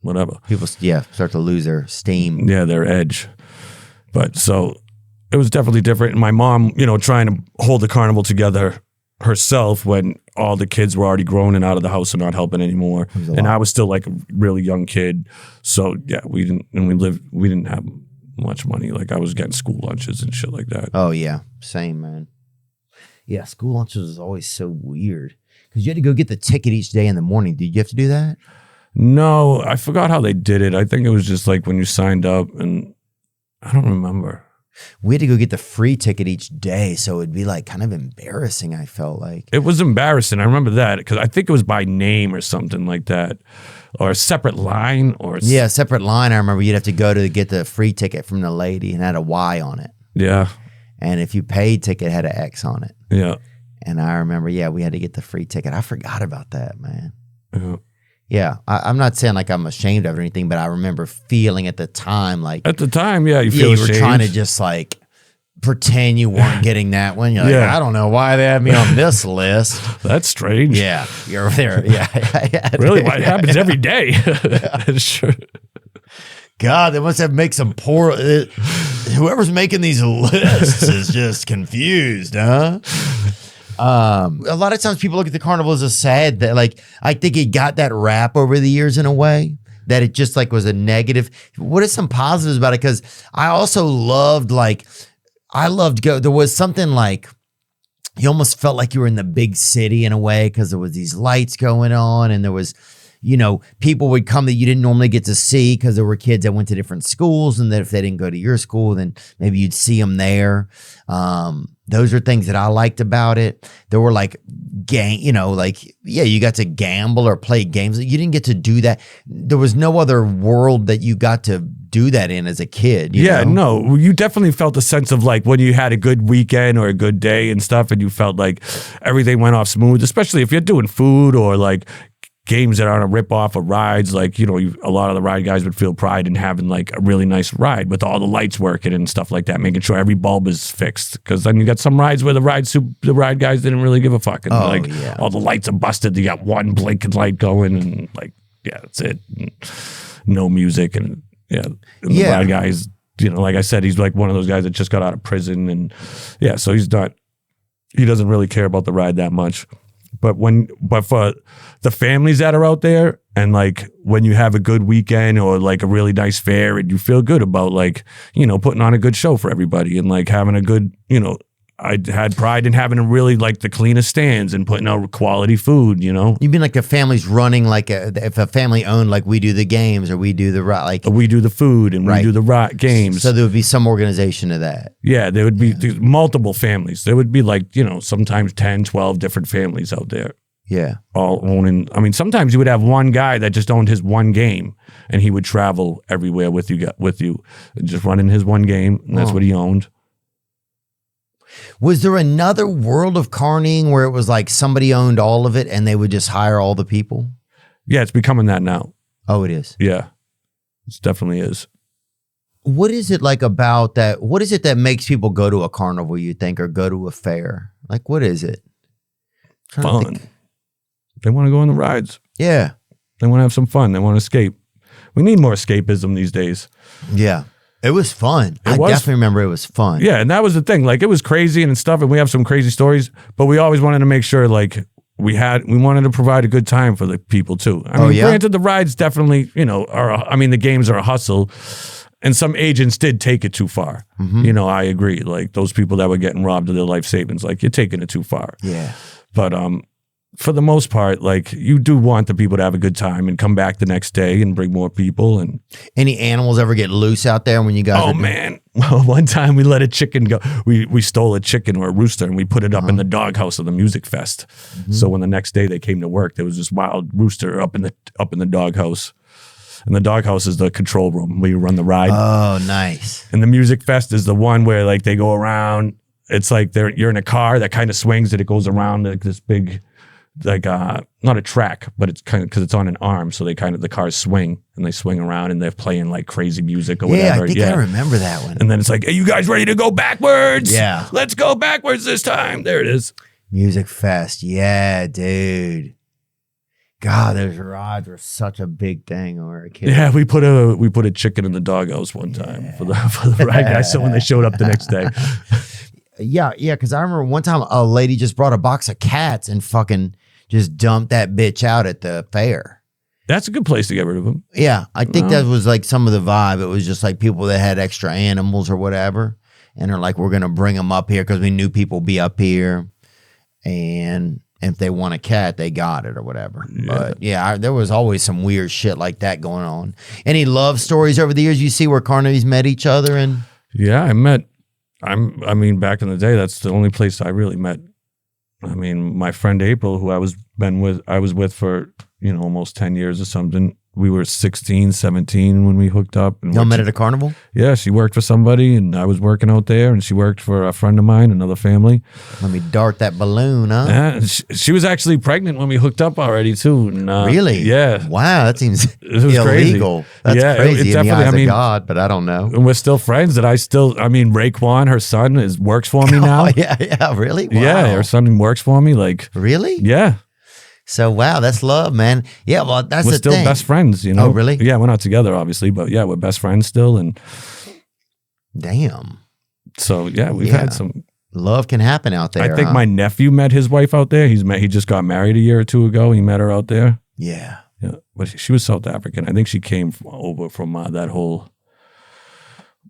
whatever. People, start to lose their steam. Yeah, their edge. But so it was definitely different. And my mom, trying to hold the carnival together herself when all the kids were already grown and out of the house and not helping anymore. And I was still like a really young kid. So yeah, we didn't have much money. Like I was getting school lunches and shit like that. Oh yeah, same man. Yeah, school lunches was always so weird because you had to go get the ticket each day in the morning. Did you have to do that? No, I forgot how they did it. I think it was just like when you signed up, and I don't remember. We had to go get the free ticket each day, so it'd be like kind of embarrassing, I felt like. It was embarrassing. I remember that because I think it was by name or something like that, or a separate line, or Yeah, separate line. I remember you'd have to go to get the free ticket from the lady and it had a Y on it. Yeah, And if you paid ticket, it had an X on it. yeah, And I remember, we had to get the free ticket. I forgot about that, man. yeah. Yeah, I'm not saying like I'm ashamed of it or anything, but I remember feeling at the time like, At the time, yeah, you feel you were ashamed. trying to just like pretend you weren't getting that one. You're like, Yeah. I don't know why they have me on this list. That's strange. Yeah, you're there. Yeah. Really, it happens every day. Sure. God, they must have make some poor. Whoever's making these lists is just confused, huh? A lot of times people look at the carnival as a sad that, like, I think it got that rap over the years in a way that it just like was a negative. What are some positives about it? Because I also loved there was something like you almost felt like you were in the big city in a way because there was these lights going on and there was, people would come that you didn't normally get to see because there were kids that went to different schools, and that if they didn't go to your school, then maybe you'd see them there. Those are things that I liked about it. There were like you got to gamble or play games. You didn't get to do that. There was no other world that you got to do that in as a kid. You know? No, you definitely felt a sense of like when you had a good weekend or a good day and stuff, and you felt like everything went off smooth, especially if you're doing food or like games that aren't a rip off of rides. Like, a lot of the ride guys would feel pride in having like a really nice ride with all the lights working and stuff like that, making sure every bulb is fixed. Because then you got some rides where the ride guys didn't really give a fuck. And all the lights are busted. You got one blinking light going and like, yeah, that's it. And no music. And the ride guys, like I said, he's like one of those guys that just got out of prison. And yeah, so he doesn't really care about the ride that much. But for the families that are out there, and like when you have a good weekend or like a really nice fair and you feel good about like, putting on a good show for everybody and like having a good, I had pride in having really like the cleanest stands and putting out quality food, You mean like a family's running like if a family owned, like we do the games or we do the we do the food and we do the games. So there would be some organization of that. Yeah, there would be multiple families. There would be like, sometimes 10, 12 different families out there. Yeah. All owning. I mean, sometimes you would have one guy that just owned his one game and he would travel everywhere with you, just running his one game. And that's what he owned. Was there another world of carnying where it was like somebody owned all of it and they would just hire all the people? Yeah, it's becoming that now. Oh, it is? Yeah, it definitely is. What is it like about that? What is it that makes people go to a carnival, you think, or go to a fair? Like, what is it? Fun. They want to go on the rides. Yeah. They want to have some fun. They want to escape. We need more escapism these days. Yeah. It was fun. I definitely remember it was fun. Yeah, and that was the thing. Like, it was crazy and stuff, and we have some crazy stories, but we always wanted to make sure, like, we wanted to provide a good time for the people, too. I mean, granted, the rides definitely, the games are a hustle, and some agents did take it too far. Mm-hmm. I agree. Like, those people that were getting robbed of their life savings, like, you're taking it too far. Yeah. But, for the most part, like, you do want the people to have a good time and come back the next day and bring more people. And any animals ever get loose out there when you guys? Oh man! Well, one time we let a chicken go. We stole a chicken or a rooster and we put it up in the doghouse of the music fest. Mm-hmm. So when the next day they came to work, there was this wild rooster up in the doghouse. And the doghouse is the control room where you run the ride. Oh, nice. And the music fest is the one where like they go around. It's like you're in a car that kind of swings and it goes around like this big, like not a track, but it's kind of because it's on an arm. So the cars swing and they swing around and they're playing like crazy music or whatever. I think I remember that one. And then it's like, are you guys ready to go backwards? Yeah. Let's go backwards this time. There it is. Music Fest. Yeah, dude. God, those rides were such a big thing when we were a kid. Yeah, we put a chicken in the doghouse one time for the ride guys. So when they showed up the next day. Yeah, because I remember one time a lady just brought a box of cats and fucking just dumped that bitch out at the fair. That's a good place to get rid of them. Yeah, I think that was like some of the vibe. It was just like people that had extra animals or whatever. And they're like, we're going to bring them up here because we knew people be up here. And if they want a cat, they got it or whatever. Yeah. But yeah, there was always some weird shit like that going on. Any love stories over the years you see where carnies met each other? And yeah, I mean, back in the day, that's the only place I really met. I mean, my friend April, who I was with for, almost 10 years or something. We were 16, 17 when we hooked up. And y'all met at a carnival? Yeah, she worked for somebody and I was working out there and she worked for a friend of mine, another family. Let me dart that balloon, huh? Yeah, she was actually pregnant when we hooked up already too. And, really? Yeah. Wow, that seems illegal. Crazy. That's crazy in the eyes of God, but I don't know. And we're still friends that Raekwon, her son, works for me now. Oh, yeah, really? Wow. Yeah, her son works for me. Like, really? Yeah. So, wow, that's love, man. Yeah, well, that's the thing. We're still best friends, Oh, really? Yeah, we're not together, obviously, but yeah, we're best friends still. And damn. So, yeah, we've had some. Love can happen out there. I think my nephew met his wife out there. He just got married a year or two ago. He met her out there. Yeah. Yeah, but she was South African. I think she came over from that whole,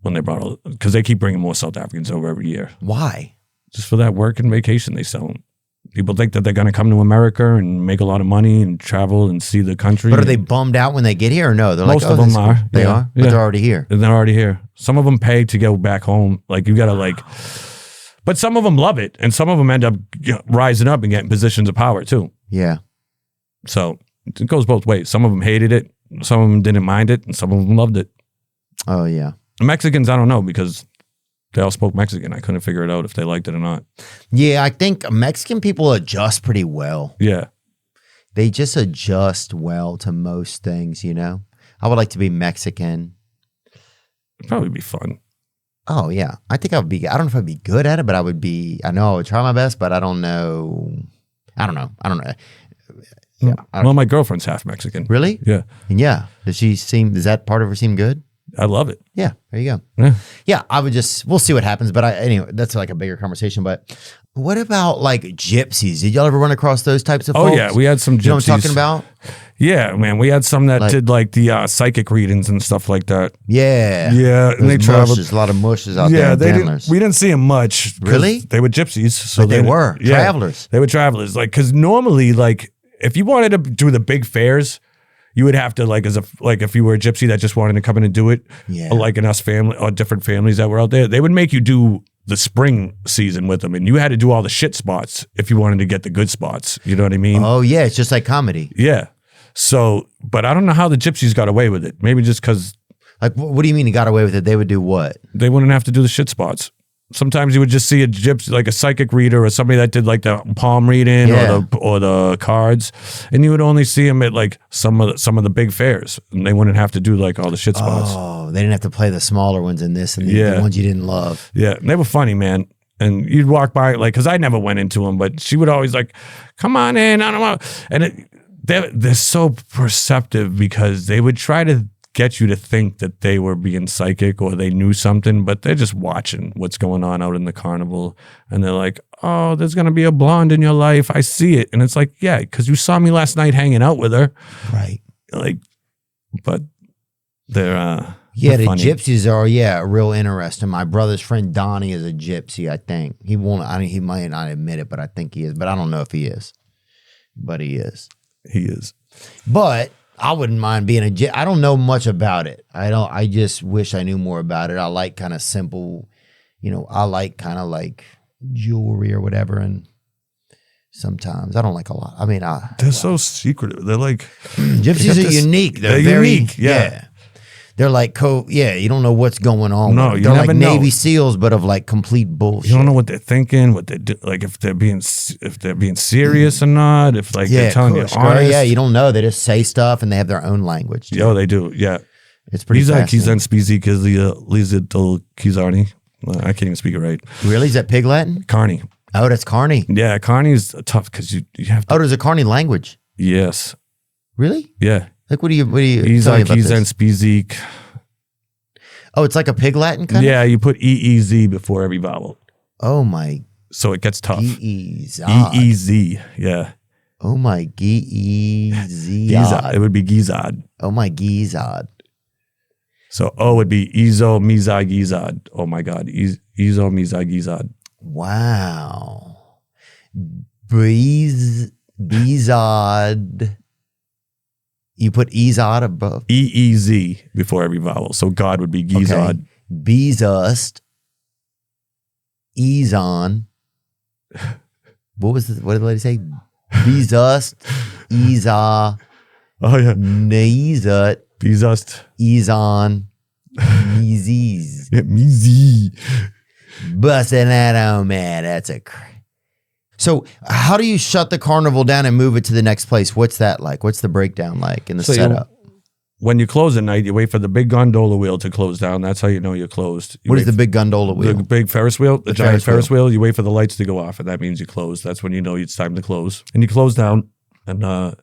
when they brought, because they keep bringing more South Africans over every year. Why? Just for that work and vacation they sell them. People think that they're going to come to America and make a lot of money and travel and see the country. But are they bummed out when they get here or no? They're most like, of them are. They are? But they're already here. And they're already here. Some of them pay to go back home. Like, you got to but some of them love it. And some of them end up rising up and getting positions of power too. Yeah. So it goes both ways. Some of them hated it. Some of them didn't mind it. And some of them loved it. Oh, yeah. The Mexicans, I don't know, because they all spoke Mexican. I couldn't figure it out if they liked it or not. Yeah, I think Mexican people adjust pretty well. Yeah. They just adjust well to most things, I would like to be Mexican. It'd probably be fun. Oh, yeah. I think I don't know if I'd be good at it, but I know I would try my best, but I don't know. Yeah. Well, my girlfriend's half Mexican. Really? Yeah. And yeah. Does that part of her seem good? I love it. Yeah, there you go. Yeah. Yeah, we'll see what happens. But anyway, that's like a bigger conversation. But what about like gypsies? Did y'all ever run across those types of folks? Oh, yeah. We had some gypsies. You know what I'm talking about? Yeah, man. We had some that did like the psychic readings and stuff like that. Yeah. Yeah. And they traveled. A lot of mushes out there. Yeah, we didn't see them much. Really? They were gypsies. So but they were travelers. They were travelers. Like, because normally, like, if you wanted to do the big fairs, you would have to if you were a gypsy that just wanted to come in and do it, like in us family or different families that were out there, they would make you do the spring season with them, and you had to do all the shit spots if you wanted to get the good spots. You know what I mean? Oh yeah, it's just like comedy. Yeah. So, but I don't know how the gypsies got away with it. Maybe just because. Like, what do you mean he got away with it? They would do what? They wouldn't have to do the shit spots. Sometimes you would just see a gypsy, like a psychic reader or somebody that did like the palm reading or the cards, and you would only see them at like some of the big fairs, and they wouldn't have to do like all the shit spots. Oh, they didn't have to play the smaller ones in this and the ones you didn't love. Yeah, and they were funny, man. And you'd walk by, like, because I never went into them, but she would always like, "Come on in, I don't know." And they're so perceptive because they would try to get you to think that they were being psychic or they knew something, but they're just watching what's going on out in the carnival. And they're like, "Oh, there's going to be a blonde in your life. I see it." And it's like, yeah, because you saw me last night hanging out with her. Right. Like, but they're, the funny. gypsies are, real interesting. My brother's friend Donnie is a gypsy, I think. He might not admit it, but I think he is. But I don't know if he is. But he is. He is. But I wouldn't mind being a gypsy. I don't know much about it. I just wish I knew more about it. I like kind of simple, I like kind of like jewelry or whatever. And sometimes. I don't like a lot. I mean, They're so secretive. They're like gypsies are unique. They're very unique. Yeah. They're like you don't know what's going on. No, with them. you They're never like know. Navy SEALs, but of like complete bullshit. You don't know what they're thinking, what they do, like if they're being serious or not. If like they're telling you honest. Yeah, you don't know. They just say stuff and they have their own language. Yo, they do. Yeah, it's pretty. He's like fascinating. spizi Kizarni. I can't even speak it right. Really? Is that Pig Latin? Carney. Oh, that's Carney. Yeah, Carney's tough because you have to. Oh, there's a Carney language. Yes. Really? Yeah. Like, what do you? He's tell me like about he's this? Spizik. Oh, it's like a Pig Latin kind Yeah, you put EEZ before every vowel, Oh my so it gets tough. Geezod. EEZ. Yeah. Oh my Geezod. Gizad. It would be Gizad. Oh my Geezod. So O would be Ezo Mizai Gizad. Oh my God. Ezo Mizai Gizad. Wow. Bezod. You put Ezod above. EEZ before every vowel. So God would be Gizad. Okay. Bezust. Ezon. What was the, what did the lady say? Bezust. Eza. Oh yeah. Neezut. Bezust. Ezon. Meezies. Yeah, Mizi. Busting that on, man. That's a. So, how do you shut the carnival down and move it to the next place? What's that like? What's the breakdown like in the setup? When you close at night, you wait for the big gondola wheel to close down. That's how you know you're closed. What is the big gondola wheel? The big Ferris wheel, the giant Ferris Ferris wheel. You wait for the lights to go off, and that means you close. That's when you know it's time to close. And you close down, and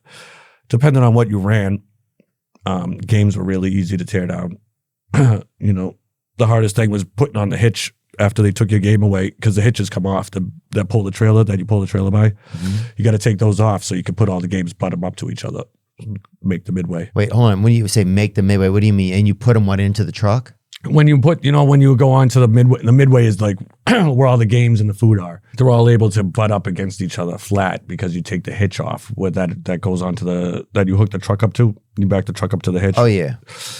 depending on what you ran, games were really easy to tear down. You know, the hardest thing was putting on the hitch after they took your game away, because the hitches come off that pull the trailer, that you pull the trailer by. Mm-hmm. You got to take those off so you can put all the games butt them up to each other, make the midway. Wait, hold on. When you say make the midway, what do you mean? And you put them into the truck? When you put, when you go on to the midway is like where all the games and the food are. They're all able to butt up against each other flat because you take the hitch off where that goes onto that you hook the truck up to. You back the truck up to the hitch. Oh, yeah.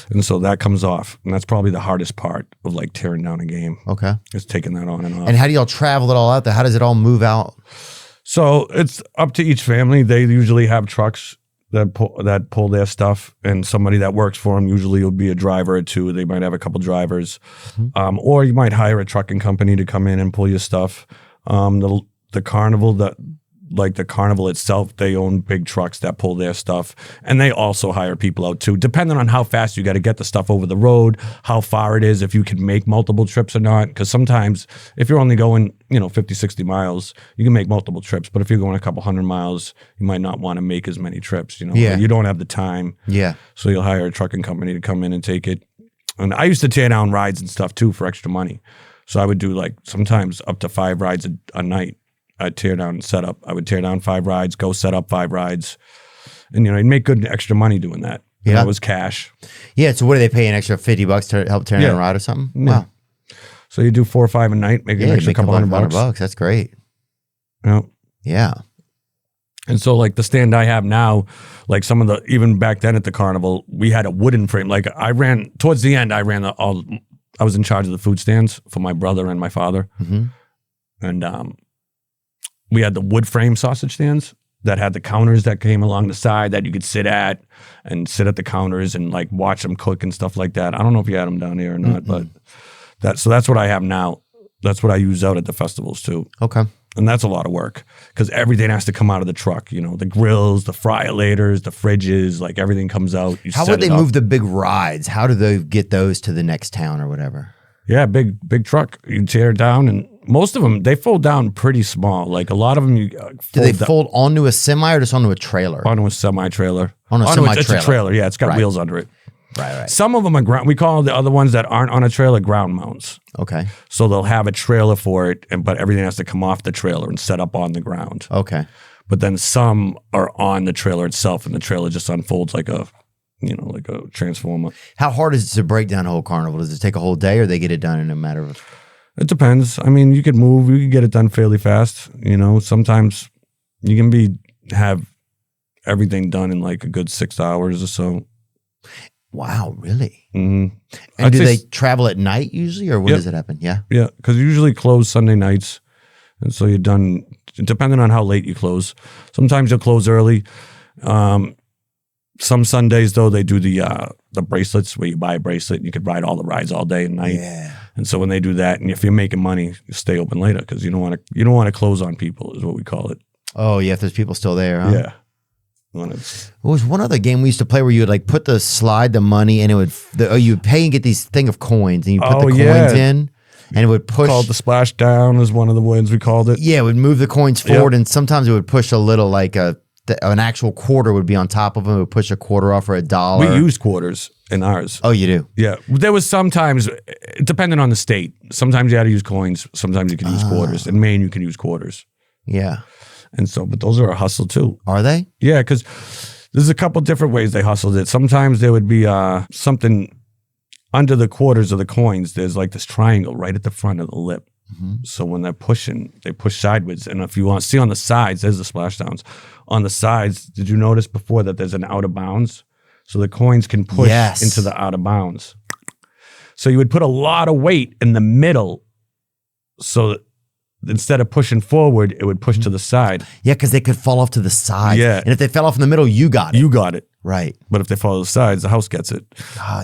And so that comes off. And that's probably the hardest part of like tearing down a game. Okay. Is taking that on and off. And how do y'all travel it all out there? How does it all move out? So it's up to each family. They usually have trucks that pull their stuff, and somebody that works for them usually will be a driver or two. They might have a couple drivers, or you might hire a trucking company to come in and pull your stuff. The carnival, the carnival itself, they own big trucks that pull their stuff, and they also hire people out too, depending on how fast you got to get the stuff over the road, how far it is, if you can make multiple trips or not. Because sometimes if you're only going 50, 60 miles, you can make multiple trips, but if you're going a couple 100 miles, you might not want to make as many trips. Yeah. You don't have the time. Yeah. So you'll hire a trucking company to come in and take it. And I used to tear down rides and stuff too for extra money. So I would do like sometimes up to 5 rides a night. I'd tear down and set up. I would tear down 5 rides, go set up 5 rides. And, I'd make good extra money doing that. Yeah. It was cash. Yeah. So what do they pay, an extra $50 to help tear down a ride or something? Yeah. Wow. So you do 4 or 5 a night, make an extra make couple $100. That's great. Yeah. And so like the stand I have now, like even back then at the carnival, we had a wooden frame. Like towards the end, I was in charge of the food stands for my brother and my father. Mm-hmm. And we had the wood frame sausage stands that had the counters that came along the side that you could sit at the counters and like watch them cook and stuff like that. I don't know if you had them down here or not, but that's what I have now. That's what I use out at the festivals too. Okay. And that's a lot of work because everything has to come out of the truck. The grills, the fryer-laters, the fridges, like everything comes out. How would they move the big rides? How do they get those to the next town or whatever? Yeah, big truck. You tear it down, and most of them, they fold down pretty small. Like a lot of them, do they fold onto a semi or just onto a trailer? Onto a semi-trailer. It's a trailer, yeah. It's got wheels under it. Right. Some of them are ground. We call the other ones that aren't on a trailer ground mounts. Okay. So they'll have a trailer for it, but everything has to come off the trailer and set up on the ground. Okay. But then some are on the trailer itself, and the trailer just unfolds like a transformer. How hard is it to break down a whole carnival? Does it take a whole day, or they get it done in a matter of? It depends. I mean, you could get it done fairly fast. Sometimes you can have everything done in like a good 6 hours or so. Wow, really? Mm-hmm. And do they travel at night usually, or when does it happen? Yeah. Yeah, because you usually close Sunday nights, and so you're done depending on how late you close. Sometimes you'll close early. Some Sundays though, they do the bracelets where you buy a bracelet and you could ride all the rides all day and night. Yeah. And so when they do that, and if you're making money, you stay open later because you don't want to close on people is what we call it. Oh yeah, if there's people still there, huh? Yeah. There was one other game we used to play where you would like put the money and it would you would pay and get these thing of coins and you put the coins in and it would push. Called the splashdown is one of the ones we called it. Yeah, it would move the coins forward and sometimes it would push a little like an actual quarter would be on top of them. It would push a quarter off or $1. We used quarters in ours. Oh, you do? Yeah. There was sometimes, depending on the state, sometimes you had to use coins. Sometimes you could use quarters. In Maine, you can use quarters. Yeah. And so, but those are a hustle too. Are they? Yeah, because there's a couple different ways they hustled it. Sometimes there would be something under the quarters of the coins. There's like this triangle right at the front of the lip. Mm-hmm. So when they're pushing, they push sideways. And if you want to see on the sides, there's the splashdowns. On the sides, did you notice before that there's an out of bounds? So the coins can push into the out of bounds. So you would put a lot of weight in the middle so that instead of pushing forward, it would push to the side. Yeah, because they could fall off to the side. Yeah. And if they fell off in the middle, you got it. You got it. Right. But if they fall to the sides, the house gets it.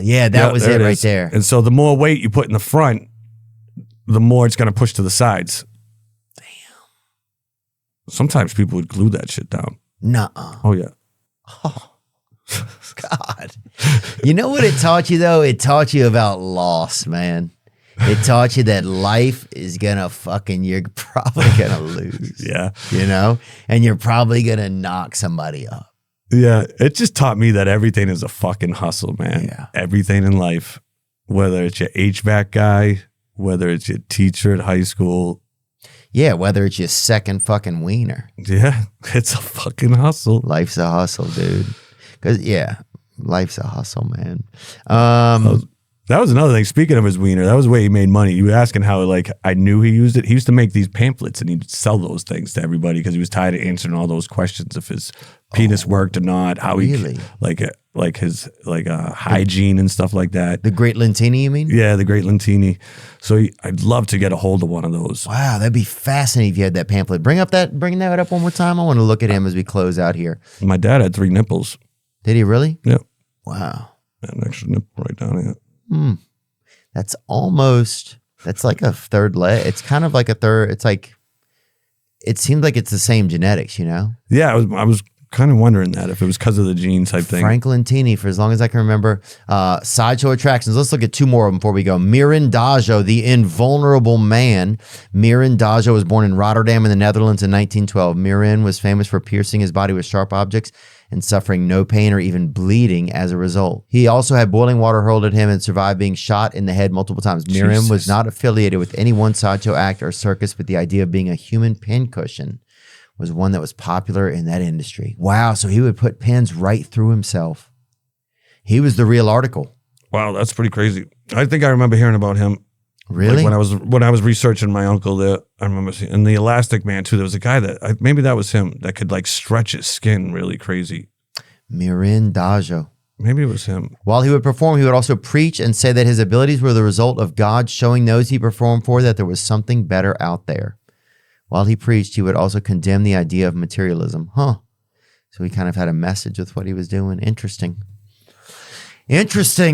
Yeah, that was it right is. there. And so the more weight you put in the front, the more it's going to push to the sides. Damn. Sometimes people would glue that shit down. Nuh-uh. Oh, yeah. Oh, God. You know what it taught you, though? It taught you about loss, man. It taught you that life is going to you're probably going to lose. Yeah. You know? And you're probably going to knock somebody up. Yeah. It just taught me that everything is a fucking hustle, man. Yeah. Everything in life, whether it's your HVAC guy, whether it's your teacher at high school. Yeah, whether it's your second fucking wiener. Yeah, it's a fucking hustle. Life's a hustle, dude. Because, life's a hustle, man. That was another thing. Speaking of his wiener, that was the way he made money. You were asking how, like, I knew he used it. He used to make these pamphlets and he'd sell those things to everybody because he was tired of answering all those questions if his penis worked or not. How really? Like his hygiene and stuff like that. The Great Lentini, you mean? Yeah, the Great Lentini. So I'd love to get a hold of one of those. Wow, that'd be fascinating if you had that pamphlet. Bring that up one more time. I want to look at him as we close out here. My dad had 3 nipples. Did he really? Yep. Wow. An extra nipple right down here. That's like a third leg. It's kind of like a third. It's like, it seems like it's the same genetics, you know? Yeah, I was kind of wondering that if it was because of the gene type thing. Frank Lentini, for as long as I can remember. Sideshow attractions. Let's look at 2 more of them before we go. Mirandajo, the invulnerable man. Mirandajo was born in Rotterdam in the Netherlands in 1912. Miran was famous for piercing his body with sharp objects and suffering no pain or even bleeding as a result. He also had boiling water hurled at him and survived being shot in the head multiple times. Miran was not affiliated with any one sideshow act or circus, but the idea of being a human pincushion was one that was popular in that industry. Wow, so he would put pins right through himself. He was the real article. Wow, that's pretty crazy. I think I remember hearing about him. Really? Like when I was researching my uncle there, I remember seeing, and the Elastic Man too. There was a guy that maybe that was him that could like stretch his skin really crazy. Mirandajo. Maybe it was him. While he would perform, he would also preach and say that his abilities were the result of God showing those he performed for that there was something better out there. While he preached, he would also condemn the idea of materialism. So he kind of had a message with what he was doing. Interesting,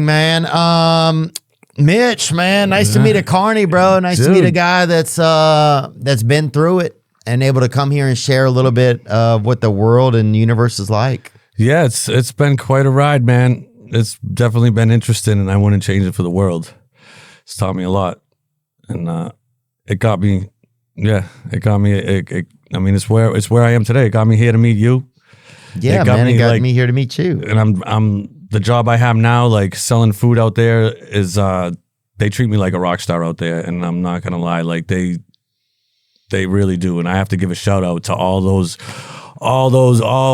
man. Mitch, man, nice to meet a carny, bro. Nice to meet a guy that's been through it and able to come here and share a little bit of what the world and universe is like. Yeah, it's been quite a ride, man. It's definitely been interesting, and I wouldn't change it for the world. It's taught me a lot, and it got me. Yeah, it got me. I mean, it's where I am today. It got me here to meet you. Yeah, it got me here to meet you. And I'm the job I have now, like selling food out there, is they treat me like a rock star out there, and I'm not gonna lie, like they really do. And I have to give a shout out to all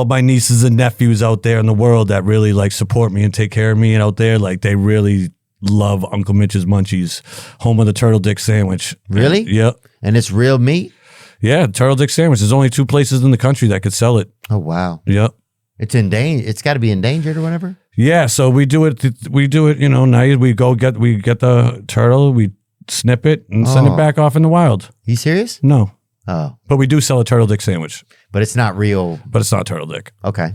my nieces and nephews out there in the world that really like support me and take care of me, and out there, like they really love Uncle Mitch's Munchies, home of the turtle dick sandwich. Really? Yep. And it's real meat? Yeah, turtle dick sandwich. There's only 2 places in the country that could sell it. Oh, wow. Yep. It's endangered. It's got to be endangered or whatever? Yeah, so we do it, nice. We get the turtle, we snip it and send it back off in the wild. You serious? No. Oh, But we do sell a turtle dick sandwich, but it's not real. but it's not turtle dick. Okay.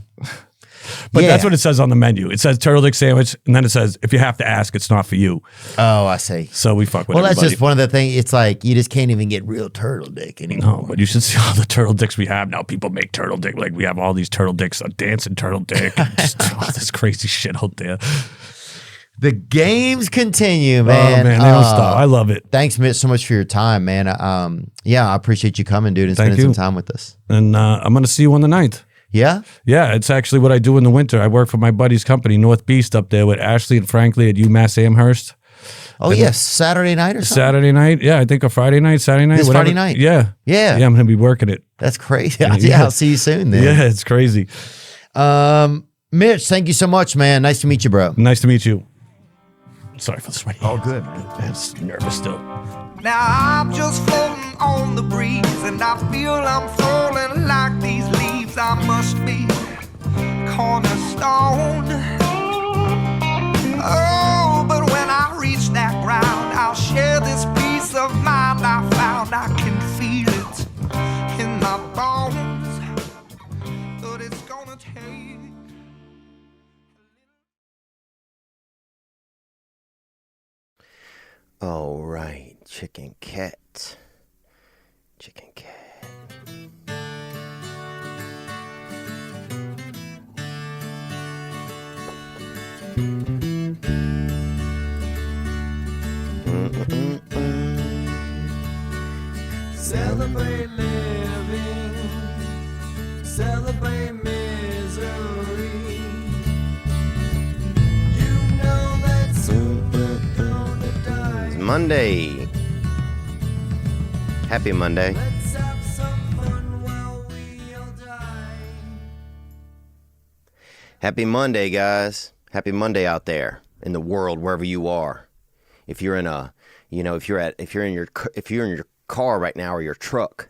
But Yeah. that's what it says on the menu. It says turtle dick sandwich, and then it says, if you have to ask, it's not for you. Oh, I see. So we fuck with Well, that's everybody. just one of the things. It's like you just can't even get real turtle dick anymore. No, but you should see all the turtle dicks we have now. People make turtle dick. Like we have all these turtle dicks, a dancing turtle dick, and just all this crazy shit out there. The games continue, Oh, man. man, they don't stop. I love it. Thanks, Mitch, so much for your time, man. Yeah, I appreciate you coming, dude, and Thank spending some you. time with us. And I'm going to see you on the 9th. Yeah? Yeah, it's actually what I do in the winter. I work for my buddy's company, North Beast, up there with Ashley and Frankly at UMass Amherst. Oh, yes. Saturday night or something? Saturday night. Yeah, I think a Friday night, Saturday night. This whatever. Friday night? Yeah. Yeah. Yeah, I'm going to be working it. That's crazy. Yeah, I'll see you soon then. Yeah, it's crazy. Mitch, thank you so much, man. Nice to meet you, bro. Nice to meet you. Sorry for the sweaty. All good, man. I'm nervous still. Now I'm just floating on the breeze, and I feel I'm falling like these leaves. I must be cornerstone. Oh, but when I reach that ground, I'll share this peace of mind I found. I can feel it in my bones, but it's gonna take. All right, chicken cat. Chicken cat. Celebrate living, celebrate misery. You know that soon we're gonna die. It's Monday. Happy Monday. Let's have some fun while we all die. Happy Monday, guys. Happy Monday out there in the world, wherever you are. If you're in a, if you're in your car right now or your truck,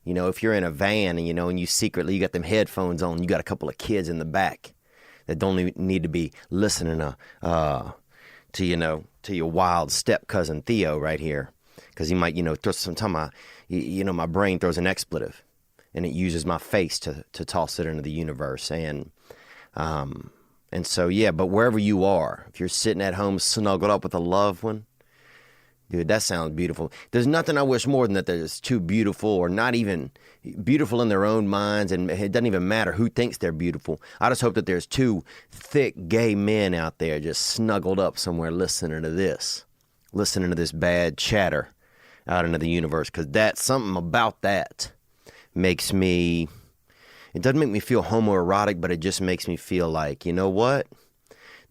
if you're in a van and and you got them headphones on, you got a couple of kids in the back that don't even need to be listening to your wild step cousin Theo right here, because he might throw sometimes my brain throws an expletive and it uses my face to toss it into the universe. And so, yeah, but wherever you are, if you're sitting at home snuggled up with a loved one, dude, that sounds beautiful. There's nothing I wish more than that there's two beautiful, or not even beautiful in their own minds, and it doesn't even matter who thinks they're beautiful. I just hope that there's two thick gay men out there just snuggled up somewhere listening to this bad chatter out into the universe, because that's something about that makes me... It doesn't make me feel homoerotic, but it just makes me feel like, you know what?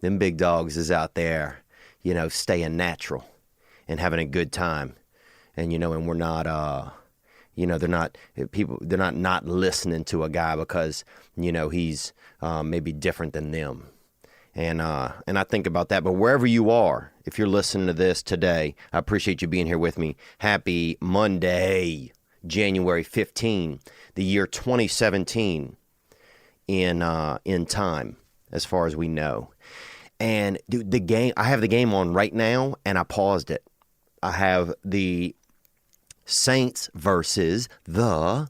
Them big dogs is out there, staying natural and having a good time. And, and we're not, they're not listening to a guy because, he's maybe different than them. And I think about that. But wherever you are, if you're listening to this today, I appreciate you being here with me. Happy Monday, January 15, the year 2017 in time, as far as we know. And dude, I have the game on right now, and I paused it. I have the Saints versus the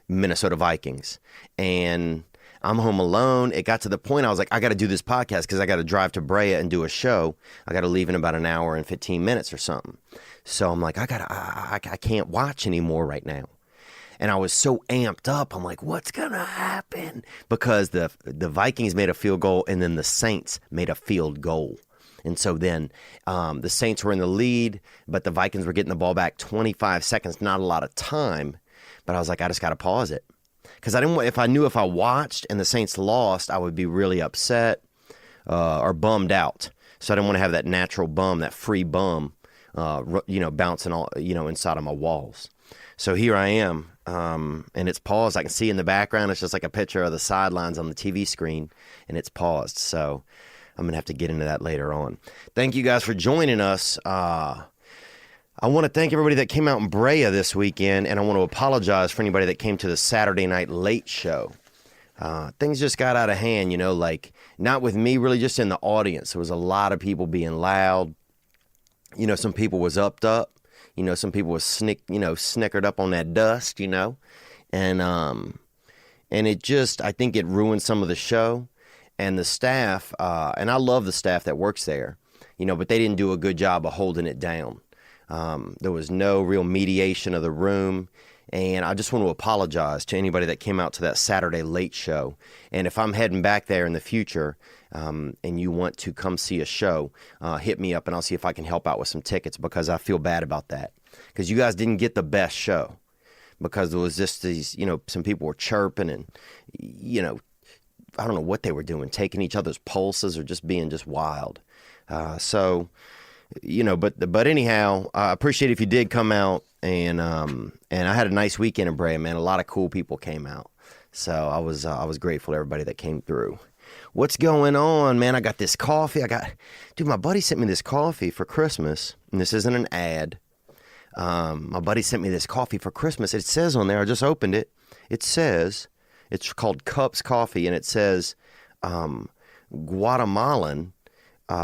Minnesota Vikings, and I'm home alone. It got to the point I was like, I got to do this podcast because I got to drive to Brea and do a show. I got to leave in about an hour and 15 minutes or something. So I'm like, I can't watch anymore right now. And I was so amped up. I'm like, what's going to happen? Because the Vikings made a field goal, and then the Saints made a field goal. And so then the Saints were in the lead, but the Vikings were getting the ball back 25 seconds, not a lot of time. But I was like, I just got to pause it. Because if I watched and the Saints lost, I would be really upset or bummed out. So I didn't want to have that natural bum, that free bum, bouncing all, inside of my walls. So here I am, and it's paused. I can see in the background, it's just like a picture of the sidelines on the TV screen, and it's paused. So I'm going to have to get into that later on. Thank you guys for joining us. I want to thank everybody that came out in Brea this weekend, and I want to apologize for anybody that came to the Saturday Night Late Show. Things just got out of hand, not with me, really just in the audience. There was a lot of people being loud. Some people was upped up. Some people were snickered up on that dust, and it just, I think it ruined some of the show. And the staff, and I love the staff that works there, but they didn't do a good job of holding it down. There was no real mediation of the room. And I just want to apologize to anybody that came out to that Saturday late show. And if I'm heading back there in the future, and you want to come see a show, hit me up and I'll see if I can help out with some tickets, because I feel bad about that. Because you guys didn't get the best show. Because there was just these, some people were chirping and, I don't know what they were doing, taking each other's pulses or just being just wild. But anyhow, I appreciate if you did come out, and I had a nice weekend in Brea, man. A lot of cool people came out, so I was grateful to everybody that came through. What's going on, man? I got this coffee. Dude, my buddy sent me this coffee for Christmas, and this isn't an ad. My buddy sent me this coffee for Christmas. It says on there, I just opened it. It says, it's called Cups Coffee, and it says Guatemalan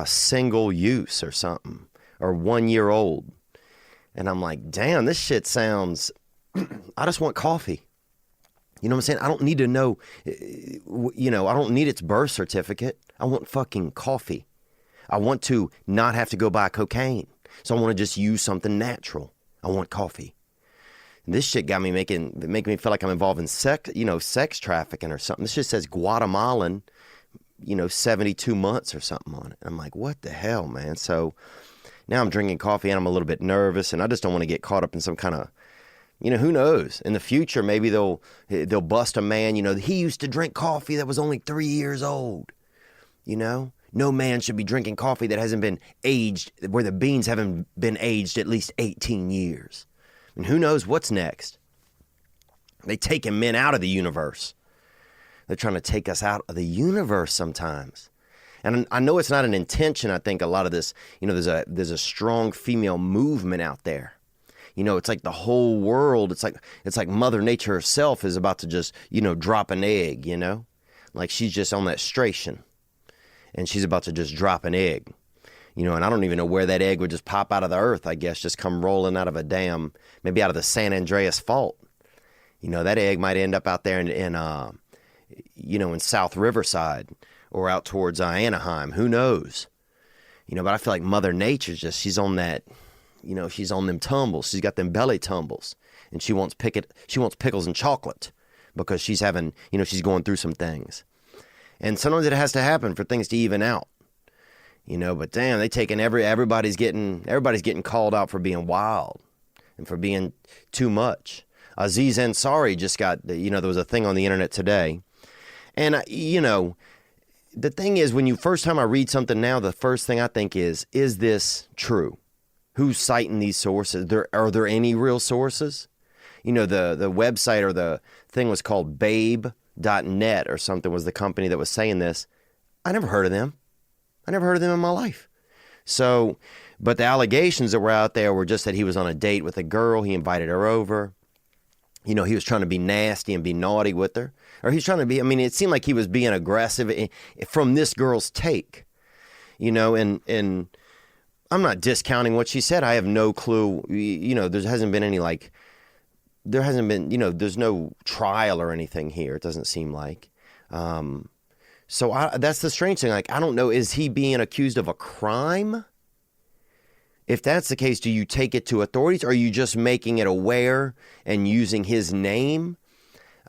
single use or something, or 1 year old. And I'm like, damn, this shit sounds, I just want coffee. You know what I'm saying? I don't need to know, I don't need its birth certificate. I want fucking coffee. I want to not have to go buy cocaine. So I want to just use something natural. I want coffee. This shit got me making me feel like I'm involved in sex trafficking or something. This just says Guatemalan, 72 months or something on it. And I'm like, what the hell, man? So now I'm drinking coffee and I'm a little bit nervous, and I just don't want to get caught up in some kind of, who knows? In the future, maybe they'll bust a man, he used to drink coffee that was only 3 years old. No man should be drinking coffee that hasn't been aged, where the beans haven't been aged at least 18 years. And who knows what's next? They taking men out of the universe. They're trying to take us out of the universe sometimes. And I know it's not an intention. I think a lot of this, there's a strong female movement out there. It's like the whole world. It's like Mother Nature herself is about to just, drop an egg, like she's just on that station. And she's about to just drop an egg, and I don't even know where that egg would just pop out of the earth, I guess, just come rolling out of maybe out of the San Andreas Fault. That egg might end up out there in South Riverside or out towards Anaheim. Who knows? But I feel like Mother Nature's she's on that, she's on them tumbles. She's got them belly tumbles, and she wants pickles and chocolate because she's having, she's going through some things. And sometimes it has to happen for things to even out, but damn, they taking everybody's getting called out for being wild and for being too much. Aziz Ansari just got, there was a thing on the internet today. And, the thing is, when first time I read something now, the first thing I think is this true? Who's citing these sources? Are there any real sources? The website or the thing was called babe.net or something was the company that was saying this. I never heard of them. I never heard of them in my life. So, but the allegations that were out there were just that he was on a date with a girl. He invited her over. He was trying to be nasty and be naughty with her. Or he's trying to be, it seemed like he was being aggressive from this girl's take. And I'm not discounting what she said. I have no clue. There hasn't been, there's no trial or anything here. It doesn't seem like. So that's the strange thing. Like, I don't know, is he being accused of a crime? If that's the case, do you take it to authorities, or are you just making it aware and using his name?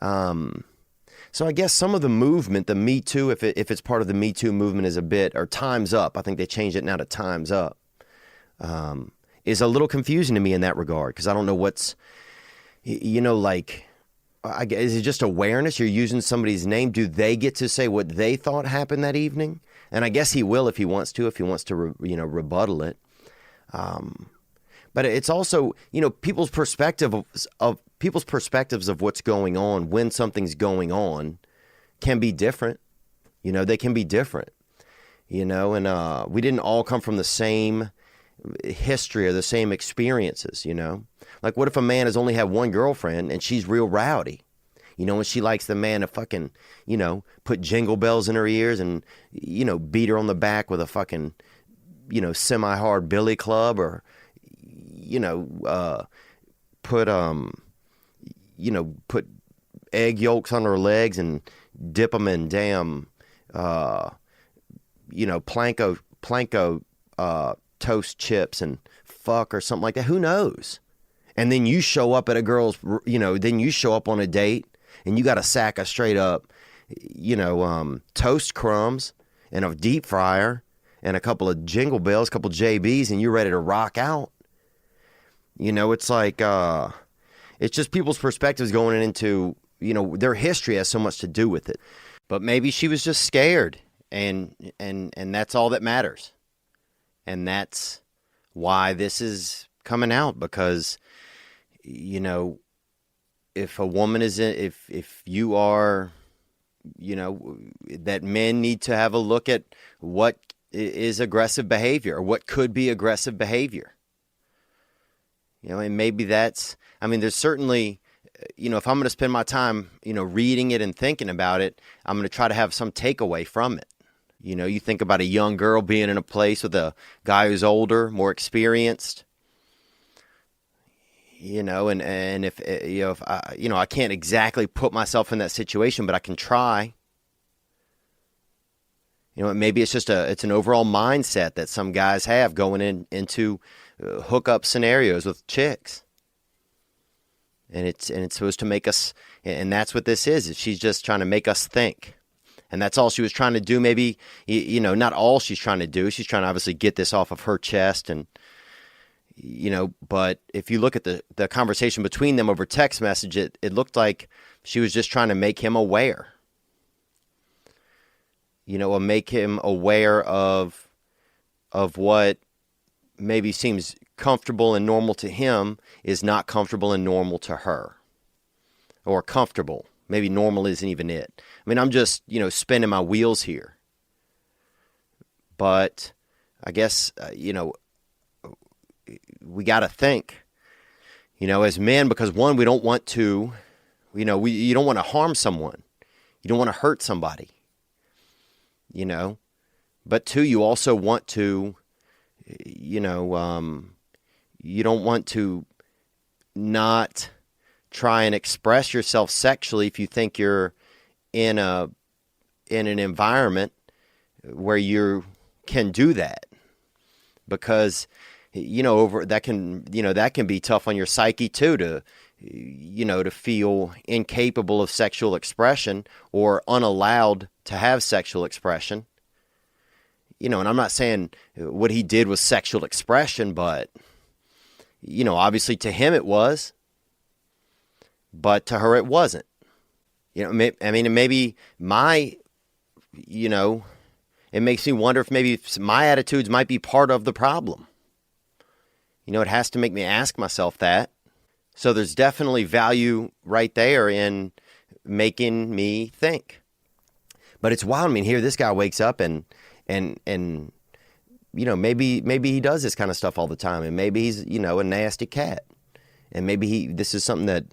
So I guess some of the movement, the Me Too, if it's part of the Me Too movement, is a bit, or Time's Up, I think they changed it now to Time's Up, is a little confusing to me in that regard, because I don't know what's, is it just awareness? You're using somebody's name. Do they get to say what they thought happened that evening? And I guess he will if he wants to rebuttal it. But it's also, people's perspectives of what's going on when something's going on can be different. They can be different, and we didn't all come from the same history or the same experiences, Like, what if a man has only had one girlfriend and she's real rowdy, and she likes the man to fucking, put jingle bells in her ears and, beat her on the back with a fucking, semi-hard billy club, or, put put egg yolks on her legs and dip them in damn planko toast chips and fuck or something like that. Who knows? And then you show up at a girl's, then you show up on a date and you got a sack of straight up, toast crumbs and a deep fryer and a couple of Jingle Bells, a couple of JBs, and you're ready to rock out. It's like, it's just people's perspectives going into, their history has so much to do with it. But maybe she was just scared, and that's all that matters. And that's why this is coming out, because, if a woman is if you are, that men need to have a look at what is aggressive behavior or what could be aggressive behavior. And maybe there's certainly, if I'm going to spend my time, reading it and thinking about it, I'm going to try to have some takeaway from it. You think about a young girl being in a place with a guy who's older, more experienced, and if I can't exactly put myself in that situation, but I can try. Maybe it's just it's an overall mindset that some guys have going into hookup scenarios with chicks. And it's supposed to make us, and that's what this is she's just trying to make us think. And that's all she was trying to do. Maybe, not all she's trying to do. She's trying to obviously get this off of her chest. And, but if you look at the conversation between them over text message, it looked like she was just trying to make him aware. Make him aware of what maybe seems comfortable and normal to him is not comfortable and normal to her. Or comfortable. Maybe normal isn't even it. I'm just, spinning my wheels here. But I guess, we got to think, as men, because one, we don't want to, you don't want to harm someone. You don't want to hurt somebody. But two, you also want to, you don't want to not try and express yourself sexually if you think you're in an environment where you can do that, because that can be tough on your psyche too, to feel incapable of sexual expression or unallowed to have sexual expression. And I'm not saying what he did was sexual expression, but obviously to him it was, but to her it wasn't. Maybe it makes me wonder if maybe my attitudes might be part of the problem. It has to make me ask myself that. So there's definitely value right there in making me think. But it's wild. Here this guy wakes up and maybe he does this kind of stuff all the time, and maybe he's a nasty cat, and maybe this is something that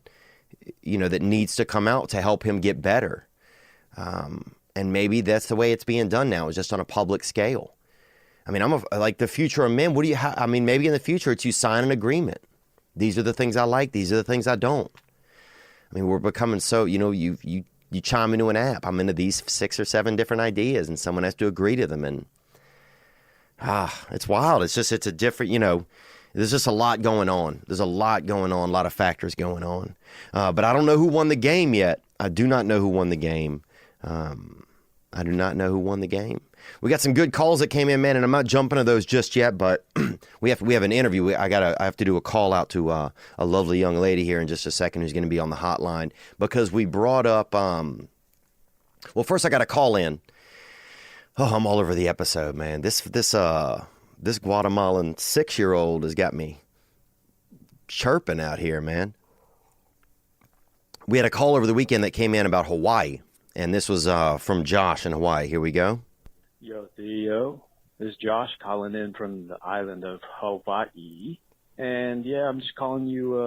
that needs to come out to help him get better. And maybe that's the way it's being done now, is just on a public scale. Like the future of men. What do you? Maybe in the future it's you sign an agreement. These are the things I like. These are the things I don't. We're becoming so. You chime into an app. I'm into these 6 or 7 different ideas, and someone has to agree to them. And it's wild. It's a different. There's just a lot going on. There's a lot going on. A lot of factors going on. But I don't know who won the game yet. I do not know who won the game. I do not know who won the game. We got some good calls that came in, man, and I'm not jumping to those just yet, but we have an interview. I have to do a call out to a lovely young lady here in just a second who's going to be on the hotline, because we brought up well, first I got to call in. Oh, I'm all over the episode, man. This Guatemalan 6-year-old has got me chirping out here, man. We had a call over the weekend that came in about Hawaii, and this was from Josh in Hawaii. Here we go. Yo, Theo. This is Josh calling in from the island of Hawaii. And yeah, I'm just calling you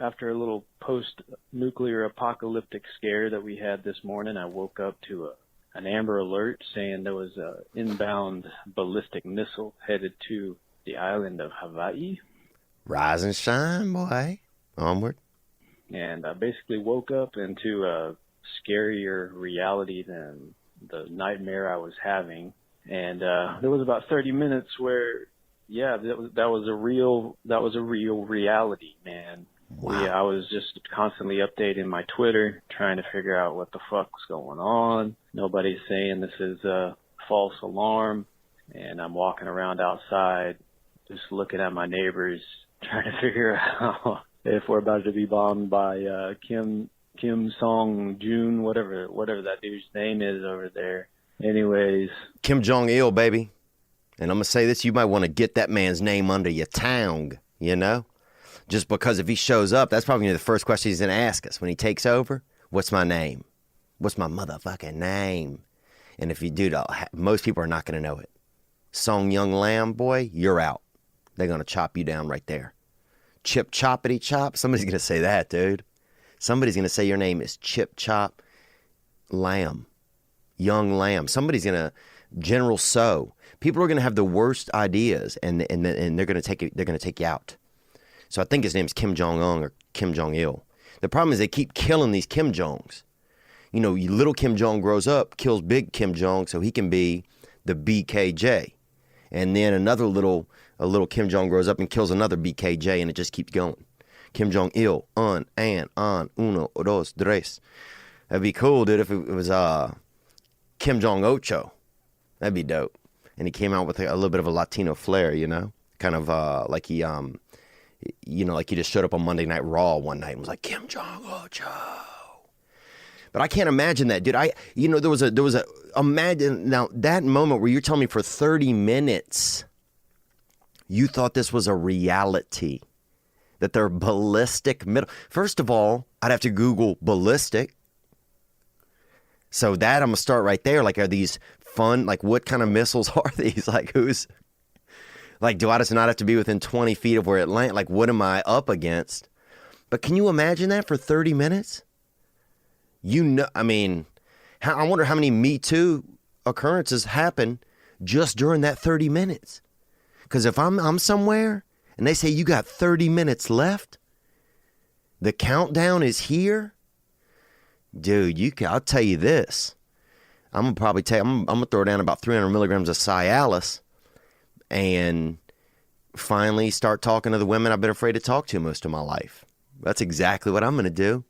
after a little post-nuclear apocalyptic scare that we had this morning. I woke up to an Amber Alert saying there was an inbound ballistic missile headed to the island of Hawaii. Rise and shine, boy. Onward. And I basically woke up into a scarier reality than the nightmare I was having. And there was about 30 minutes where, yeah, that was a real reality, man. Wow. I was just constantly updating my Twitter, trying to figure out what the fuck's going on. Nobody's saying this is a false alarm. And I'm walking around outside, just looking at my neighbors, trying to figure out if we're about to be bombed by Kim Song Jun, whatever that dude's name is over there. Anyways, Kim Jong-il, baby. And I'm going to say this, you might want to get that man's name under your tongue, you know? Just because if he shows up, that's probably the first question he's going to ask us when he takes over. What's my name? What's my motherfucking name? And if you do, most people are not going to know it. Song Young Lamb, boy, you're out. They're going to chop you down right there. Chip Choppity Chop. Somebody's going to say that, dude. Somebody's going to say your name is Chip Chop Lamb. Young Lamb. Somebody's going to General So. People are going to have the worst ideas, and they're going to take you out. So I think his name's Kim Jong-un or Kim Jong-il. The problem is they keep killing these Kim Jongs. You know, little Kim Jong grows up, kills big Kim Jong so he can be the BKJ. And then a little Kim Jong grows up and kills another BKJ, and it just keeps going. Kim Jong-il, uno, dos, tres. That'd be cool, dude, if it was Kim Jong-ocho. That'd be dope. And he came out with a little bit of a Latino flair, you know? Kind of like he, like he just showed up on Monday Night Raw one night and was like, Kim Jong-ocho. But I can't imagine that, dude. Imagine now that moment where you're telling me for 30 minutes, you thought this was a reality, that they're ballistic middle. First of all, I'd have to Google ballistic. So that I'm gonna start right there. Like, are these fun? Like, what kind of missiles are these? Like, do I just not have to be within 20 feet of where it lands? Like, what am I up against? But can you imagine that for 30 minutes? I wonder how many Me Too occurrences happen just during that 30 minutes. Because if I'm somewhere and they say you got 30 minutes left, the countdown is here, dude. I'll tell you this. I'm gonna throw down about 300 milligrams of Cialis and finally start talking to the women I've been afraid to talk to most of my life. That's exactly what I'm gonna do.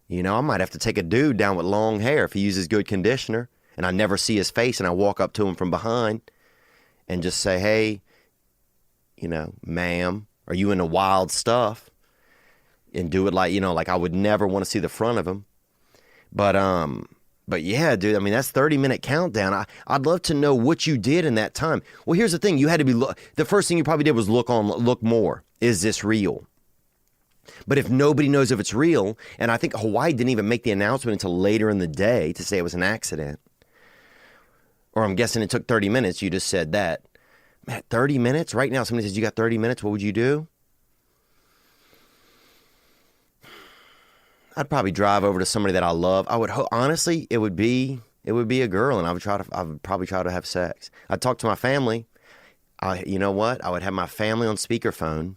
You know, I might have to take a dude down with long hair if he uses good conditioner and I never see his face and I walk up to him from behind and just say, hey, ma'am, are you into wild stuff? And do it like I would never want to see the front of him. But yeah, dude, that's 30-minute countdown. I'd love to know what you did in that time. Well, here's the thing. You had to be, the first thing you probably did was look more. Is this real? But if nobody knows if it's real, and I think Hawaii didn't even make the announcement until later in the day to say it was an accident, or I'm guessing it took 30 minutes, you just said that. Man, 30 minutes? Right now, somebody says you got 30 minutes, what would you do? I'd probably drive over to somebody that I love. Honestly, it would be a girl, and I would probably try to have sex. I'd talk to my family. You know what? I would have my family on speakerphone,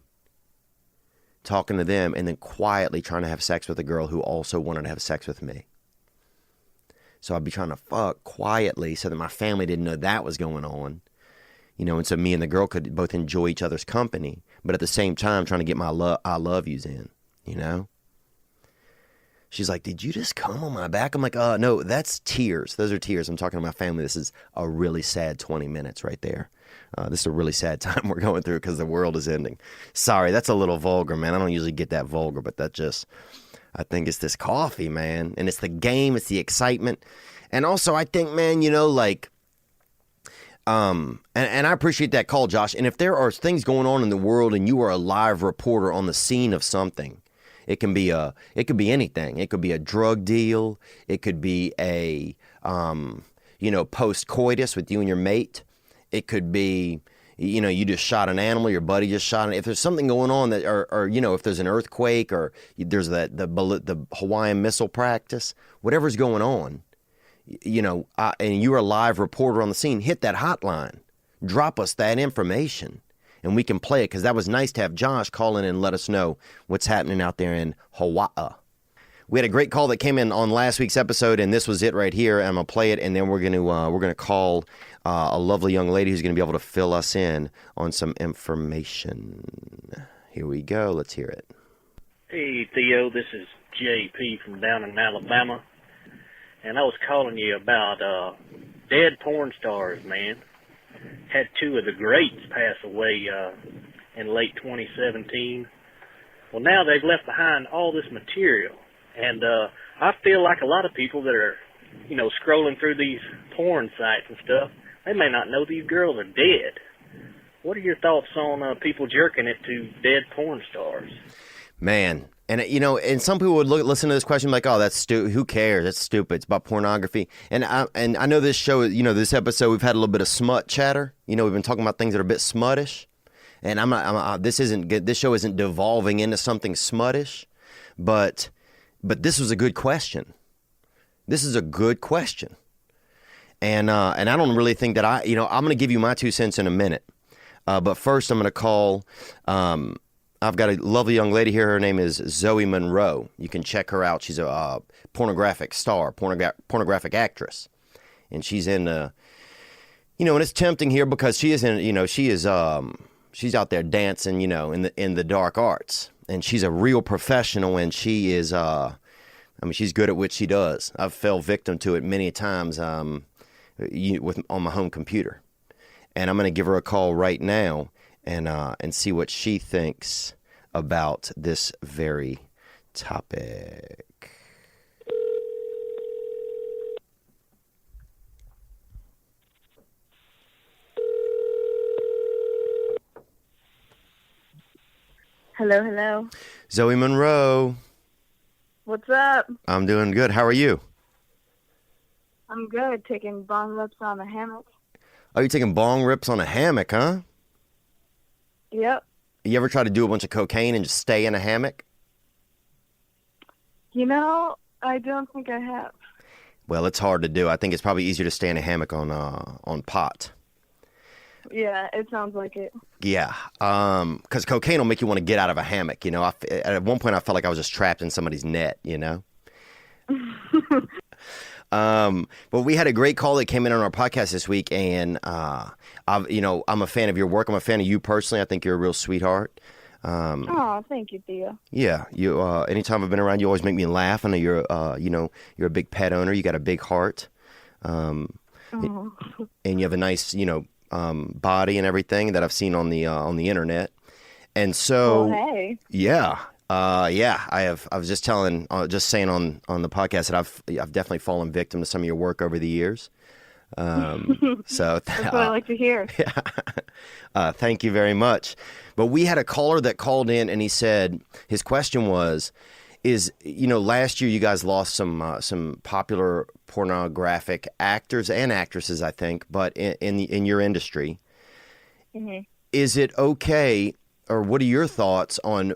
talking to them, and then quietly trying to have sex with a girl who also wanted to have sex with me. So I'd be trying to fuck quietly so that my family didn't know that was going on. And so me and the girl could both enjoy each other's company, but at the same time trying to get my I love yous in, She's like, did you just come on my back? I'm like, no, that's tears. Those are tears. I'm talking to my family. This is a really sad 20 minutes right there. This is a really sad time we're going through because the world is ending. Sorry, that's a little vulgar, man. I don't usually get that vulgar, but I think it's this coffee, man. And it's the game, it's the excitement. And also I think, man, and I appreciate that call, Josh. And if there are things going on in the world and you are a live reporter on the scene of something, it could be anything. It could be a drug deal. It could be a, post-coitus with you and your mate. It could be, you just shot an animal, your buddy just shot it. If there's something going on that, or if there's an earthquake or there's the Hawaiian missile practice, whatever's going on, and you're a live reporter on the scene, hit that hotline. Drop us that information. and we can play it because that was nice to have Josh call in and let us know what's happening out there in Hawaii. We had a great call that came in on last week's episode, and this was it right here. I'm gonna play it, and then we're gonna call a lovely young lady who's gonna be able to fill us in on some information. Here we go. Let's hear it. Hey, Theo, this is JP from down in Alabama, and I was calling you about dead porn stars, man. Had two of the greats pass away in late 2017. Well, now they've left behind all this material, and I feel like a lot of people that are, scrolling through these porn sites and stuff, they may not know these girls are dead. What are your thoughts on people jerking it to dead porn stars? Man, and and some people would listen to this question like, "Oh, that's stupid. Who cares? That's stupid. It's about pornography." And I know this show, this episode, we've had a little bit of smut chatter. We've been talking about things that are a bit smuttish, and this show isn't devolving into something smuttish, but this was a good question. This is a good question, and I don't really think that I'm going to give you my 2 cents in a minute, but first I'm going to call. I've got a lovely young lady here. Her name is Zoe Monroe. You can check her out. She's a pornographic star, pornographic actress, and she's in. And it's tempting here because she is in. She's out there dancing. In the dark arts, and she's a real professional, and she is. She's good at what she does. I've fell victim to it many times. On my home computer, and I'm going to give her a call right now. And see what she thinks about this very topic. Hello. Zoe Monroe. What's up? I'm doing good. How are you? I'm good. Taking bong rips on a hammock. Oh, you're taking bong rips on a hammock, huh? Yep. You ever try to do a bunch of cocaine and just stay in a hammock? I don't think I have. Well, it's hard to do. I think it's probably easier to stay in a hammock on pot. Yeah, it sounds like it. Yeah, because cocaine will make you want to get out of a hammock. At one point I felt like I was just trapped in somebody's net. But we had a great call that came in on our podcast this week, and I'm a fan of your work. I'm a fan of you personally. I think you're a real sweetheart. Oh, thank you, Theo. Yeah, you. Anytime I've been around, you always make me laugh. I know you're a big pet owner. You got a big heart, and you have a nice, body and everything that I've seen on the internet. And so, well, hey. Yeah. I was just saying on the podcast that I've definitely fallen victim to some of your work over the years. So that's what I like to hear. Yeah. Thank you very much. But we had a caller that called in, and he said his question was, last year you guys lost some popular pornographic actors and actresses, I think, but in your industry, mm-hmm. Is it okay? Or what are your thoughts on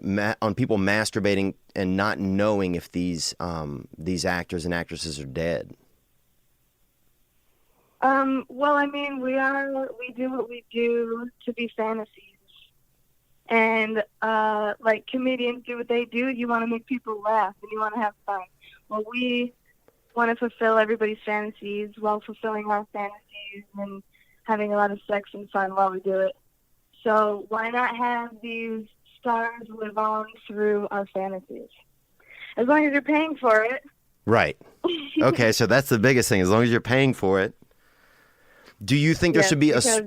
people masturbating and not knowing if these actors and actresses are dead? Well, we do what we do to be fantasies. And, like comedians do what they do. You want to make people laugh and you want to have fun. Well, we want to fulfill everybody's fantasies while fulfilling our fantasies and having a lot of sex and fun while we do it. So why not have these stars live on through our fantasies? As long as you're paying for it. Right. Okay, so that's the biggest thing. As long as you're paying for it. Do you think there should be because,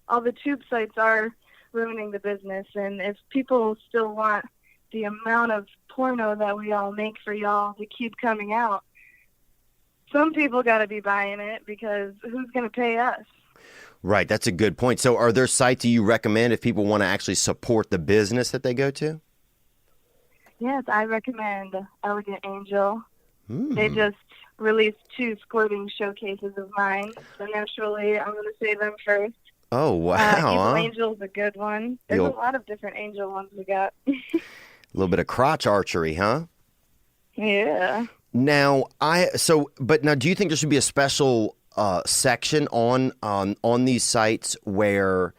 all the tube sites are ruining the business. And if people still want the amount of porno that we all make for y'all to keep coming out, some people got to be buying it because who's going to pay us? Right, that's a good point. So are there sites you recommend if people want to actually support the business that they go to? Yes, I recommend Elegant Angel. They just released 2 squirting showcases of mine, so naturally I'm going to say them first. Oh, wow. Evil Angel's a good one. There's a lot of different angel ones we got. A little bit of crotch archery, huh? Yeah. Now, do you think there should be a special section on these sites where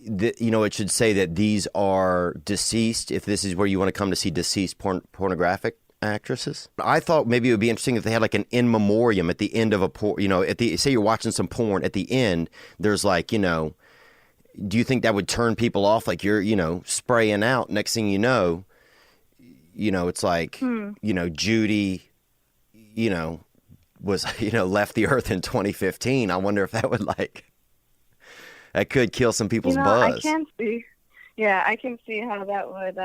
it should say that these are deceased, if this is where you want to come to see deceased pornographic actresses. I thought maybe it would be interesting if they had like an in memoriam at the end of say you're watching some porn, at the end, there's like, do you think that would turn people off? Like you're, spraying out. Next thing you know, it's like, Judy, was, left the earth in 2015. I wonder if that would that could kill some people's buzz. I can see how that would,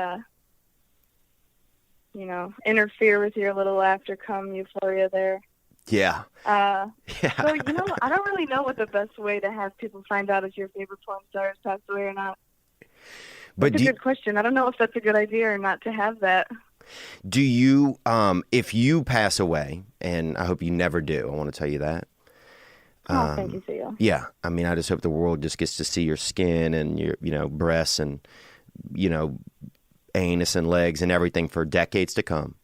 interfere with your little after-cum euphoria there. Yeah. So, I don't really know what the best way to have people find out if your favorite porn star has passed away or not. But that's a good question. I don't know if that's a good idea or not to have that. Do you, if you pass away, and I hope you never do, I want to tell you that. Thank you, Theo. Yeah. I mean, I just hope the world just gets to see your skin and your, breasts and, anus and legs and everything for decades to come.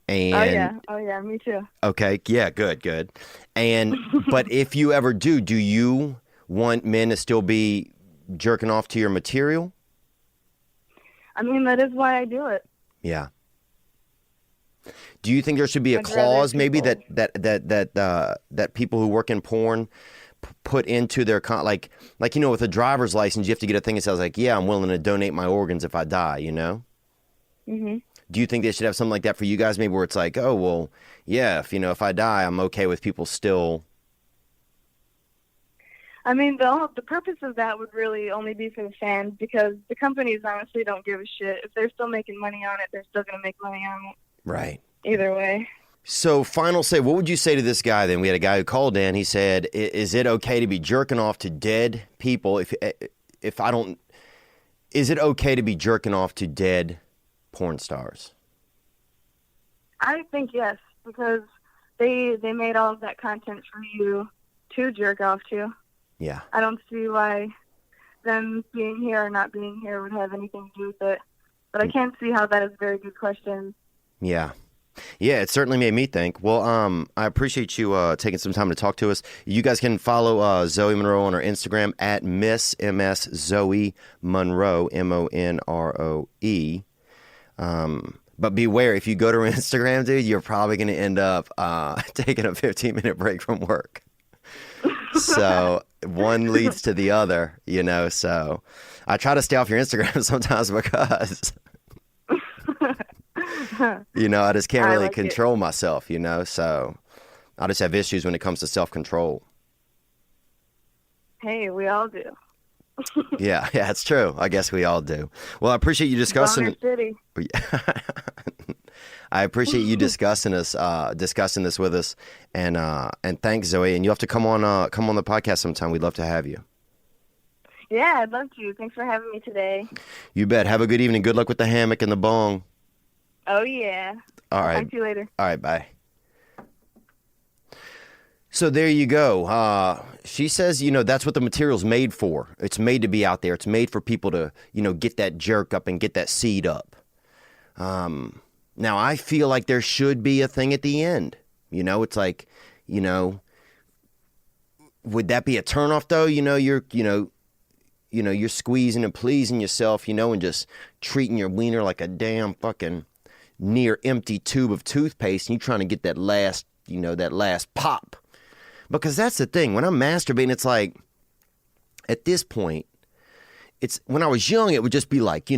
And Oh yeah, me too. Okay, yeah, good. And but if you ever do you want men to still be jerking off to your material? I mean, that is why I do it. Yeah. Do you think there should be a clause maybe that people who work in porn put into their with a driver's license, you have to get a thing that says like, yeah, I'm willing to donate my organs if I die, Mhm. Do you think they should have something like that for you guys, maybe where it's like, oh, well, yeah, if I die, I'm okay with people still. I mean, the purpose of that would really only be for the fans, because the companies honestly don't give a shit. If they're still making money on it, they're still going to make money on it. Right. Either way. So final say, what would you say to this guy then? We had a guy who called in. He said, is it okay to be jerking off to dead people? Is it okay to be jerking off to dead porn stars? I think yes, because they made all of that content for you to jerk off to. Yeah. I don't see why them being here or not being here would have anything to do with it. But I can't see how that is a very good question. Yeah. Yeah, it certainly made me think. Well, I appreciate you taking some time to talk to us. You guys can follow Zoe Monroe on her Instagram at Miss MS Zoe Monroe, MONROE. But beware, if you go to her Instagram, dude, you're probably going to end up taking a 15-minute break from work. So one leads to the other, so I try to stay off your Instagram sometimes because, I just can't really control myself, so I just have issues when it comes to self-control. Hey, we all do. Yeah, it's true. I guess we all do. Well, I appreciate you discussing. Bonner City. I appreciate you discussing this with us, and thanks, Zoe. And you have to come on the podcast sometime. We'd love to have you. Yeah, I'd love to. Thanks for having me today. You bet. Have a good evening. Good luck with the hammock and the bong. Oh yeah. All right. Talk to you later. All right. Bye. So there you go. She says, that's what the material's made for. It's made to be out there. It's made for people to, get that jerk up and get that seed up. Now, I feel like there should be a thing at the end. It's like, would that be a turnoff though? You're squeezing and pleasing yourself, and just treating your wiener like a damn fucking near empty tube of toothpaste, and you trying to get that last pop. Because that's the thing. When I'm masturbating, it's like, at this point, when I was young, it would just be like,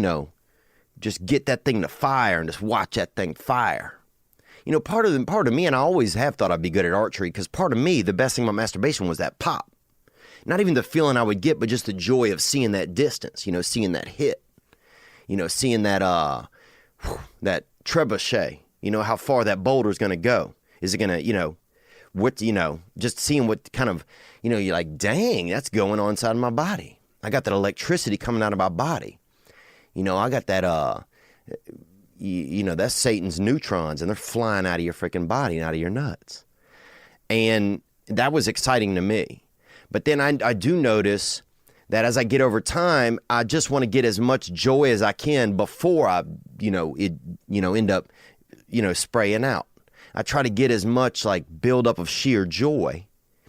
just get that thing to fire and just watch that thing fire. Part of me, and I always have thought I'd be good at archery, because part of me, the best thing about masturbation was that pop. Not even the feeling I would get, but just the joy of seeing that distance, seeing that hit, seeing that, that trebuchet, how far that boulder is going to go. Is it going to, just seeing what kind of, you're like, dang, that's going on inside of my body. I got that electricity coming out of my body. I got that, that's Satan's neutrons, and they're flying out of your freaking body and out of your nuts. And that was exciting to me. But then I do notice that as I get over time, I just want to get as much joy as I can before I, end up, spraying out. I try to get as much buildup of sheer joy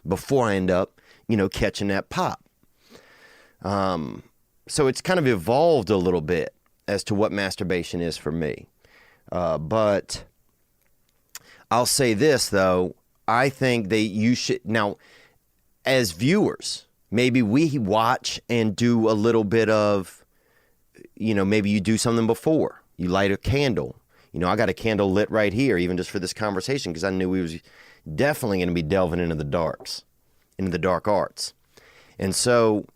before I end up, catching that pop. so it's kind of evolved a little bit as to what masturbation is for me. But I'll say this, though. I think that you should, now, as viewers, maybe we watch and do a little bit of, maybe you do something before. You light a candle. I got a candle lit right here, even just for this conversation, because I knew we was definitely going to be delving into the darks, into the dark arts. And so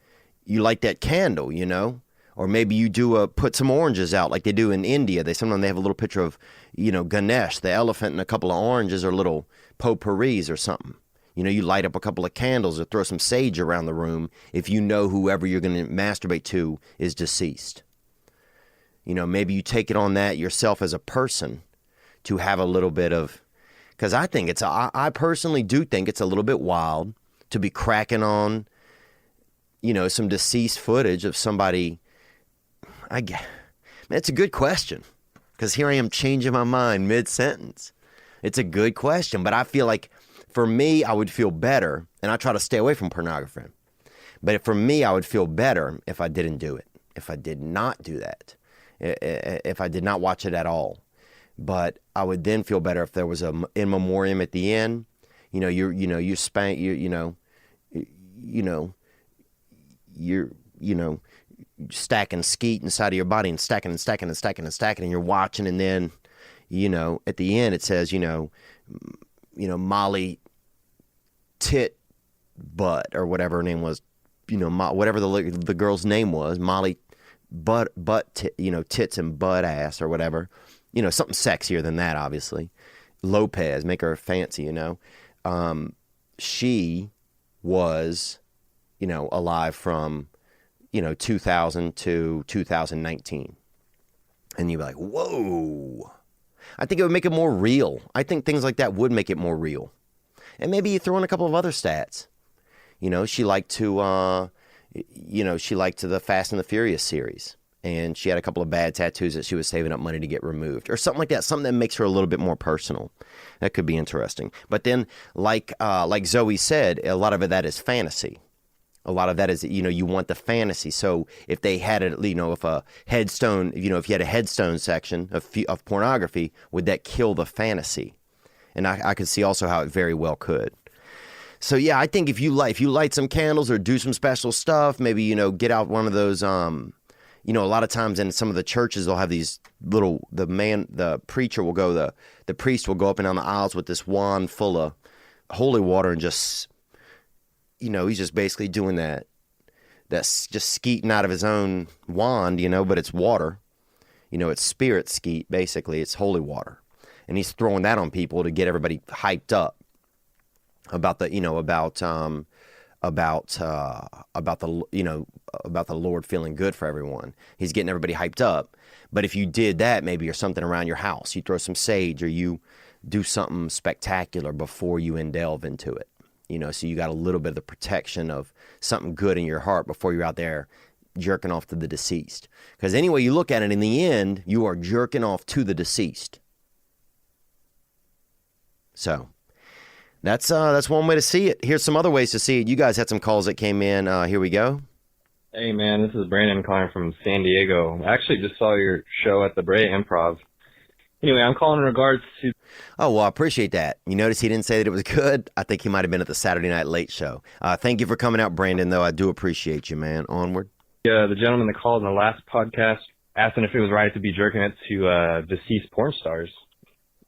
you light that candle, or maybe you do put some oranges out like they do in India. Sometimes they have a little picture of, Ganesh, the elephant, and a couple of oranges or little potpourris or something. You light up a couple of candles or throw some sage around the room if you know whoever you're going to masturbate to is deceased. Maybe you take it on that yourself as a person to have a little bit of, because I personally do think it's a little bit wild to be cracking on, some deceased footage of somebody. It's a good question, because here I am changing my mind mid-sentence. It's a good question, but I feel like for me, I would feel better, and I try to stay away from pornography. But for me, I would feel better if I didn't do it, if I did not do that, if I did not watch it at all. But I would then feel better if there was a in memoriam at the end. You spank, you're stacking skeet inside of your body and stacking and stacking and stacking and stacking, and you're watching, and then, at the end it says, Molly Tit Butt, or whatever her name was, whatever the girl's name was, Molly Butt, tits and butt ass or whatever, something sexier than that, obviously. Lopez, make her fancy, she was, alive from, 2000 to 2019. And you'd be like, whoa. I think it would make it more real. I think things like that would make it more real. And maybe you throw in a couple of other stats. She liked to, the Fast and the Furious series. And she had a couple of bad tattoos that she was saving up money to get removed. Or something like that. Something that makes her a little bit more personal. That could be interesting. But then, like Zoe said, a lot of that is fantasy. A lot of that is, you want the fantasy. So if they had it, if a headstone, if you had a headstone section of pornography, would that kill the fantasy? And I could see also how it very well could. So yeah, I think if you light some candles or do some special stuff, maybe, get out one of those, a lot of times in some of the churches, they'll have these little, the priest will go up and down the aisles with this wand full of holy water and just, he's just basically doing that. That's just skeeting out of his own wand, but it's water. It's spirit skeet, basically. It's holy water. And he's throwing that on people to get everybody hyped up about the, about the Lord feeling good for everyone. He's getting everybody hyped up. But if you did that, maybe, or something around your house, you throw some sage or you do something spectacular before you delve into it. So you got a little bit of the protection of something good in your heart before you're out there jerking off to the deceased. Because any way you look at it, in the end, you are jerking off to the deceased. So that's one way to see it. Here's some other ways to see it. You guys had some calls that came in. Here we go. Hey, man, this is Brandon calling from San Diego. I actually just saw your show at the Brea Improv. Anyway, I'm calling in regards to... Oh, well, I appreciate that. You notice he didn't say that it was good? I think he might have been at the Saturday Night Late Show. Thank you for coming out, Brandon, though. I do appreciate you, man. Onward. The gentleman that called in the last podcast asking if it was right to be jerking it to deceased porn stars.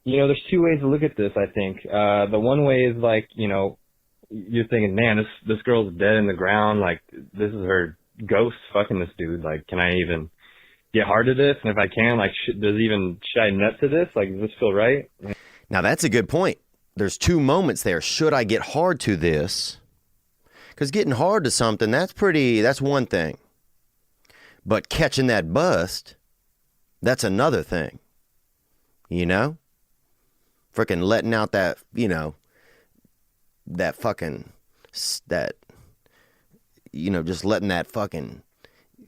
There's two ways to look at this, I think. The one way is like, you're thinking, man, this girl's dead in the ground. Like, this is her ghost fucking this dude. Like, can I even get hard to this? And if I can, like, should I nut to this? Like, does this feel right? Now, that's a good point. There's two moments there. Should I get hard to this? Because getting hard to something, that's one thing. But catching that bust, that's another thing. Freaking letting out that, that fucking, just letting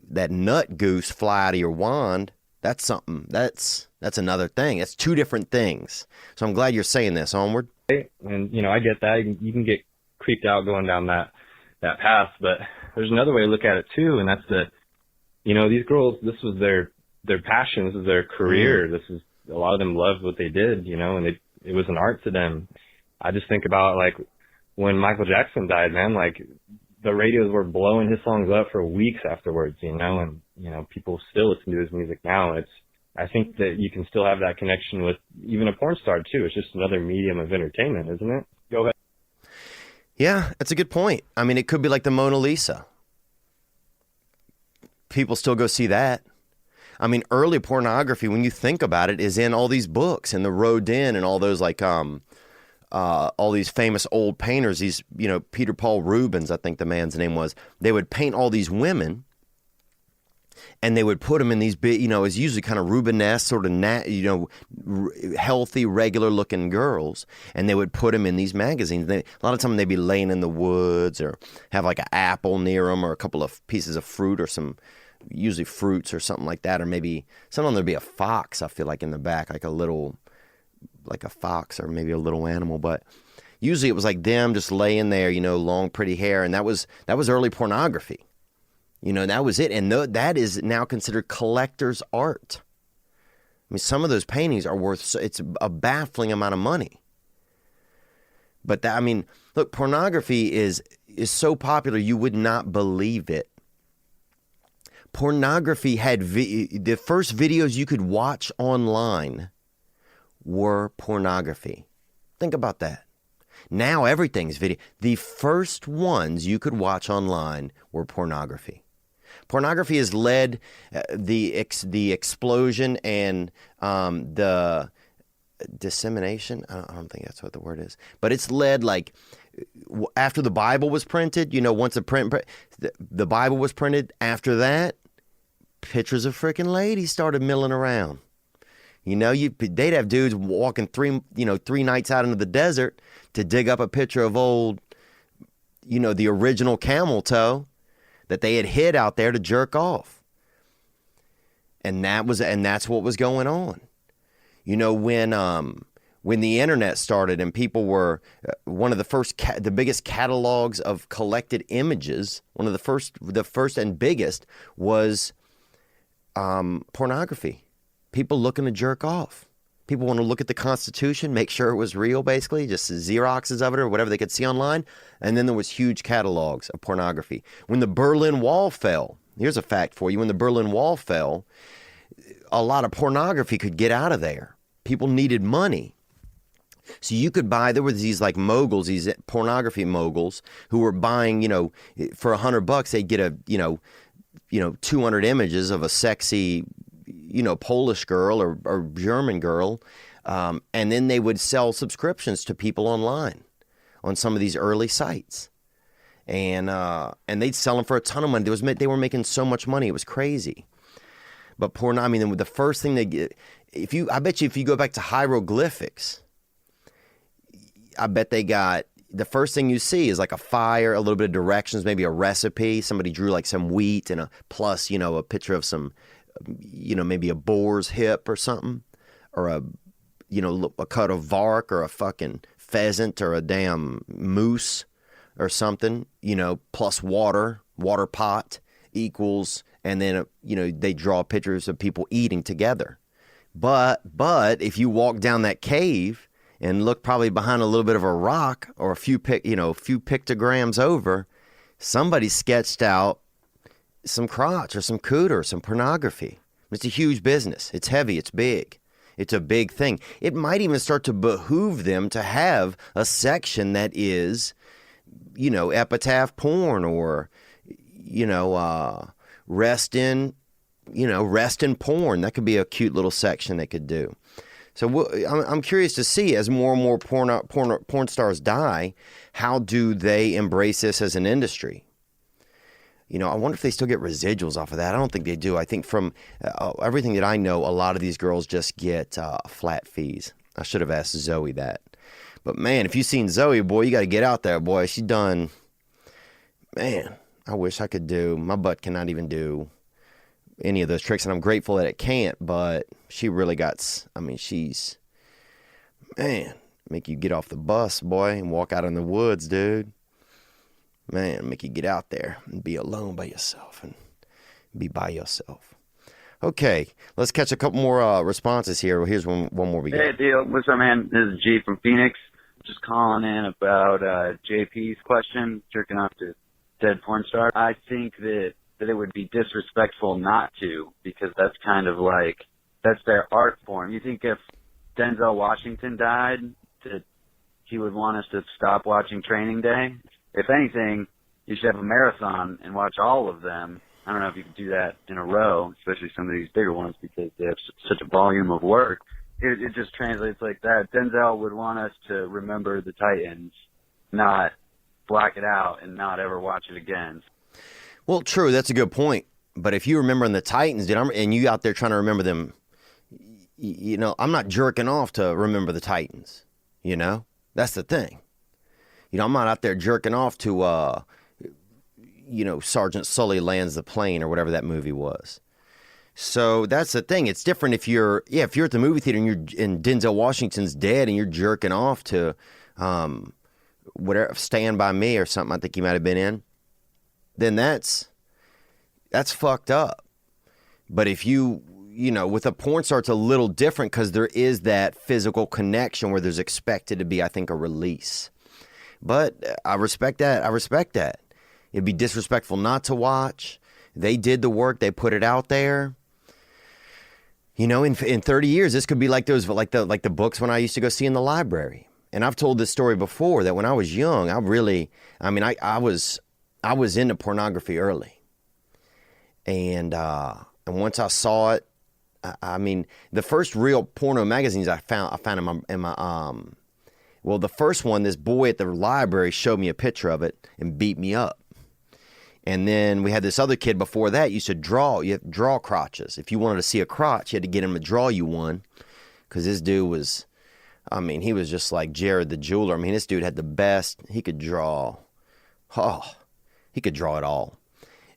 that nut goose fly out of your wand. That's something. That's another thing. That's two different things. So I'm glad you're saying this. Onward. And, I get that. You can get creeped out going down that path. But there's another way to look at it, too, and that's that you know, these girls, this was their passion, this was their career, this is, a lot of them loved what they did, you know, and it was an art to them. I just think about, like, when Michael Jackson died, man, like, the radios were blowing his songs up for weeks afterwards, you know, and, you know, people still listen to his music now. I think that you can still have that connection with even a porn star too. It's just another medium of entertainment, isn't it? Go ahead. Yeah, that's a good point. I mean, it could be like the Mona Lisa. People still go see that. I mean, early pornography, when you think about it, is in all these books and the Rodin and all those, like, all these famous old painters, these, you know, Peter Paul Rubens, I think the man's name was. They would paint all these women and they would put them in these big, you know, it's usually kind of Rubenesque, sort of, you know, healthy, regular looking girls. And they would put them in these magazines. A lot of times they'd be laying in the woods or have like an apple near them or a couple of pieces of fruit or some, usually fruits or something like that. Or maybe sometimes there'd be a fox, I feel like, in the back, like a fox or maybe a little animal. But usually it was like them just laying there, you know, long, pretty hair. And that was early pornography. You know, that was it. And that is now considered collector's art. I mean, some of those paintings are worth, it's a baffling amount of money. But that, I mean, look, pornography is so popular, you would not believe it. Pornography had, the first videos you could watch online were pornography. Think about that. Now everything's video. The first ones you could watch online were pornography. Pornography has led the explosion and the dissemination. I don't think that's what the word is, but it's led, like, after the Bible was printed. You know, once the Bible was printed, after that, pictures of freaking ladies started milling around. You know, they'd have dudes walking 3 nights out into the desert to dig up a picture of old, you know, the original camel toe that they had hid out there to jerk off. And that's what was going on. You know, when the internet started and people were one of the first, the biggest catalogs of collected images, one of the first and biggest was pornography. People looking to jerk off. People want to look at the Constitution, make sure it was real, basically, just Xeroxes of it or whatever they could see online. And then there was huge catalogs of pornography. When the Berlin Wall fell, here's a fact for you. When the Berlin Wall fell, a lot of pornography could get out of there. People needed money. So you could buy, there were these like moguls, these pornography moguls who were buying, you know, for $100, they'd get 200 images of a sexy, you know, Polish girl or German girl. And then they would sell subscriptions to people online on some of these early sites. And they'd sell them for a ton of money. They were making so much money. It was crazy. But porn, I mean, the first thing they get, I bet you if you go back to hieroglyphics, I bet they got, the first thing you see is like a fire, a little bit of directions, maybe a recipe. Somebody drew like some wheat and plus, you know, a picture of some, you know, maybe a boar's hip or something, or a cut of vark or a fucking pheasant or a damn moose or something, you know, plus water pot equals, and then, you know, they draw pictures of people eating together. But if you walk down that cave and look probably behind a little bit of a rock or a few pictograms over, somebody sketched out some crotch or some cooter or some pornography. It's a huge business. It's heavy. It's big. It's a big thing. It might even start to behoove them to have a section that is, you know, epitaph porn or, you know, rest in porn. That could be a cute little section they could do. So I'm curious to see, as more and more porn stars die, how do they embrace this as an industry? You know, I wonder if they still get residuals off of that. I don't think they do. I think from everything that I know, a lot of these girls just get flat fees. I should have asked Zoe that. But man, if you've seen Zoe, boy, you got to get out there, boy. She's done. Man, I wish I could do. My butt cannot even do any of those tricks, and I'm grateful that it can't, but she really got, I mean, she's, man, make you get off the bus, boy, and walk out in the woods, dude. Man, make you get out there and be alone by yourself and Be by yourself. Okay, let's catch a couple more responses here. Well, here's one more we got. Hey, Theo. What's up, man? This is G from Phoenix. Just calling in about JP's question, jerking off to dead porn star. I think that it would be disrespectful not to, because that's kind of like, that's their art form. You think if Denzel Washington died, that he would want us to stop watching Training Day? If anything, you should have a marathon and watch all of them. I don't know if you could do that in a row, especially some of these bigger ones, because they have such a volume of work. It just translates like that. Denzel would want us to remember the Titans, not black it out and not ever watch it again. Well, true. That's a good point. But if you remember the Titans, dude, and you out there trying to remember them, you know, I'm not jerking off to remember the Titans. You know, that's the thing. You know, I'm not out there jerking off to, you know, Sergeant Sully lands the plane or whatever that movie was. So that's the thing. It's different if you're at the movie theater and Denzel Washington's dead and you're jerking off to whatever, Stand By Me or something I think he might have been in, then that's fucked up. But if you know, with a porn star, it's a little different because there is that physical connection where there's expected to be, I think, a release. But I respect that. It'd be disrespectful not to watch. They did the work. They put it out there. You know, in 30 years, this could be like those, like the books when I used to go see in the library. And I've told this story before that when I was young, I was into pornography early. And once I saw it, I mean, the first real porno magazines I found in my well, the first one, this boy at the library showed me a picture of it and beat me up. And then we had this other kid before that used to draw. You have to draw crotches. If you wanted to see a crotch, you had to get him to draw you one. Because this dude was, I mean, he was just like Jared the Jeweler. I mean, this dude had the best. He could draw. Oh, he could draw it all.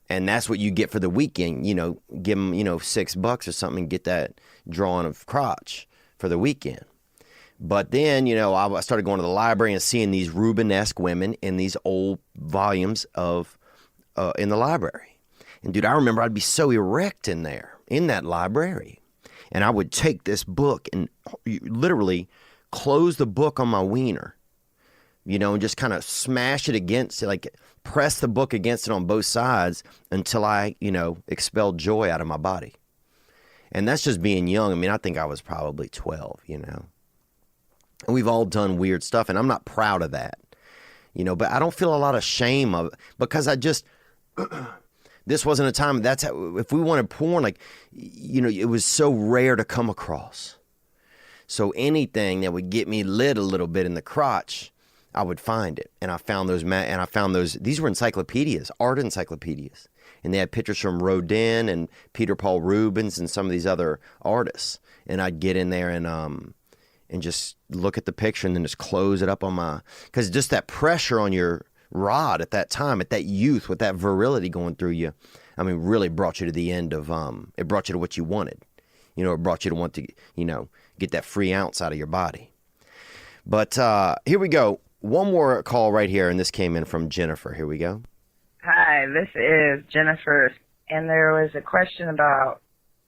And that's what you get for the weekend. You know, give him, you know, $6 or something and get that drawing of crotch for the weekend. But then, you know, I started going to the library and seeing these Rubenesque women in these old volumes of in the library. And dude, I remember I'd be so erect in there, in that library. And I would take this book and literally close the book on my wiener, you know, and just kind of smash it against it, like press the book against it on both sides until I, you know, expelled joy out of my body. And that's just being young. I mean, I think I was probably 12, you know. And we've all done weird stuff, and I'm not proud of that, you know, but I don't feel a lot of shame of it because I just, this wasn't a time, that's how, if we wanted porn, like, you know, it was so rare to come across. So anything that would get me lit a little bit in the crotch, I would find it. And I found those, these were encyclopedias, art encyclopedias. And they had pictures from Rodin and Peter Paul Rubens and some of these other artists. And I'd get in there and just look at the picture and then just close it up on my, because just that pressure on your rod at that time, at that youth, with that virility going through you, I mean, really brought you to the end of, it brought you to what you wanted. You know, it brought you to want to, you know, get that free ounce out of your body. But here we go. One more call right here, and this came in from Jennifer. Here we go. Hi, this is Jennifer, and there was a question about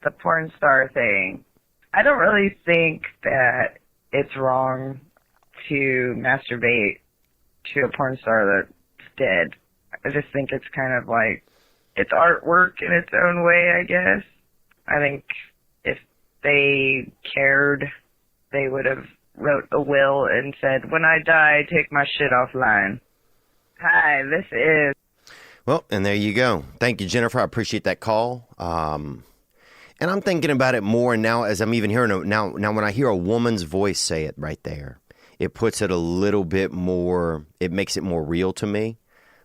the porn star thing. I don't really think that it's wrong to masturbate to a porn star that's dead. I just think it's kind of like, it's artwork in its own way, I guess. I think if they cared, they would have wrote a will and said, when I die, take my shit offline. Hi, this is... Well, and there you go. Thank you, Jennifer. I appreciate that call. And I'm thinking about it more now as I'm even hearing it. Now when I hear a woman's voice say it right there, it puts it a little bit more, it makes it more real to me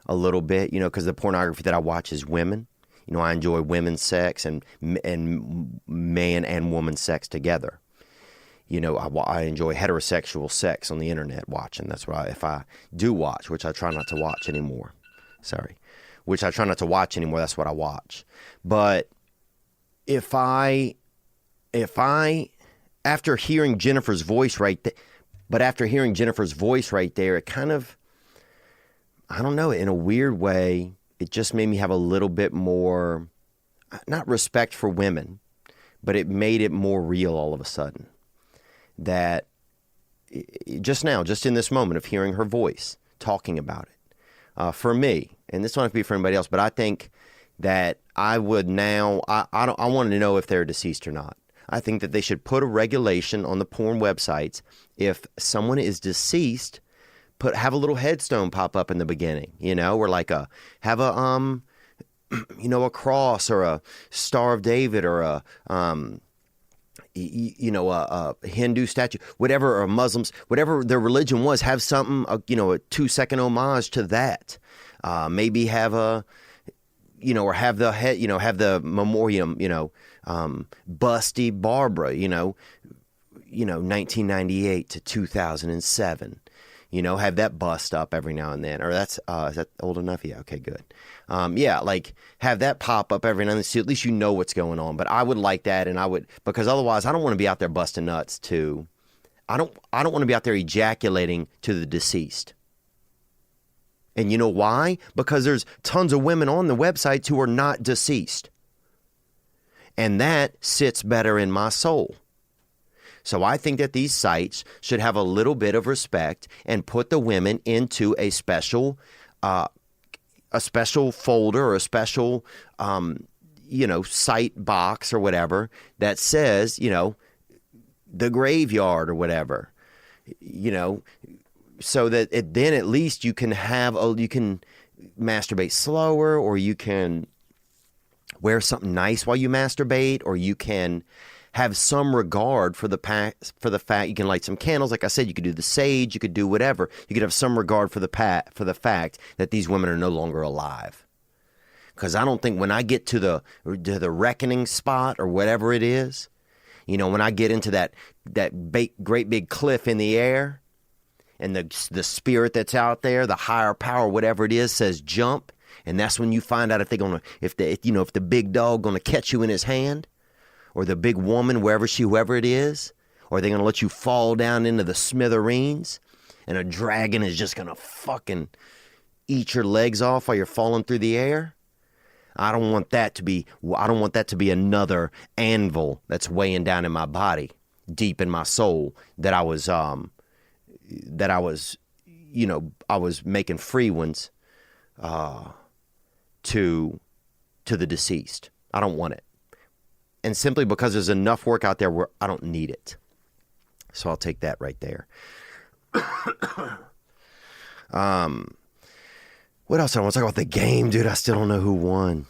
a little bit, you know, because the pornography that I watch is women. You know, I enjoy women's sex and man and woman sex together. You know, I enjoy heterosexual sex on the internet watching. That's why if I do watch, which I try not to watch anymore. That's what I watch. But if I, after hearing Jennifer's voice right there, it kind of, I don't know, in a weird way, it just made me have a little bit more not respect for women, but it made it more real all of a sudden. That just now, just in this moment of hearing her voice, talking about it, for me, and this won't be for anybody else, but I think that I would now, I want to know if they're deceased or not. I think that they should put a regulation on the porn websites. If someone is deceased, have a little headstone pop up in the beginning, or like have a a cross or a Star of David or a Hindu statue, whatever, or Muslims, whatever their religion was, have something, a 2-second homage to that. Maybe have or have the head, have the memoriam, Busty Barbara, 1998 to 2007. Have that bust up every now and then. Or is that old enough? Yeah, okay, good. Like have that pop up every now and then, so at least what's going on. But I would like that, and because otherwise I don't want to be out there busting nuts to, I don't want to be out there ejaculating to the deceased. And you know why? Because there's tons of women on the websites who are not deceased. And that sits better in my soul. So I think that these sites should have a little bit of respect and put the women into a special folder or a special, site box or whatever that says, the graveyard or whatever, so that then at least you can you can masturbate slower, or you can wear something nice while you masturbate, or you can have some regard for the fact you can light some candles. Like I said, you could do the sage, you could do whatever. You could have some regard for the fact that these women are no longer alive. Because I don't think when I get to the reckoning spot or whatever it is, when I get into that great big cliff in the air, and the spirit that's out there, the higher power, whatever it is, says jump, and that's when you find out if the big dog gonna catch you in his hand, or the big woman, whoever it is, or are they gonna let you fall down into the smithereens, and a dragon is just gonna fucking eat your legs off while you're falling through the air? I don't want that to be another anvil that's weighing down in my body, deep in my soul, that I was making free ones to the deceased. I don't want it. And simply because there's enough work out there where I don't need it. So I'll take that right there. What else? I want to talk about the game, dude. I still don't know who won.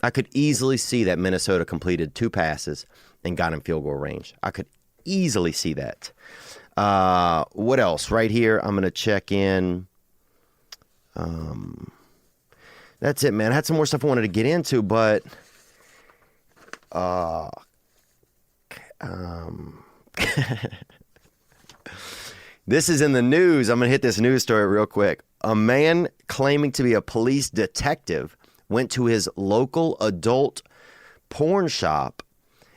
I could easily see that Minnesota completed 2 passes and got in field goal range. I could easily see that. What else? Right here, I'm going to check in. That's it, man. I had some more stuff I wanted to get into, but this is in the news. I'm going to hit this news story real quick. A man claiming to be a police detective went to his local adult porn shop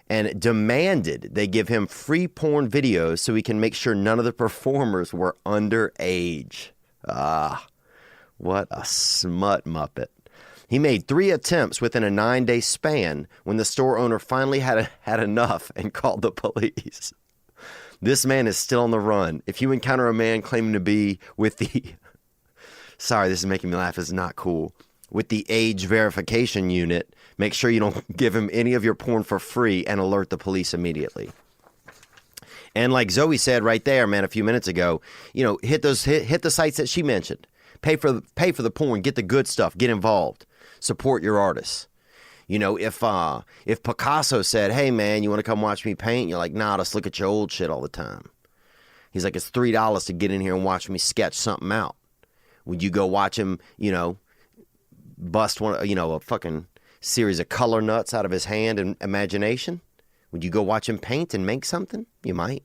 and demanded they give him free porn videos so he can make sure none of the performers were underage. What a smut muppet. He made 3 attempts within a 9-day span when the store owner finally had enough and called the police. This man is still on the run. If you encounter a man claiming to be with the... Sorry, this is making me laugh. It's not cool. With the age verification unit, make sure you don't give him any of your porn for free and alert the police immediately. And like Zoe said right there, man, a few minutes ago, hit the sites that she mentioned. Pay for the porn, get the good stuff, get involved, support your artists. If Picasso said, "Hey man, you want to come watch me paint?" You're like, "Nah, let's look at your old shit all the time." He's like, "It's $3 to get in here and watch me sketch something out." Would you go watch him, bust a fucking series of color nuts out of his hand and imagination? Would you go watch him paint and make something? You might.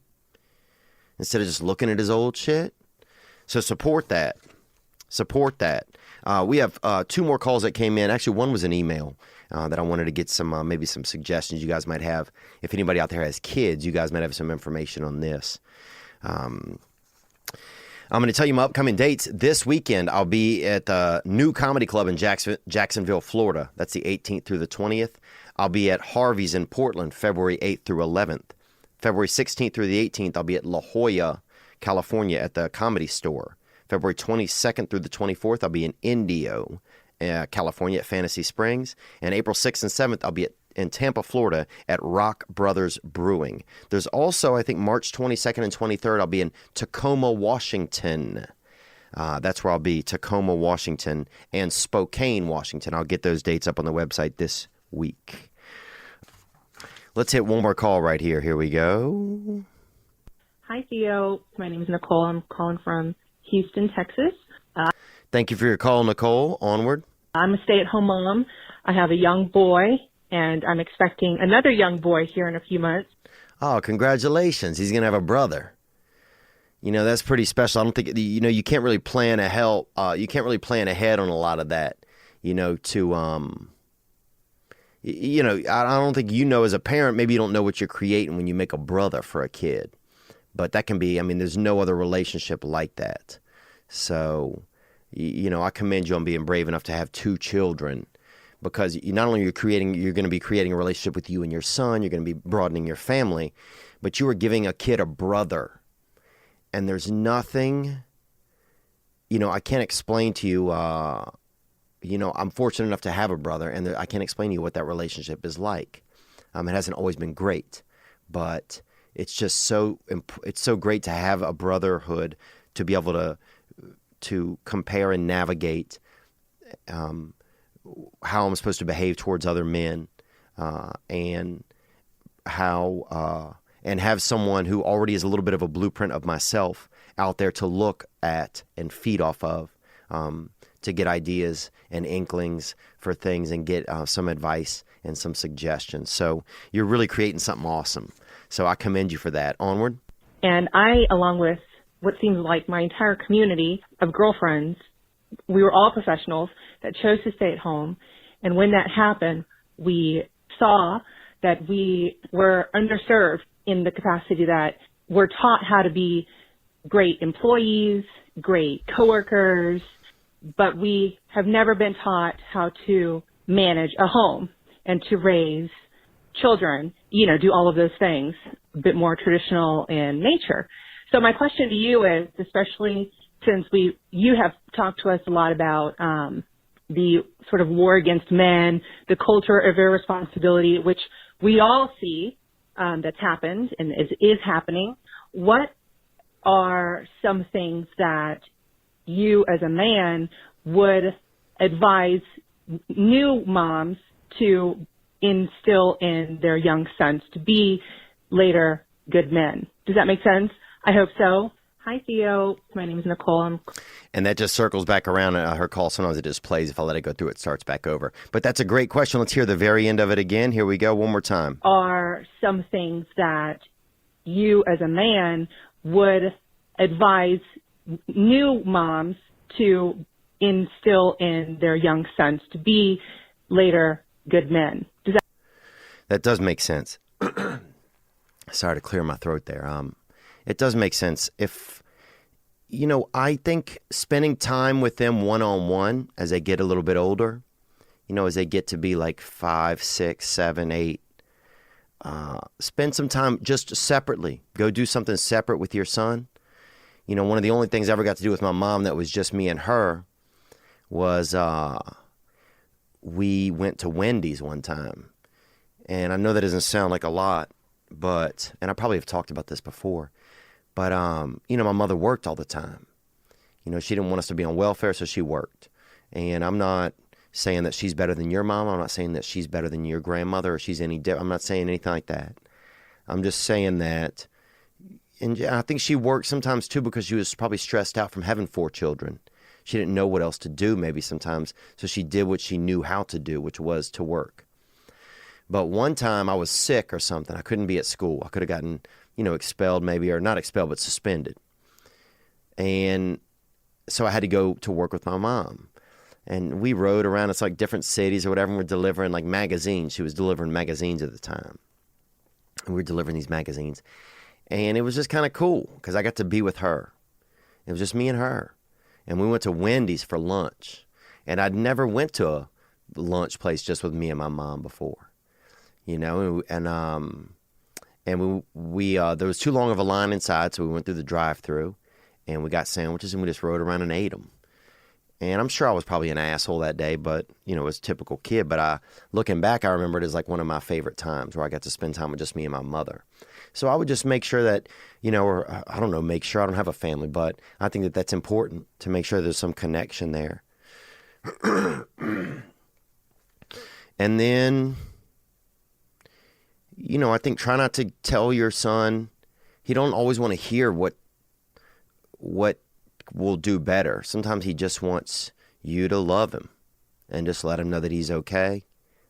Instead of just looking at his old shit. So support that. Support that. We have 2 more calls that came in. Actually, one was an email that I wanted to get some, maybe some suggestions you guys might have. If anybody out there has kids, you guys might have some information on this. I'm going to tell you my upcoming dates. This weekend, I'll be at the New Comedy Club in Jacksonville, Florida. That's the 18th through the 20th. I'll be at Harvey's in Portland, February 8th through 11th. February 16th through the 18th, I'll be at La Jolla, California at the Comedy Store. February 22nd through the 24th, I'll be in Indio, California at Fantasy Springs. And April 6th and 7th, I'll be in Tampa, Florida at Rock Brothers Brewing. There's also, I think, March 22nd and 23rd, I'll be in Tacoma, Washington. That's where I'll be, Tacoma, Washington, and Spokane, Washington. I'll get those dates up on the website this week. Let's hit one more call right here. Here we go. Hi, Theo. My name is Nicole. I'm calling from Houston, Texas. Thank you for your call, Nicole. Onward. I'm a stay-at-home mom. I have a young boy, and I'm expecting another young boy here in a few months. Oh, congratulations. He's going to have a brother. You know, that's pretty special. I don't think, you know, you can't really plan ahead on a lot of that, you know, you know, I don't think, you know, as a parent, maybe you don't know what you're creating when you make a brother for a kid. But that can be, I mean, there's no other relationship like that. So, you know, I commend you on being brave enough to have 2 children, because you not only you're going to be creating a relationship with you and your son, you're going to be broadening your family, but you are giving a kid a brother. And there's nothing, you know, I can't explain to you, you know, I'm fortunate enough to have a brother, and I can't explain to you what that relationship is like. It hasn't always been great, but it's just it's so great to have a brotherhood, to be able to compare and navigate how I'm supposed to behave towards other men, and how and have someone who already is a little bit of a blueprint of myself out there to look at and feed off of, to get ideas and inklings for things and get some advice and some suggestions. So you're really creating something awesome. So I commend you for that. Onward. And I, along with what seems like my entire community of girlfriends, we were all professionals that chose to stay at home. And when that happened, we saw that we were underserved in the capacity that we're taught how to be great employees, great coworkers, but we have never been taught how to manage a home and to raise children, you know, do all of those things, a bit more traditional in nature. So my question to you is, especially since you have talked to us a lot about the sort of war against men, the culture of irresponsibility, which we all see that's happened and is happening. What are some things that you as a man would advise new moms to instill in their young sons to be later good men? Does that make sense? I hope so. Hi, Theo. My name is Nicole. And that just circles back around her call. Sometimes it just plays. If I let it go through, it starts back over. But that's a great question. Let's hear the very end of it again. Here we go. One more time. Are some things that you as a man would advise new moms to instill in their young sons to be later good men? That does make sense. Sorry to clear my throat there. It does make sense. If, you know, I think spending time with them one-on-one as they get a little bit older, you know, as they get to be like 5, 6, 7, 8, spend some time just separately. Go do something separate with your son. You know, one of the only things I ever got to do with my mom that was just me and her was we went to Wendy's one time. And I know that doesn't sound like a lot, but, and I probably have talked about this before, but, you know, my mother worked all the time. You know, she didn't want us to be on welfare, so she worked. And I'm not saying that she's better than your mom. I'm not saying that she's better than your grandmother or she's any different. I'm not saying anything like that. I'm just saying that, and I think she worked sometimes too because she was probably stressed out from having 4 children. She didn't know what else to do maybe sometimes, so she did what she knew how to do, which was to work. But one time I was sick or something. I couldn't be at school. I could have gotten, you know, expelled maybe, or not expelled, but suspended. And so I had to go to work with my mom. And we rode around. It's like different cities or whatever. And we're delivering like magazines. She was delivering magazines at the time. And we were delivering these magazines. And it was just kind of cool because I got to be with her. It was just me and her. And we went to Wendy's for lunch. And I'd never went to a lunch place just with me and my mom before. and we there was too long of a line inside, so we went through the drive-through, and we got sandwiches, and we just rode around and ate them. And I'm sure I was probably an asshole that day, but, it was a typical kid. But looking back, I remember it as like one of my favorite times where I got to spend time with just me and my mother. So I would just make sure that, or I don't know, make sure I don't have a family, but I think that that's important to make sure there's some connection there. And then, I think try not to tell your son, he don't always want to hear what will do better. Sometimes he just wants you to love him and just let him know that he's okay.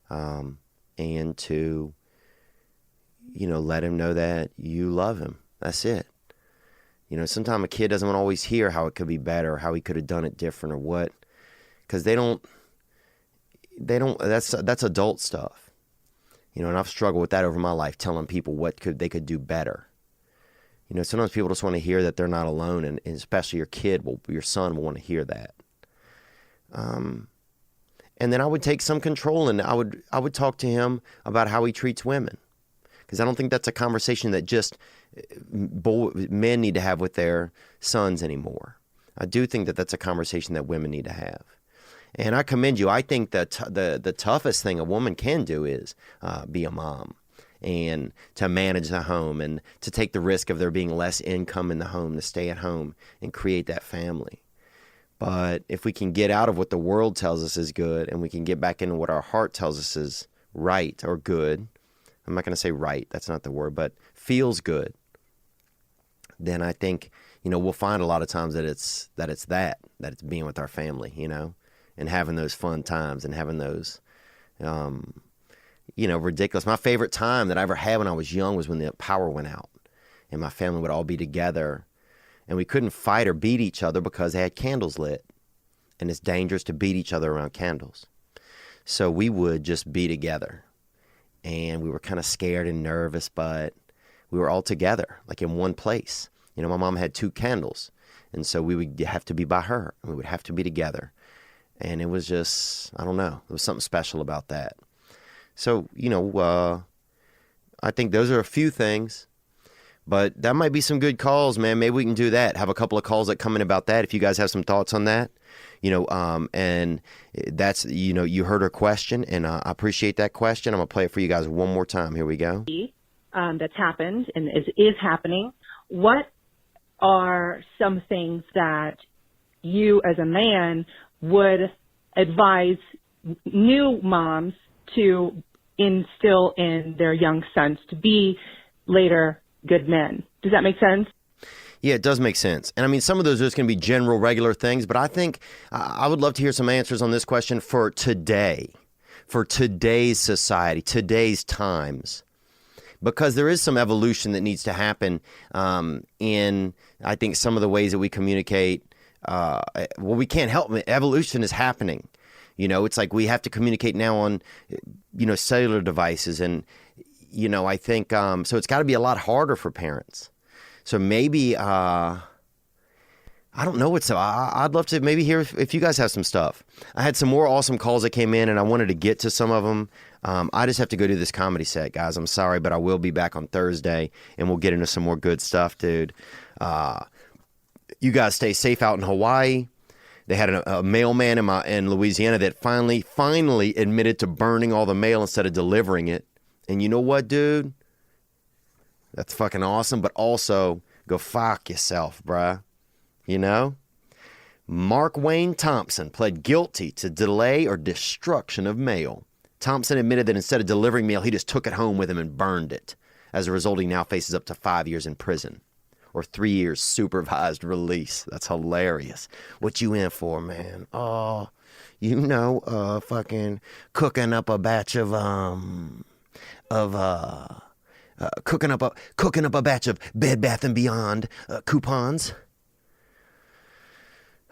And to, let him know that you love him. That's it. Sometimes a kid doesn't always hear how it could be better or how he could have done it different or what, because they don't, that's adult stuff. And I've struggled with that over my life, telling people they could do better. Sometimes people just want to hear that they're not alone, and especially your son will want to hear that. And then I would take some control, and I would talk to him about how he treats women, because I don't think that's a conversation that just men need to have with their sons anymore. I do think that that's a conversation that women need to have. And I commend you. I think that the toughest thing a woman can do is be a mom, and to manage the home, and to take the risk of there being less income in the home, to stay at home and create that family. But if we can get out of what the world tells us is good, and we can get back into what our heart tells us is right or good, I'm not going to say right, that's not the word, but feels good, then I think, we'll find a lot of times that it's being with our family, and having those fun times and having those, ridiculous. My favorite time that I ever had when I was young was when the power went out and my family would all be together, and we couldn't fight or beat each other because they had candles lit, and it's dangerous to beat each other around candles. So we would just be together, and we were kind of scared and nervous, but we were all together, like in one place. My mom had 2 candles, and so we would have to be by her, and we would have to be together. And it was just, I don't know, there was something special about that. So, I think those are a few things, but that might be some good calls, man. Maybe we can do that. Have a couple of calls that come in about that. If you guys have some thoughts on that, and that's, you heard her question, and I appreciate that question. I'm going to play it for you guys one more time. Here we go. That's happened and is happening. What are some things that you as a man would advise new moms to instill in their young sons to be later good men? Does that make sense? Yeah, it does make sense. And I mean, some of those are just going to be general, regular things, but I think I would love to hear some answers on this question for today, for today's society, today's times, because there is some evolution that needs to happen in, I think, some of the ways that we communicate. We can't help it. Evolution is happening. It's like we have to communicate now on, cellular devices. And, I think, so it's got to be a lot harder for parents. So maybe, I don't know I'd love to maybe hear if you guys have some stuff. I had some more awesome calls that came in, and I wanted to get to some of them. I just have to go do this comedy set, guys. I'm sorry, but I will be back on Thursday, and we'll get into some more good stuff, dude. You guys stay safe out in Hawaii. They had a mailman in Louisiana that finally admitted to burning all the mail instead of delivering it. And you know what, dude? That's fucking awesome, but also go fuck yourself, bruh. Mark Wayne Thompson pled guilty to delay or destruction of mail. Thompson admitted that instead of delivering mail, he just took it home with him and burned it. As a result, he now faces up to 5 years in prison or 3 years supervised release. That's hilarious. What you in for, man? Oh, fucking cooking up a batch of cooking up a batch of Bed Bath & Beyond coupons.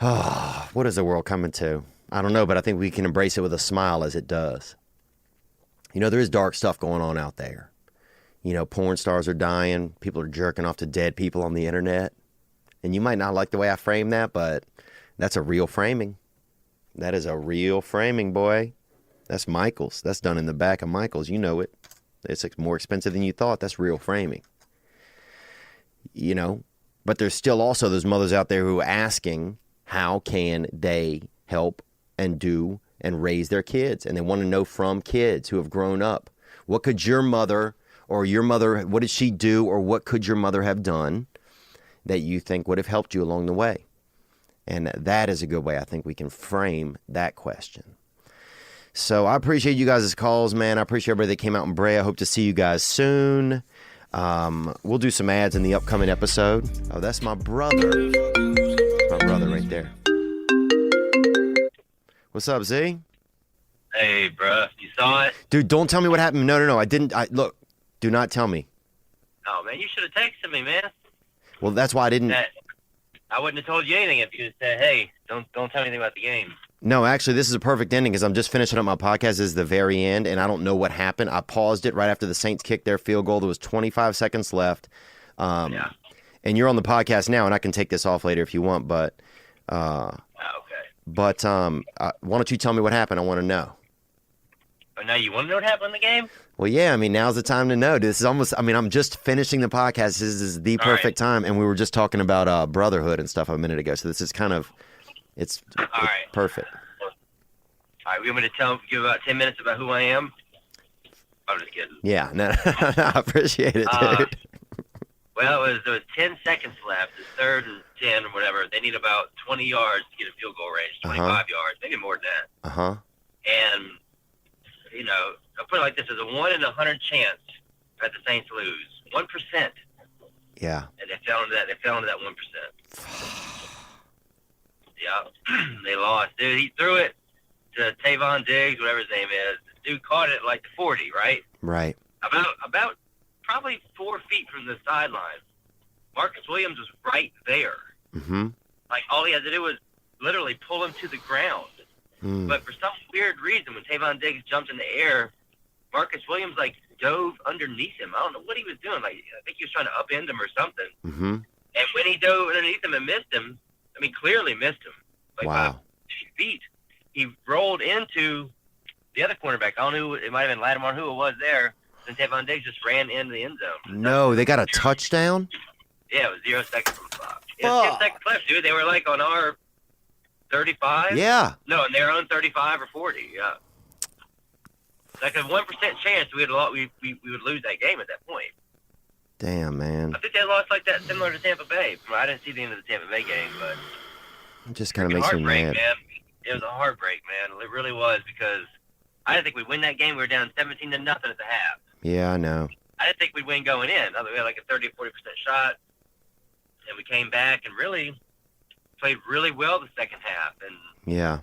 Oh, what is the world coming to? I don't know, but I think we can embrace it with a smile as it does. There is dark stuff going on out there. Porn stars are dying. People are jerking off to dead people on the internet. And you might not like the way I frame that, but that's a real framing. That is a real framing, boy. That's Michael's. That's done in the back of Michael's. You know it. It's like more expensive than you thought. That's real framing. You know, but there's still also those mothers out there who are asking how can they help and do and raise their kids, and they want to know from kids who have grown up, what could your mother or your mother, what did she do, or what could your mother have done that you think would have helped you along the way? And that is a good way I think we can frame that question. So I appreciate you guys' calls, man. I appreciate everybody that came out in Brea. I hope to see you guys soon. We'll do some ads in the upcoming episode. Oh, that's my brother. My brother right there. What's up, Z? Hey, bruh. You saw it? Dude, don't tell me what happened. No. I didn't. Look, do not tell me. Oh, man, you should have texted me, man. Well, that's why I didn't. I wouldn't have told you anything if you had said, hey, don't tell me anything about the game. No, actually, this is a perfect ending because I'm just finishing up my podcast. This is the very end, and I don't know what happened. I paused it right after the Saints kicked their field goal. There was 25 seconds left. Yeah. And you're on the podcast now, and I can take this off later if you want, but... okay. But why don't you tell me what happened? I want to know. Oh, now you want to know what happened in the game? Well, yeah, I mean, now's the time to know. This is almost, I mean, I'm just finishing the podcast. This is the perfect time, and we were just talking about brotherhood and stuff a minute ago, so this is kind of, it's perfect. All right, we want me to give about 10 minutes about who I am? I'm just kidding. Yeah, no, I appreciate it, dude. Well, there was 10 seconds left. It's third and 10 or whatever. They need about 20 yards to get a field goal range, 25 yards, maybe more than that. Uh-huh. And, you know, I'll put it like this. There's a 1 in 100 chance that the Saints lose. 1%. Yeah. And they fell into that 1%. Yeah. They lost. Dude, he threw it to Tavon Diggs, whatever his name is. The dude caught it like the 40, right? Right. About probably 4 feet from the sideline. Marcus Williams was right there. Mm-hmm. Like, all he had to do was literally pull him to the ground. But for some weird reason, when Tavon Diggs jumped in the air, Marcus Williams, like, dove underneath him. I don't know what he was doing. Like, I think he was trying to upend him or something. Mm-hmm. And when he dove underneath him and missed him, I mean, clearly missed him. Like, wow. 2 feet. He rolled into the other cornerback. I don't know who, it might have been Lattimore, who it was there. And Tavon Diggs just ran into the end zone. No, they got a touchdown? Yeah, it was 0 seconds on the clock. It was 10 seconds left, dude. They were, like, on our 35? Yeah. No, on their own 35 or 40, yeah. Like a 1% chance we would lose that game at that point. Damn, man. I think they lost like that similar to Tampa Bay. I didn't see the end of the Tampa Bay game, but It just kind of makes me mad. Man. It was a heartbreak, man. It really was, because I didn't think we'd win that game. We were down 17-0 at the half. Yeah, I know. I didn't think we'd win going in. We had like a 30 or 40% shot, and we came back and really played really well the second half. And Yeah.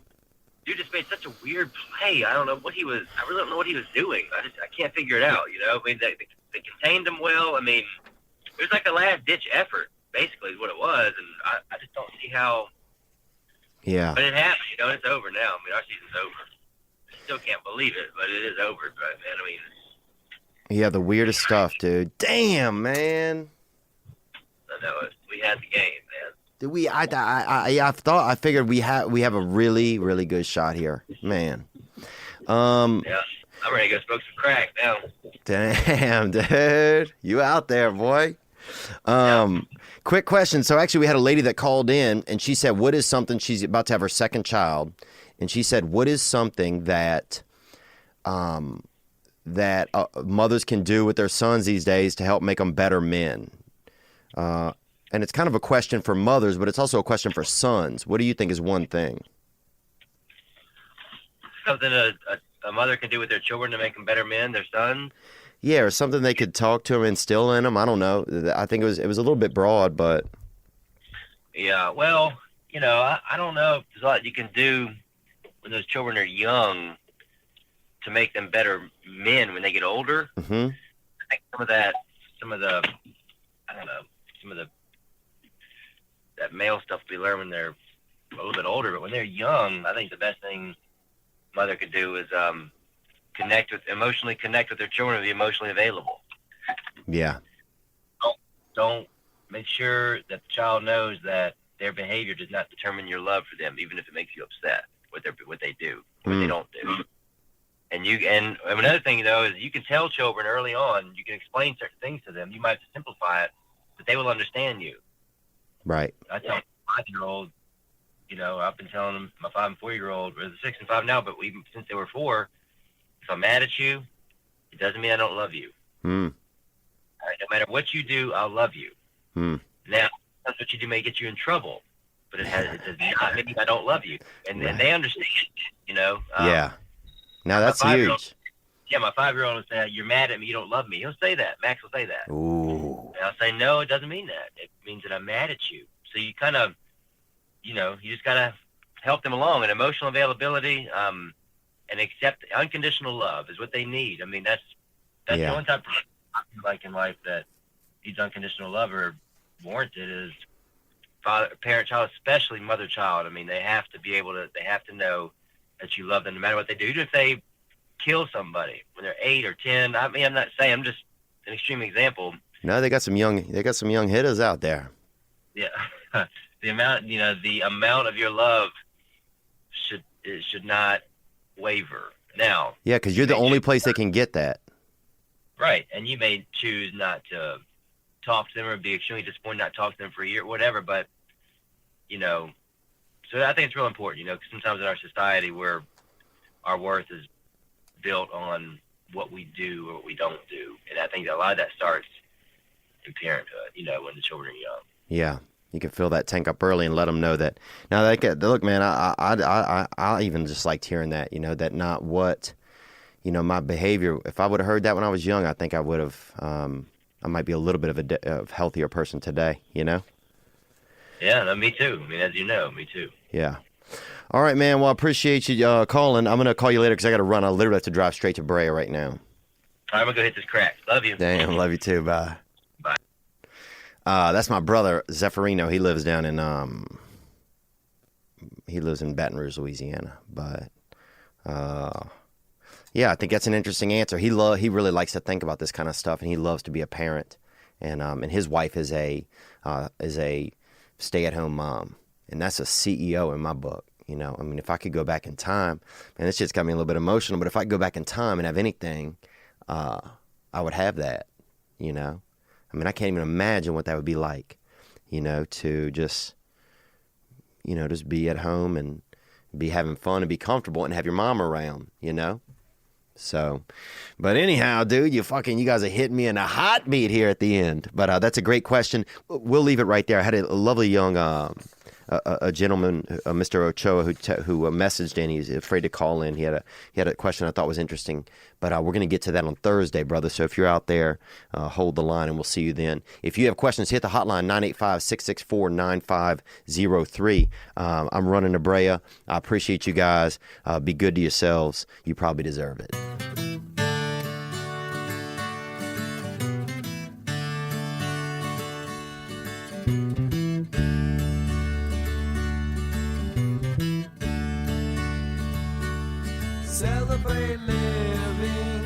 dude just made such a weird play. I don't know what he was. I really don't know what he was doing. I can't figure it out. You know, I mean, they contained him well. I mean, it was like a last ditch effort, basically, is what it was. And I just don't see how. Yeah. But it happened. You know, it's over now. I mean, our season's over. I still can't believe it, but it is over. But man, I mean. Yeah, the weirdest stuff, dude. Damn, man. I know it. We had the game, man. Did I figured we have a really, really good shot here, man. Yeah, I'm ready to go smoke some crack now. Damn, dude, you out there, boy. Quick question. So actually, we had a lady that called in, and she said, "What is something?" She's about to have her second child, and she said, "What is something that mothers can do with their sons these days to help make them better men?" And it's kind of a question for mothers, but it's also a question for sons. What do you think is one thing? Something a mother can do with their children to make them better men, their sons? Yeah, or something they could talk to them, instill in them. I don't know. I think it was a little bit broad, but. Yeah, well, you know, I don't know if there's a lot you can do when those children are young to make them better men when they get older. Mm-hmm. I think that male stuff we learn when they're a little bit older, but when they're young, I think the best thing mother could do is emotionally connect with their children and be emotionally available. Yeah. Don't make sure that the child knows that their behavior does not determine your love for them, even if it makes you upset what they do, what they don't do. And another thing though is you can tell children early on. You can explain certain things to them. You might have to simplify it, but they will understand you. Right. I tell my 5-year-old, I've been telling them, my 5 and 4-year-old, or the 6 and 5 now, but even since they were 4, if I'm mad at you, it doesn't mean I don't love you. Hmm. All right, no matter what you do, I'll love you. Hmm. Now, that's what you do may get you in trouble, but it does not mean I don't love you. And they understand, Yeah. Now that's huge. Yeah, my 5-year-old will say, "You're mad at me, you don't love me." He'll say that. Max will say that. Ooh. And I'll say, "No, it doesn't mean that. It means that I'm mad at you." So you kind of, you just got to help them along. And emotional availability and accept unconditional love is what they need. I mean, that's the only type of I feel like in life that needs unconditional love or warranted is parent, child, especially mother, child. I mean, they have to know that you love them no matter what they do. Even if they kill somebody when they're 8 or 10. I mean, I'm not saying, I'm just an extreme example. No, they got some young hitters out there. Yeah. the amount of your love should not waver. Now. Yeah, because you're the only place they can get that. Right. And you may choose not to talk to them or be extremely disappointed not to talk to them for a year, whatever, but so I think it's real important, because sometimes in our society where our worth is built on what we do or what we don't do. And I think that a lot of that starts in parenthood, when the children are young. Yeah. You can fill that tank up early and let them know that. Now, look, man, I even just liked hearing that, that not what, my behavior, if I would have heard that when I was young, I think I would have, I might be a little bit of a healthier person today, Yeah, no, me too. I mean, as you know, me too. Yeah. All right, man. Well, I appreciate you calling. I'm going to call you later because I got to run. I literally have to drive straight to Brea right now. All right, I'm going to go hit this crack. Love you. Damn, love you too. Bye. Bye. That's my brother, Zeffirino. He lives down in, Baton Rouge, Louisiana. But, yeah, I think that's an interesting answer. He really likes to think about this kind of stuff, and he loves to be a parent. And his wife is a stay-at-home mom, and that's a CEO in my book. I mean, if I could go back in time, and this just got me a little bit emotional, but if I could go back in time and have anything, I would have that, I mean, I can't even imagine what that would be like, to just be at home and be having fun and be comfortable and have your mom around, So, but anyhow, dude, you guys are hitting me in a hot beat here at the end. But that's a great question. We'll leave it right there. I had a lovely young a gentleman, Mr. Ochoa, who messaged in. He's afraid to call in. He had a question I thought was interesting. But we're going to get to that on Thursday, brother. So if you're out there, hold the line and we'll see you then. If you have questions, hit the hotline, 985-664-9503. I'm running to Brea. I appreciate you guys. Be good to yourselves. You probably deserve it. Celebrate living,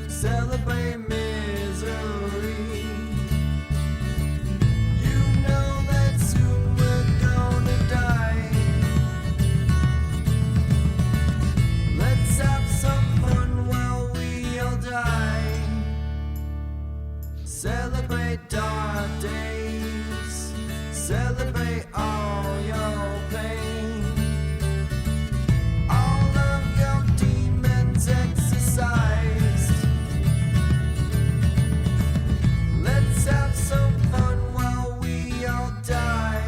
celebrate misery. You know that soon we're gonna die. Let's have some fun while we all die. Celebrate dark days, celebrate all your pain. Exercised. Let's have some fun while we all die.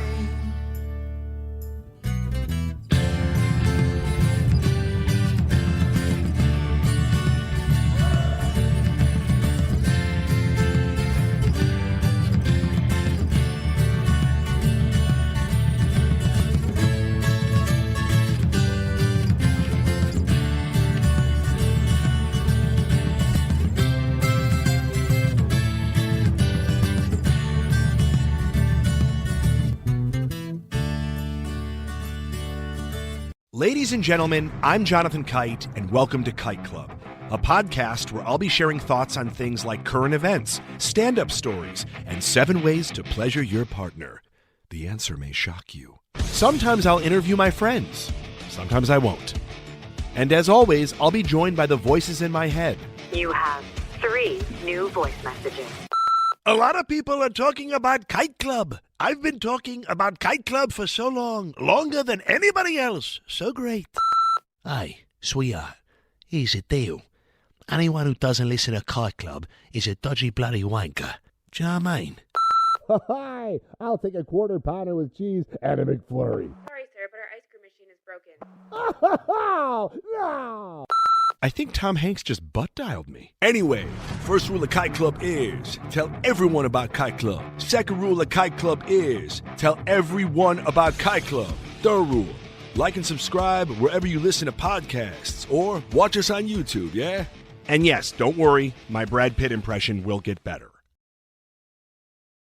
Ladies and gentlemen, I'm Jonathan Kite, and welcome to Kite Club, a podcast where I'll be sharing thoughts on things like current events, stand-up stories, and 7 ways to pleasure your partner. The answer may shock you. Sometimes I'll interview my friends. Sometimes I won't. And as always, I'll be joined by the voices in my head. You have 3 new voice messages. A lot of people are talking about Kite Club. I've been talking about Kite Club for so long, longer than anybody else. So great. Hey, sweetheart, here's the deal. Anyone who doesn't listen to Kite Club is a dodgy bloody wanker. Do you know what I mean? Hi, I'll take a quarter pounder with cheese and a McFlurry. Sorry, sir, but our ice cream machine is broken. No! I think Tom Hanks just butt-dialed me. Anyway, first rule of Kite Club is tell everyone about Kite Club. Second rule of Kite Club is tell everyone about Kite Club. Third rule, like and subscribe wherever you listen to podcasts or watch us on YouTube, yeah? And yes, don't worry, my Brad Pitt impression will get better.